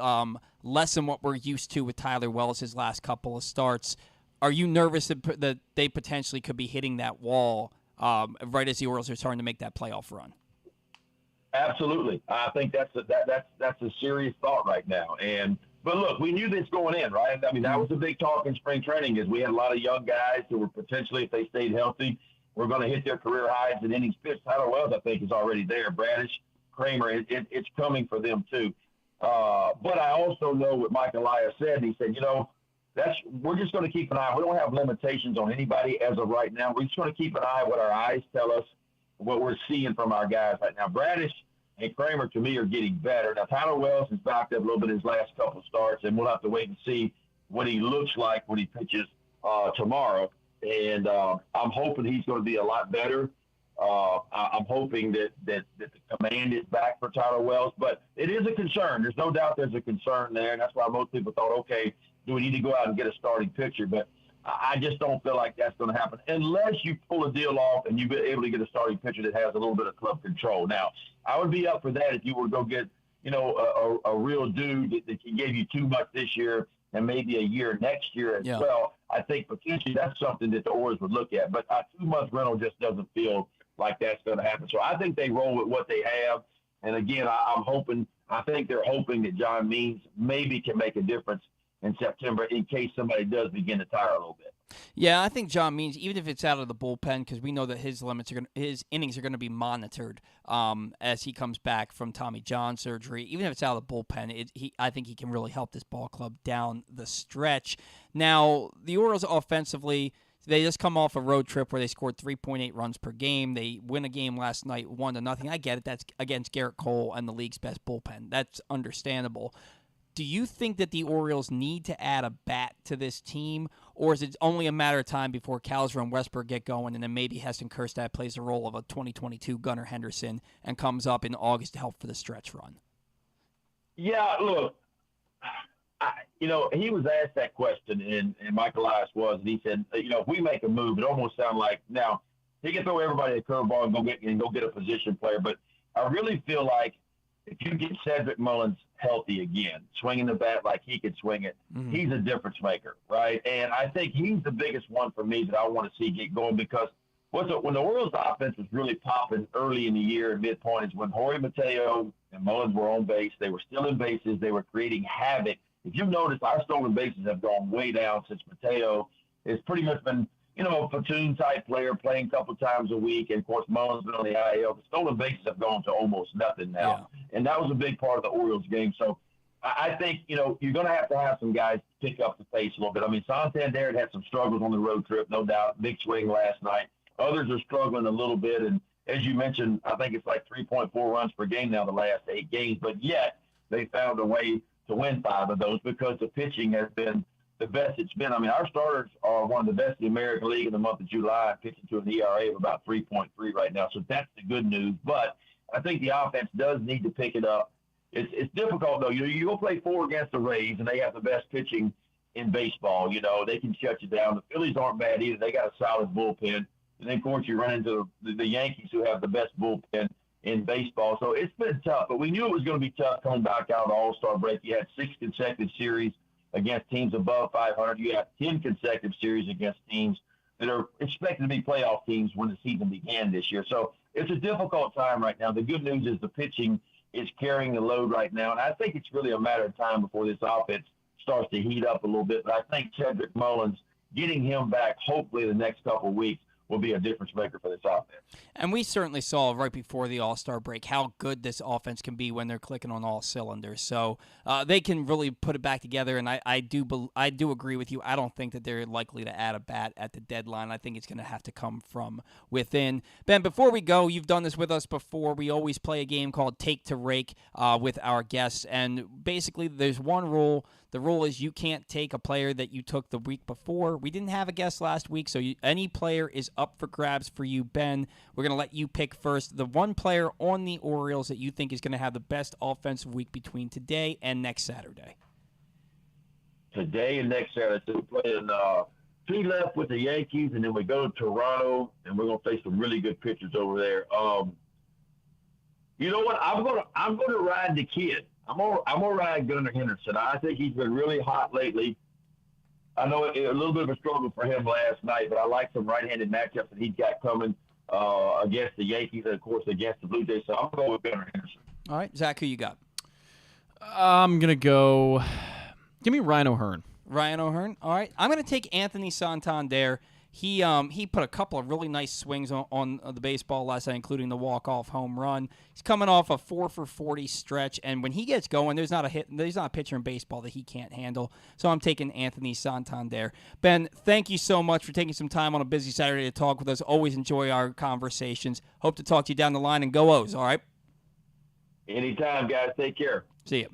less than what we're used to with Tyler Wells his last couple of starts. Are you nervous that they potentially could be hitting that wall right as the Orioles are starting to make that playoff run? Absolutely. I think that's a serious thought right now. But look, we knew this going in, right? I mean, that was the big talk in spring training is we had a lot of young guys who were potentially, if they stayed healthy, were going to hit their career highs in innings pitched. Tyler Wells, I think, is already there. Bradish, Kramer, it's coming for them too. But I also know what Mike Elias said. He said, we're just going to keep an eye. We don't have limitations on anybody as of right now. We're just going to keep an eye on what our eyes tell us, what we're seeing from our guys right now. Bradish and Kramer, to me, are getting better. Now, Tyler Wells has backed up a little bit his last couple of starts, and we'll have to wait and see what he looks like when he pitches tomorrow. And I'm hoping he's going to be a lot better. I'm hoping that the command is back for Tyler Wells. But it is a concern. There's no doubt there's a concern there, and that's why most people thought, okay, do we need to go out and get a starting pitcher? But I just don't feel like that's going to happen unless you pull a deal off and you've been able to get a starting pitcher that has a little bit of club control. Now, I would be up for that if you were to go get, a real dude that gave you too much this year and maybe a year next year as well. I think potentially that's something that the Orioles would look at. But a 2-month rental just doesn't feel like that's going to happen. So I think they roll with what they have. And, again, I think they're hoping that John Means maybe can make a difference in September in case somebody does begin to tire a little bit. Yeah, I think John Means, even if it's out of the bullpen, because we know that his innings are going to be monitored as he comes back from Tommy John surgery. Even if it's out of the bullpen, I think he can really help this ball club down the stretch. Now, the Orioles offensively, they just come off a road trip where they scored 3.8 runs per game. They win a game last night 1-0. I get it. That's against Garrett Cole and the league's best bullpen. That's understandable. Do you think that the Orioles need to add a bat to this team, or is it only a matter of time before Calzer and Westberg get going, and then maybe Heston Kjerstad plays the role of a 2022 Gunnar Henderson and comes up in August to help for the stretch run? Yeah, look, he was asked that question, and Mike Elias was, and he said, if we make a move, it almost sounds like now he can throw everybody a curveball and go get a position player, but I really feel like if you get Cedric Mullins healthy again, swinging the bat like he could swing it, he's a difference maker, right? And I think he's the biggest one for me that I want to see get going because when the Orioles offense was really popping early in the year and midpoint is when Jorge Mateo and Mullins were on base. They were still in bases. They were creating havoc. If you notice, our stolen bases have gone way down since Mateo has pretty much been a platoon-type player playing a couple times a week. And, of course, Mullins been on the IL. The stolen bases have gone to almost nothing now. Yeah. And that was a big part of the Orioles game. So I think, you're going to have some guys pick up the pace a little bit. I mean, Santander had some struggles on the road trip, no doubt. Big swing last night. Others are struggling a little bit. And as you mentioned, I think it's like 3.4 runs per game now the last 8 games. But yet they found a way to win 5 of those because the pitching has been the best it's been. I mean, our starters are one of the best in the American League in the month of July, pitching to an ERA of about 3.3 right now. So that's the good news. But I think the offense does need to pick it up. It's difficult, though. You go play 4 against the Rays, and they have the best pitching in baseball. They can shut you down. The Phillies aren't bad either. They got a solid bullpen. And then, of course, you run into the Yankees, who have the best bullpen in baseball. So it's been tough. But we knew it was going to be tough coming back out of the All-Star break. You had 6 consecutive series against teams above 500. You have 10 consecutive series against teams that are expected to be playoff teams when the season began this year. So it's a difficult time right now. The good news is the pitching is carrying the load right now, and I think it's really a matter of time before this offense starts to heat up a little bit. But I think Cedric Mullins, getting him back hopefully the next couple of weeks, will be a difference maker for this offense. And we certainly saw right before the All-Star break how good this offense can be when they're clicking on all cylinders. So they can really put it back together, and I do agree with you. I don't think that they're likely to add a bat at the deadline. I think it's going to have to come from within. Ben, before we go, you've done this with us before. We always play a game called Take to Rake with our guests, and basically there's one rule. The rule is you can't take a player that you took the week before. We didn't have a guest last week, so any player is up for grabs for you, Ben. We're going to let you pick first the one player on the Orioles that you think is going to have the best offensive week between today and next Saturday. Today and next Saturday. So we're playing 2 left with the Yankees, and then we go to Toronto, and we're going to face some really good pitchers over there. You know what? I'm going to ride the kid. I'm gonna ride Gunnar Henderson. I think he's been really hot lately. I know a little bit of a struggle for him last night, but I like some right-handed matchups that he's got coming against the Yankees and, of course, against the Blue Jays. So I'm going to go with Gunnar Henderson. All right, Zach, who you got? I'm going to go – give me Ryan O'Hearn. Ryan O'Hearn. All right. I'm going to take Anthony Santander. He put a couple of really nice swings on the baseball last night, including the walk-off home run. He's coming off a 4-for-40 stretch, and when he gets going, there's not a pitcher in baseball that he can't handle. So I'm taking Anthony Santander. Ben, thank you so much for taking some time on a busy Saturday to talk with us. Always enjoy our conversations. Hope to talk to you down the line, and go O's, all right? Anytime, guys. Take care. See you.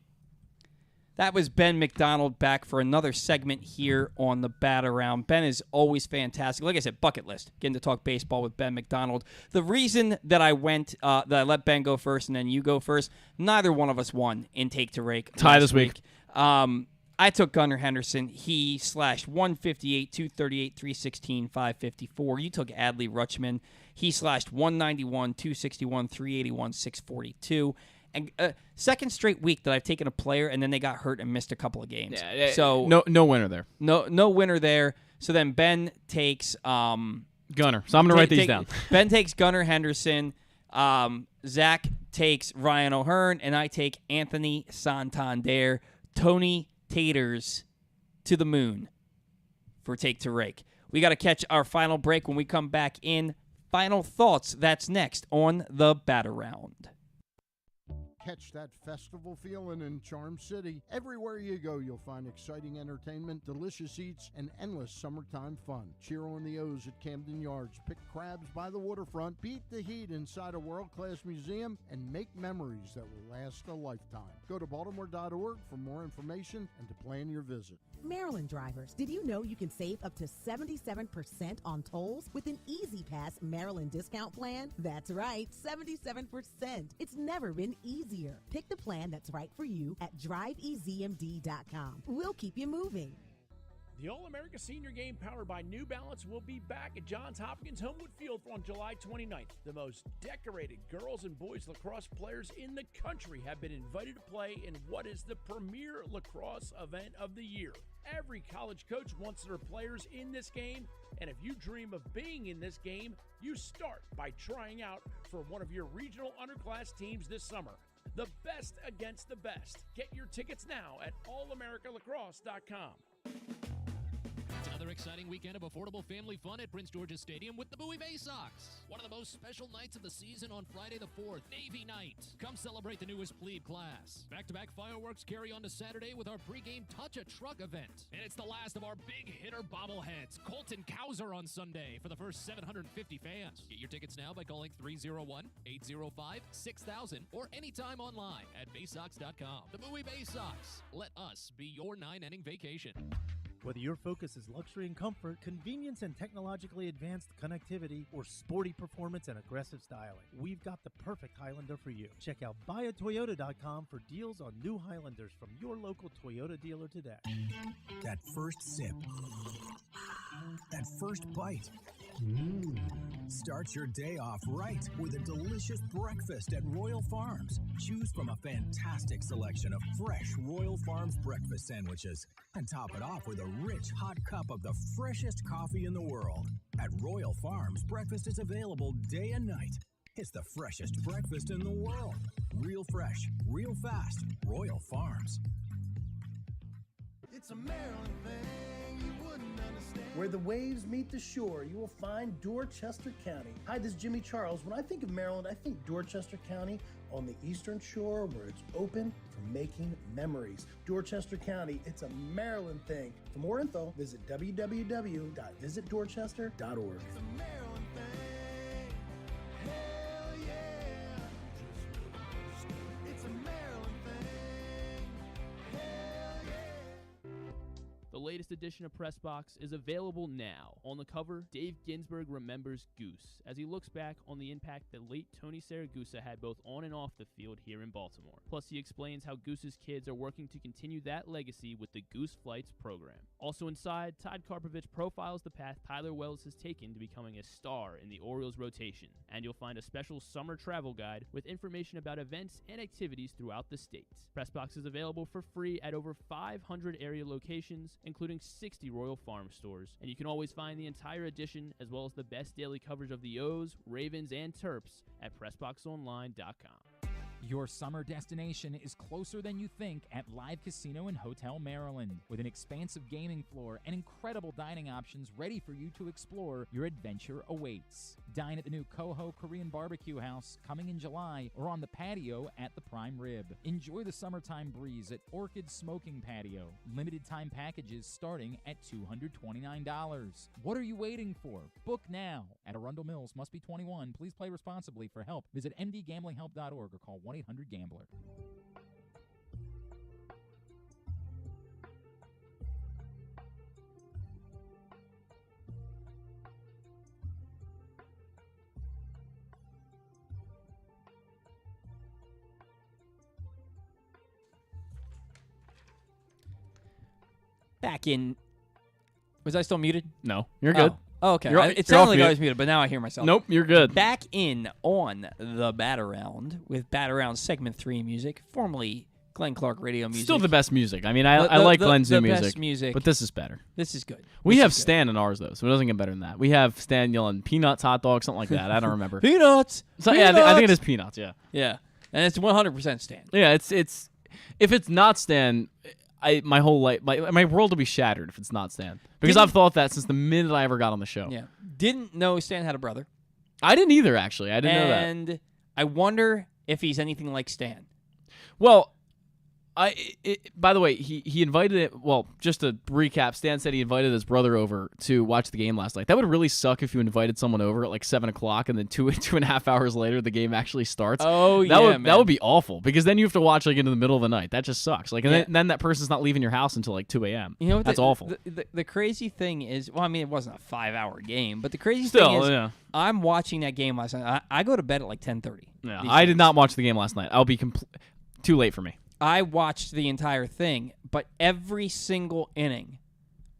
That was Ben McDonald back for another segment here on the Bat Around. Ben is always fantastic. Like I said, bucket list, getting to talk baseball with Ben McDonald. The reason that I let Ben go first and then you go first, neither one of us won in Take to Rake. Tie this week. I took Gunnar Henderson. He slashed 158, 238, 316, 554. You took Adley Rutschman. He slashed 191, 261, 381, 642. And second straight week that I've taken a player and then they got hurt and missed a couple of games. Yeah, so no winner there. No winner there. So then Ben takes Gunnar. So I'm going to write these down. Ben takes Gunnar Henderson. Zach takes Ryan O'Hearn, and I take Anthony Santander. Tony Taters to the moon for Take to Rake. We got to catch our final break. When we come back in, final thoughts. That's next on the Bat Around. Catch that festival feeling in Charm City. Everywhere you go, you'll find exciting entertainment, delicious eats, and endless summertime fun. Cheer on the O's at Camden Yards, pick crabs by the waterfront, beat the heat inside a world-class museum, and make memories that will last a lifetime. Go to baltimore.org for more information and to plan your visit. Maryland drivers, did you know you can save up to 77% on tolls with an Easy Pass Maryland discount plan? That's right, 77%. It's never been easier. Pick the plan that's right for you at driveezmd.com. We'll keep you moving. The All-America Senior Game powered by New Balance will be back at Johns Hopkins Homewood Field on July 29th. The most decorated girls and boys lacrosse players in the country have been invited to play in what is the premier lacrosse event of the year. Every college coach wants their players in this game, and if you dream of being in this game, you start by trying out for one of your regional underclass teams this summer. The best against the best. Get your tickets now at allamericalacrosse.com. It's another exciting weekend of affordable family fun at Prince George's Stadium with the Bowie Bay Sox. One of the most special nights of the season on Friday the 4th, Navy Night. Come celebrate the newest plebe class. Back-to-back fireworks carry on to Saturday with our pregame Touch a Truck event. And it's the last of our big hitter bobbleheads, Colton Cowser on Sunday for the first 750 fans. Get your tickets now by calling 301-805-6000 or anytime online at baysox.com. The Bowie Bay Sox. Let us be your 9-inning vacation. Whether your focus is luxury and comfort, convenience and technologically advanced connectivity, or sporty performance and aggressive styling, we've got the perfect Highlander for you. Check out buyatoyota.com for deals on new Highlanders from your local Toyota dealer today. That first sip. That first bite. Start your day off right with a delicious breakfast at Royal Farms. Choose from a fantastic selection of fresh Royal Farms breakfast sandwiches and top it off with a rich hot cup of the freshest coffee in the world. At Royal Farms, breakfast is available day and night. It's the freshest breakfast in the world. Real fresh, real fast. Royal Farms. It's a Maryland thing you wouldn't understand. Where the waves meet the shore, you will find Dorchester County. Hi, this is Jimmy Charles. When I think of Maryland, I think Dorchester County on the eastern shore where it's open for making memories. Dorchester County, it's a Maryland thing. For more info, visit www.visitdorchester.org. It's a Maryland thing. Hell yeah. It's a Maryland thing. Hell yeah. The latest edition of Press Box is available now. On the cover, Dave Ginsburg remembers Goose as he looks back on the impact that late Tony Saragusa had both on and off the field here in Baltimore. Plus, he explains how Goose's kids are working to continue that legacy with the Goose Flights program. Also inside, Todd Karpovich profiles the path Tyler Wells has taken to becoming a star in the Orioles rotation. And you'll find a special summer travel guide with information about events and activities throughout the state. Press Box is available for free at over 500 area locations, including 60 Royal Farm stores. And you can always find the entire edition as well as the best daily coverage of the O's, Ravens, and Terps at PressBoxOnline.com. Your summer destination is closer than you think at Live Casino and Hotel Maryland. With an expansive gaming floor and incredible dining options ready for you to explore, your adventure awaits. Dine at the new Coho Korean Barbecue House coming in July or on the patio at the Prime Rib. Enjoy the summertime breeze at Orchid Smoking Patio. Limited time packages starting at $229. What are you waiting for? Book now. At Arundel Mills, must be 21. Please play responsibly. For help, visit mdgamblinghelp.org or call 1-800-GAMBLER. Back in. Was I still muted? No, you're good. Oh, okay. You're It sounded off like mute. I was muted, but now I hear myself. Nope, you're good. Back in on the Bat Around with Bat Around Segment 3 music, formerly Glenn Clark Radio music. Still the best music. I mean, I like Glenn's new best music, but this is better. This is good. We This have is good. Stan in ours, though, so it doesn't get better than that. We have Stan yelling peanuts, hot dog, something like that. I don't remember. Peanuts! So, yeah, I think it is peanuts, yeah. Yeah, and it's 100% Stan. Yeah, it's if it's not Stan, my whole life, my world will be shattered if it's not Stan. Because I've thought that since the minute I ever got on the show. Yeah. Didn't know Stan had a brother. I didn't either, actually. I didn't know that. And I wonder if he's anything like Stan. Well, by the way, he invited it. Well, just to recap, Stan said he invited his brother over to watch the game last night. That would really suck if you invited someone over at like 7:00 and then two and a half hours later the game actually starts. Oh, that would be awful because then you have to watch like into the middle of the night. That just sucks. Like, and Yeah. then that person's not leaving your house until like 2 a.m. You know what That's awful. The crazy thing is, well, I mean, it wasn't a 5-hour game, but the crazy Still, thing is, yeah. I'm watching that game last night. I go to bed at like 10:30. Yeah, these I days. did not watch the game last night. I'll be too late for me. I watched the entire thing, but every single inning,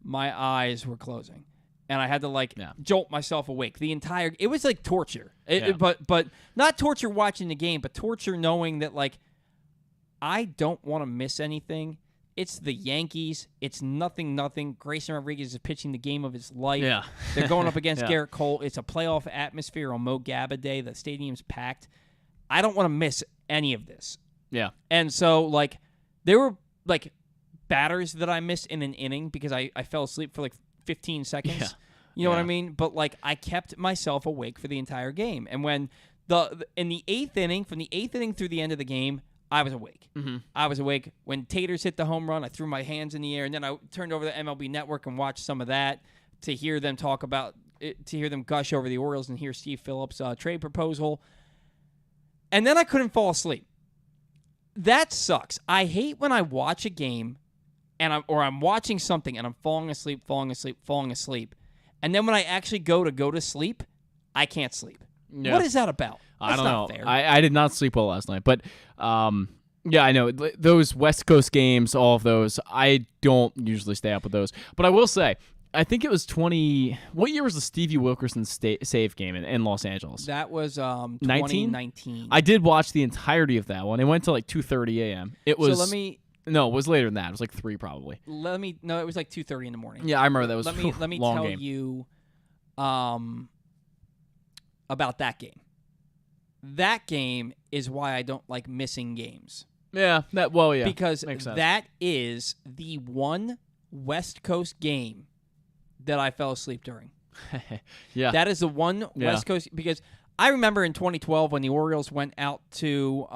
my eyes were closing, and I had to jolt myself awake. It was like torture. But not torture watching the game, but torture knowing that like I don't want to miss anything. It's the Yankees. It's 0-0. Grayson Rodriguez is pitching the game of his life. Yeah. They're going up against Yeah. Garrett Cole. It's a playoff atmosphere on Mo Gabba Day. The stadium's packed. I don't want to miss any of this. Yeah. And so, like, there were, like, batters that I missed in an inning because I fell asleep for, like, 15 seconds. Yeah. You know what I mean? But, like, I kept myself awake for the entire game. And when in the 8th inning, from the 8th inning through the end of the game, I was awake. Mm-hmm. I was awake. When Taters hit the home run, I threw my hands in the air, and then I turned over to MLB Network and watched some of that to hear them talk about it, to hear them gush over the Orioles and hear Steve Phillips' trade proposal. And then I couldn't fall asleep. That sucks. I hate when I watch a game and I'm watching something and I'm falling asleep, and then when I actually go to sleep, I can't sleep. Yeah. What is that about? I don't know. Fair. I did not sleep well last night, but yeah, I know those West Coast games, all of those. I don't usually stay up with those, but I will say, I think it was 20. What year was the Stevie Wilkerson save game in Los Angeles? That was 19? 2019. I did watch the entirety of that one. It went to like 2:30 a.m. It was. No, it was later than that. It was like 3 probably. No, it was like 2:30 in the morning. Yeah, I remember that was. Let me long tell game. you about that game. That game is why I don't like missing games. Yeah, yeah. Because makes sense. that is the one West Coast game that I fell asleep during. Yeah. That is the one West Coast, because I remember in 2012 when the Orioles went out to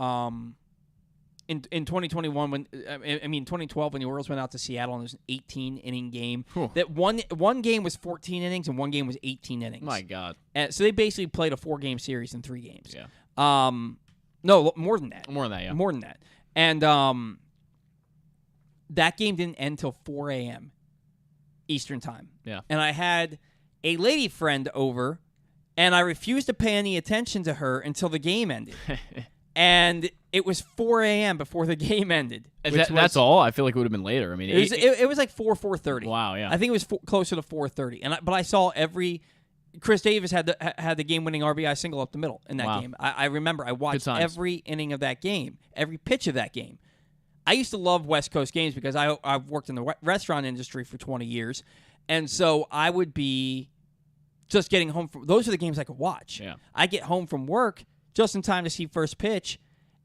in 2021 when 2012 when the Orioles went out to Seattle and it was an 18-inning game. Whew. That one game was 14 innings and one game was 18 innings. My God. And so they basically played a 4-game series in 3 games. Yeah. No, more than that. More than that, yeah. More than that. And that game didn't end till 4 a.m. Eastern time. Yeah. And I had a lady friend over, and I refused to pay any attention to her until the game ended. And it was 4 a.m. before the game ended. That's all? I feel like it would have been later. I mean, it was like 4:30. Wow, yeah. I think it was closer to 4:30. But I saw Chris Davis had the game-winning RBI single up the middle in that game. I remember I watched every inning of that game, every pitch of that game. I used to love West Coast games because I've worked in the restaurant industry for 20 years, and so I would be just getting home from. Those are the games I could watch. Yeah. I get home from work just in time to see first pitch,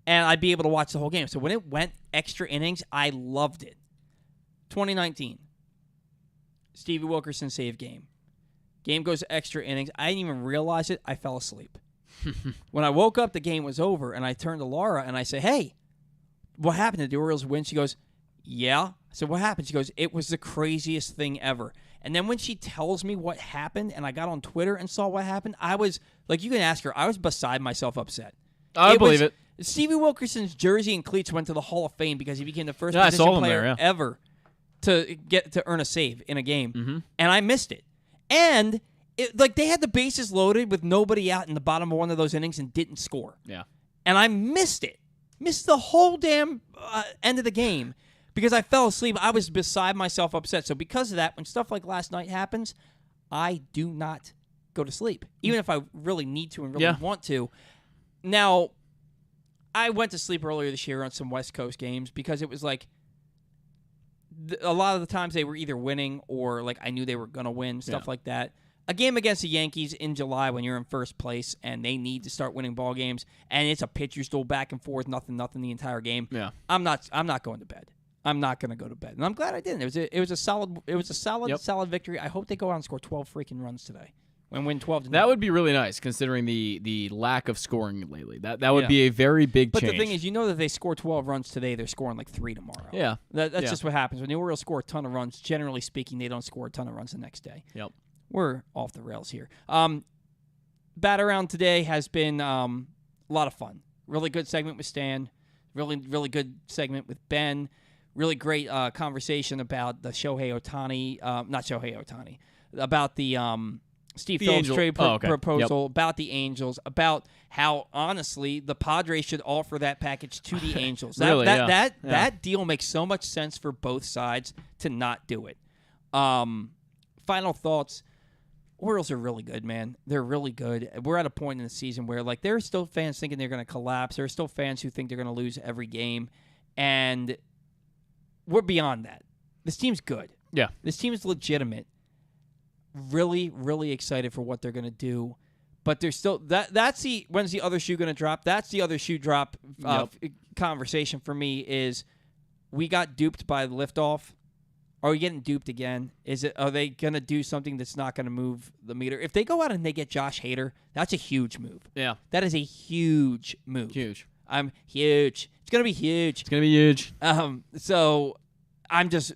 and I'd be able to watch the whole game. So when it went extra innings, I loved it. 2019, Stevie Wilkerson save game. Game goes extra innings. I didn't even realize it. I fell asleep. When I woke up, the game was over, and I turned to Laura, and I say, hey, what happened? Did the Orioles win? She goes, yeah. I said, what happened? She goes, it was the craziest thing ever. And then when she tells me what happened, and I got on Twitter and saw what happened, I was, like, you can ask her, I was beside myself upset. I believe it. Stevie Wilkerson's jersey and cleats went to the Hall of Fame because he became the first I position saw him player there, yeah. ever to get to earn a save in a game. Mm-hmm. And I missed it. And they had the bases loaded with nobody out in the bottom of one of those innings and didn't score. Yeah. And I missed it. Missed the whole damn end of the game because I fell asleep. I was beside myself upset. So because of that, when stuff like last night happens, I do not go to sleep, even if I really need to and really want to. Now, I went to sleep earlier this year on some West Coast games because it was like a lot of the times they were either winning or like I knew they were going to win, stuff like that. A game against the Yankees in July when you're in first place and they need to start winning ball games and it's a pitcher's duel back and forth, nothing the entire game. Yeah. I'm not going to bed. I'm not going to go to bed. And I'm glad I didn't. It was a solid victory. I hope they go out and score 12 freaking runs today and win 12-0. That would be really nice considering the lack of scoring lately. That would be a very big change. But the thing is, you know that they score 12 runs today, they're scoring like 3 tomorrow. Yeah. That's just what happens. When the Orioles score a ton of runs, generally speaking, they don't score a ton of runs the next day. Yep. We're off the rails here. Bat Around today has been a lot of fun. Really good segment with Stan. Really good segment with Ben. Really great conversation about the Shohei Ohtani, not Shohei Ohtani, about the Steve Phillips trade proposal, about the Angels, about how, honestly, the Padres should offer that package to the Angels. That deal makes so much sense for both sides to not do it. Final thoughts. Orioles are really good, man. They're really good. We're at a point in the season where, like, there are still fans thinking they're going to collapse. There are still fans who think they're going to lose every game. And we're beyond that. This team's good. Yeah. This team is legitimate. Really, really excited for what they're going to do. But there's still that's the when's the other shoe going to drop? That's the other shoe drop conversation for me is we got duped by the liftoff. Are we getting duped again? Are they going to do something that's not going to move the meter? If they go out and they get Josh Hader, that's a huge move. Yeah. That is a huge move. Huge. I'm huge. It's going to be huge. It's going to be huge. So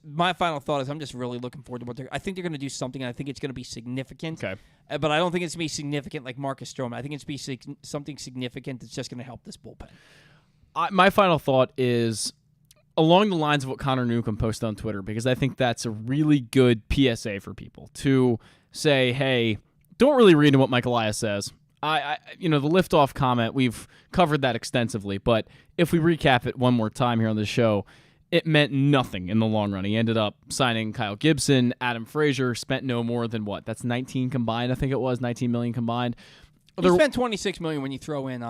my final thought is I'm just really looking forward to what I think they're going to do something, and I think it's going to be significant. Okay. But I don't think it's going to be significant like Marcus Stroman. I think it's going to be something significant that's just going to help this bullpen. My final thought is along the lines of what Connor Newcomb posted on Twitter, because I think that's a really good PSA for people to say, hey, don't really read into what Mike Elias says. The liftoff comment, we've covered that extensively, but if we recap it one more time here on the show, it meant nothing in the long run. He ended up signing Kyle Gibson, Adam Frazier, spent no more than what? That's 19 combined, I think it was, 19 million combined. He spent $26 million when you throw in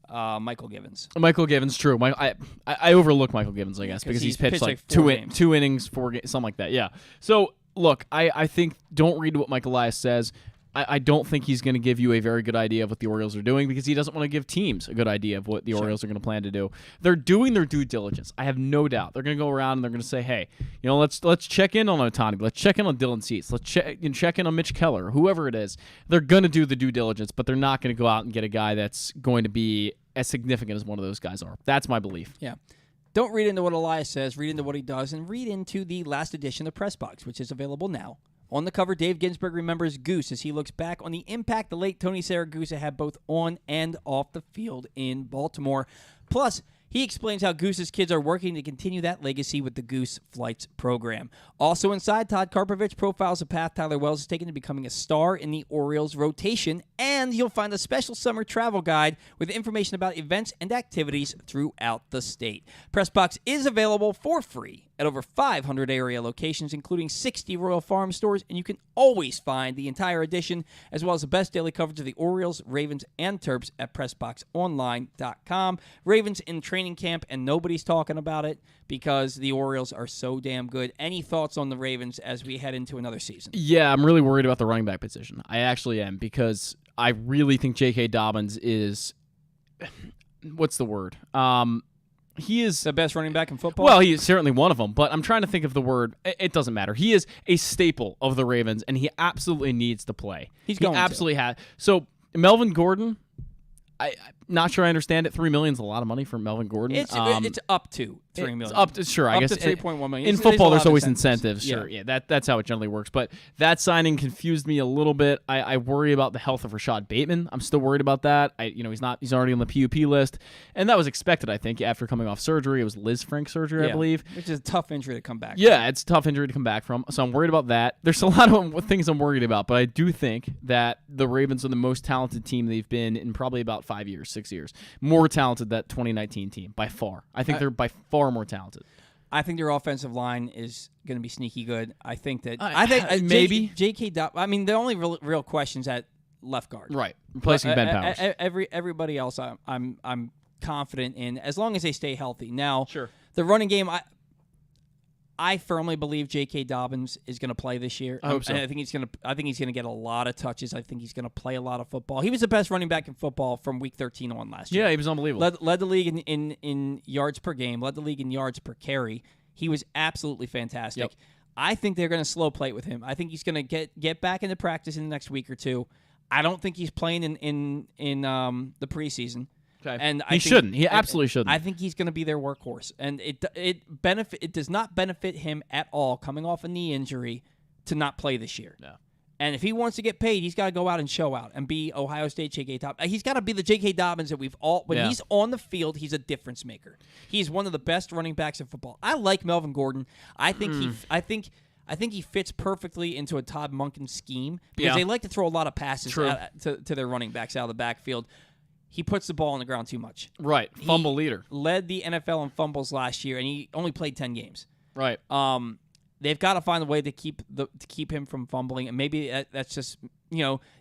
Michael Givens. Michael Givens, true. I overlook Michael Givens, I guess, because he's pitched like two innings, 4 games, something like that. Yeah. So, look, I think don't read what Mike Elias says. I don't think he's going to give you a very good idea of what the Orioles are doing because he doesn't want to give teams a good idea of what the Orioles are going to plan to do. They're doing their due diligence. I have no doubt. They're going to go around and they're going to say, hey, let's check in on Ohtani. Let's check in on Dylan Cease. Let's check in on Mitch Keller, whoever it is. They're going to do the due diligence, but they're not going to go out and get a guy that's going to be as significant as one of those guys are. That's my belief. Yeah. Don't read into what Elias says. Read into what he does, and read into the last edition of Press Box, which is available now. On the cover, Dave Ginsburg remembers Goose as he looks back on the impact the late Tony Saragusa had both on and off the field in Baltimore. Plus, he explains how Goose's kids are working to continue that legacy with the Goose Flights program. Also inside, Todd Karpovich profiles the path Tyler Wells has taken to becoming a star in the Orioles rotation, and you'll find a special summer travel guide with information about events and activities throughout the state. Pressbox is available for free at over 500 area locations, including 60 Royal Farm stores, and you can always find the entire edition, as well as the best daily coverage of the Orioles, Ravens, and Terps at PressBoxOnline.com. Ravens in training camp, and nobody's talking about it because the Orioles are so damn good. Any thoughts on the Ravens as we head into another season? Yeah, I'm really worried about the running back position. I actually am, because I really think J.K. Dobbins is what's the word? He is the best running back in football. Well, he is certainly one of them, but I'm trying to think of the word. It doesn't matter. He is a staple of the Ravens, and he absolutely needs to play. He absolutely has. So Melvin Gordon, I'm not sure I understand it. $3 million is a lot of money for Melvin Gordon. It's up to $3 million. It's up to, sure, I guess. Up to $3.1 million. In football, there's always incentives. Sure, yeah, that's how it generally works. But that signing confused me a little bit. I worry about the health of Rashad Bateman. I'm still worried about that. He's already on the PUP list, and that was expected. I think after coming off surgery, it was Liz Frank surgery, I believe, which is a tough injury to come back. Yeah, it's a tough injury to come back from. So I'm worried about that. There's a lot of things I'm worried about, but I do think that the Ravens are the most talented team they've been in probably about 6 years. More talented that 2019 team by far. I think they're by far more talented. I think their offensive line is going to be sneaky good. I think that maybe J.K. Dobbins. I mean, the only real questions at left guard, right? Replacing Ben Powers. Everybody else, I'm confident in as long as they stay healthy. Now, sure, the running game. I firmly believe J.K. Dobbins is going to play this year. I hope so. And I think he's going to get a lot of touches. I think he's going to play a lot of football. He was the best running back in football from week 13 on last year. Yeah, he was unbelievable. Led the league in yards per game. Led the league in yards per carry. He was absolutely fantastic. Yep. I think they're going to slow play with him. I think he's going to get back into practice in the next week or two. I don't think he's playing in the preseason. Okay. And he shouldn't. He absolutely shouldn't. I think he's going to be their workhorse, and it does not benefit him at all coming off a knee injury to not play this year. No. And if he wants to get paid, he's got to go out and show out and be Ohio State J.K. Dobbins. He's got to be the J.K. Dobbins that we've all. When he's on the field, he's a difference maker. He's one of the best running backs in football. I like Melvin Gordon. I think he fits perfectly into a Todd Monken scheme because they like to throw a lot of passes to their running backs out of the backfield. He puts the ball on the ground too much. Right. Fumble leader. Led the NFL in fumbles last year, and he only played 10 games. Right. They've got to find a way to keep him from fumbling, and maybe that's just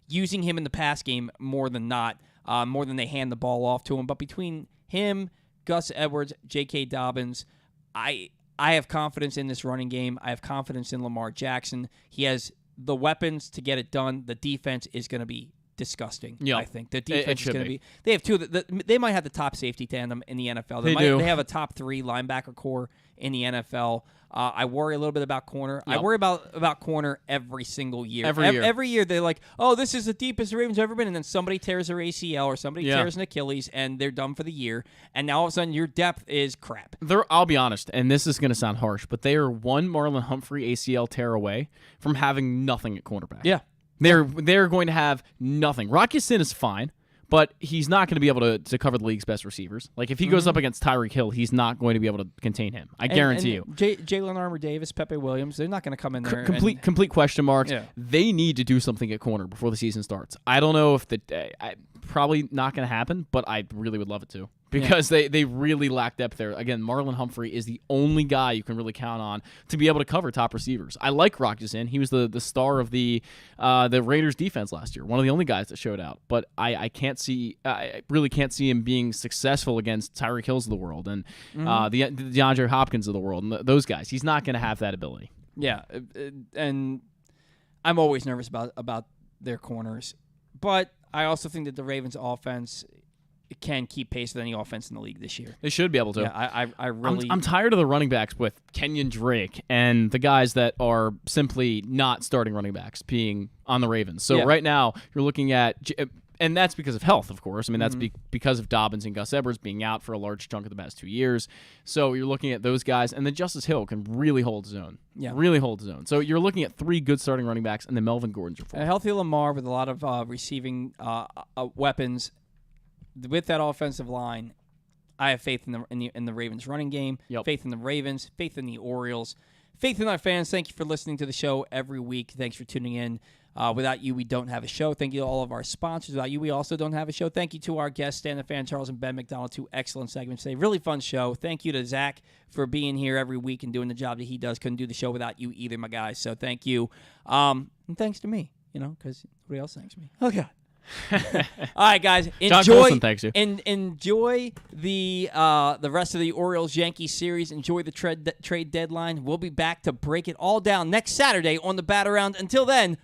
using him in the pass game more than not, more than they hand the ball off to him. But between him, Gus Edwards, J.K. Dobbins, I have confidence in this running game. I have confidence in Lamar Jackson. He has the weapons to get it done. The defense is going to be disgusting. Yeah, I think the defense is going to be. They have two. They might have the top safety tandem in the NFL. They have a top 3 linebacker core in the NFL. I worry a little bit about corner. Yep. I worry about corner every single year. Every year they're like, oh, this is the deepest the Ravens have ever been, and then somebody tears their ACL or somebody tears an Achilles, and they're done for the year. And now all of a sudden your depth is crap. I'll be honest, and this is going to sound harsh, but they are one Marlon Humphrey ACL tear away from having nothing at cornerback. Yeah. They're going to have nothing. Rocky Sin is fine, but he's not going to be able to cover the league's best receivers. Like, if he goes up against Tyreek Hill, he's not going to be able to contain him. I guarantee you. Jalen Armour-Davis, Pepe Williams, they're not going to come in there. Complete question marks. Yeah. They need to do something at corner before the season starts. I don't know if probably not going to happen, but I really would love it to. Because they really lack depth there. Again, Marlon Humphrey is the only guy you can really count on to be able to cover top receivers. I like Rock Sin. He was the star of the Raiders defense last year. One of the only guys that showed out. But I really can't see him being successful against Tyreek Hills of the world and the DeAndre Hopkins of the world and those guys. He's not going to have that ability. Yeah, and I'm always nervous about their corners. But I also think that the Ravens offense can keep pace with any offense in the league this year. They should be able to. Yeah, I really... I'm tired of the running backs with Kenyon Drake and the guys that are simply not starting running backs being on the Ravens. So right now, you're looking at... And that's because of health, of course. I mean, that's because of Dobbins and Gus Edwards being out for a large chunk of the past 2 years. So you're looking at those guys. And then Justice Hill can really hold his own. Yeah. Really hold his own. So you're looking at 3 good starting running backs, and then Melvin Gordon's your 4th. A healthy Lamar with a lot of receiving weapons. With that offensive line, I have faith in the Ravens running game, faith in the Ravens, faith in the Orioles, faith in our fans. Thank you for listening to the show every week. Thanks for tuning in. Without you, we don't have a show. Thank you to all of our sponsors. Without you, we also don't have a show. Thank you to our guests, Stan the Fan, Charles, and Ben McDonald, 2 excellent segments today. Really fun show. Thank you to Zach for being here every week and doing the job that he does. Couldn't do the show without you either, my guys. So thank you. And thanks to me, because nobody else thanks me. Oh, God. All right, guys. John Colson thanks you. Enjoy the rest of the Orioles-Yankees series. Enjoy the trade deadline. We'll be back to break it all down next Saturday on the Bat Around. Until then,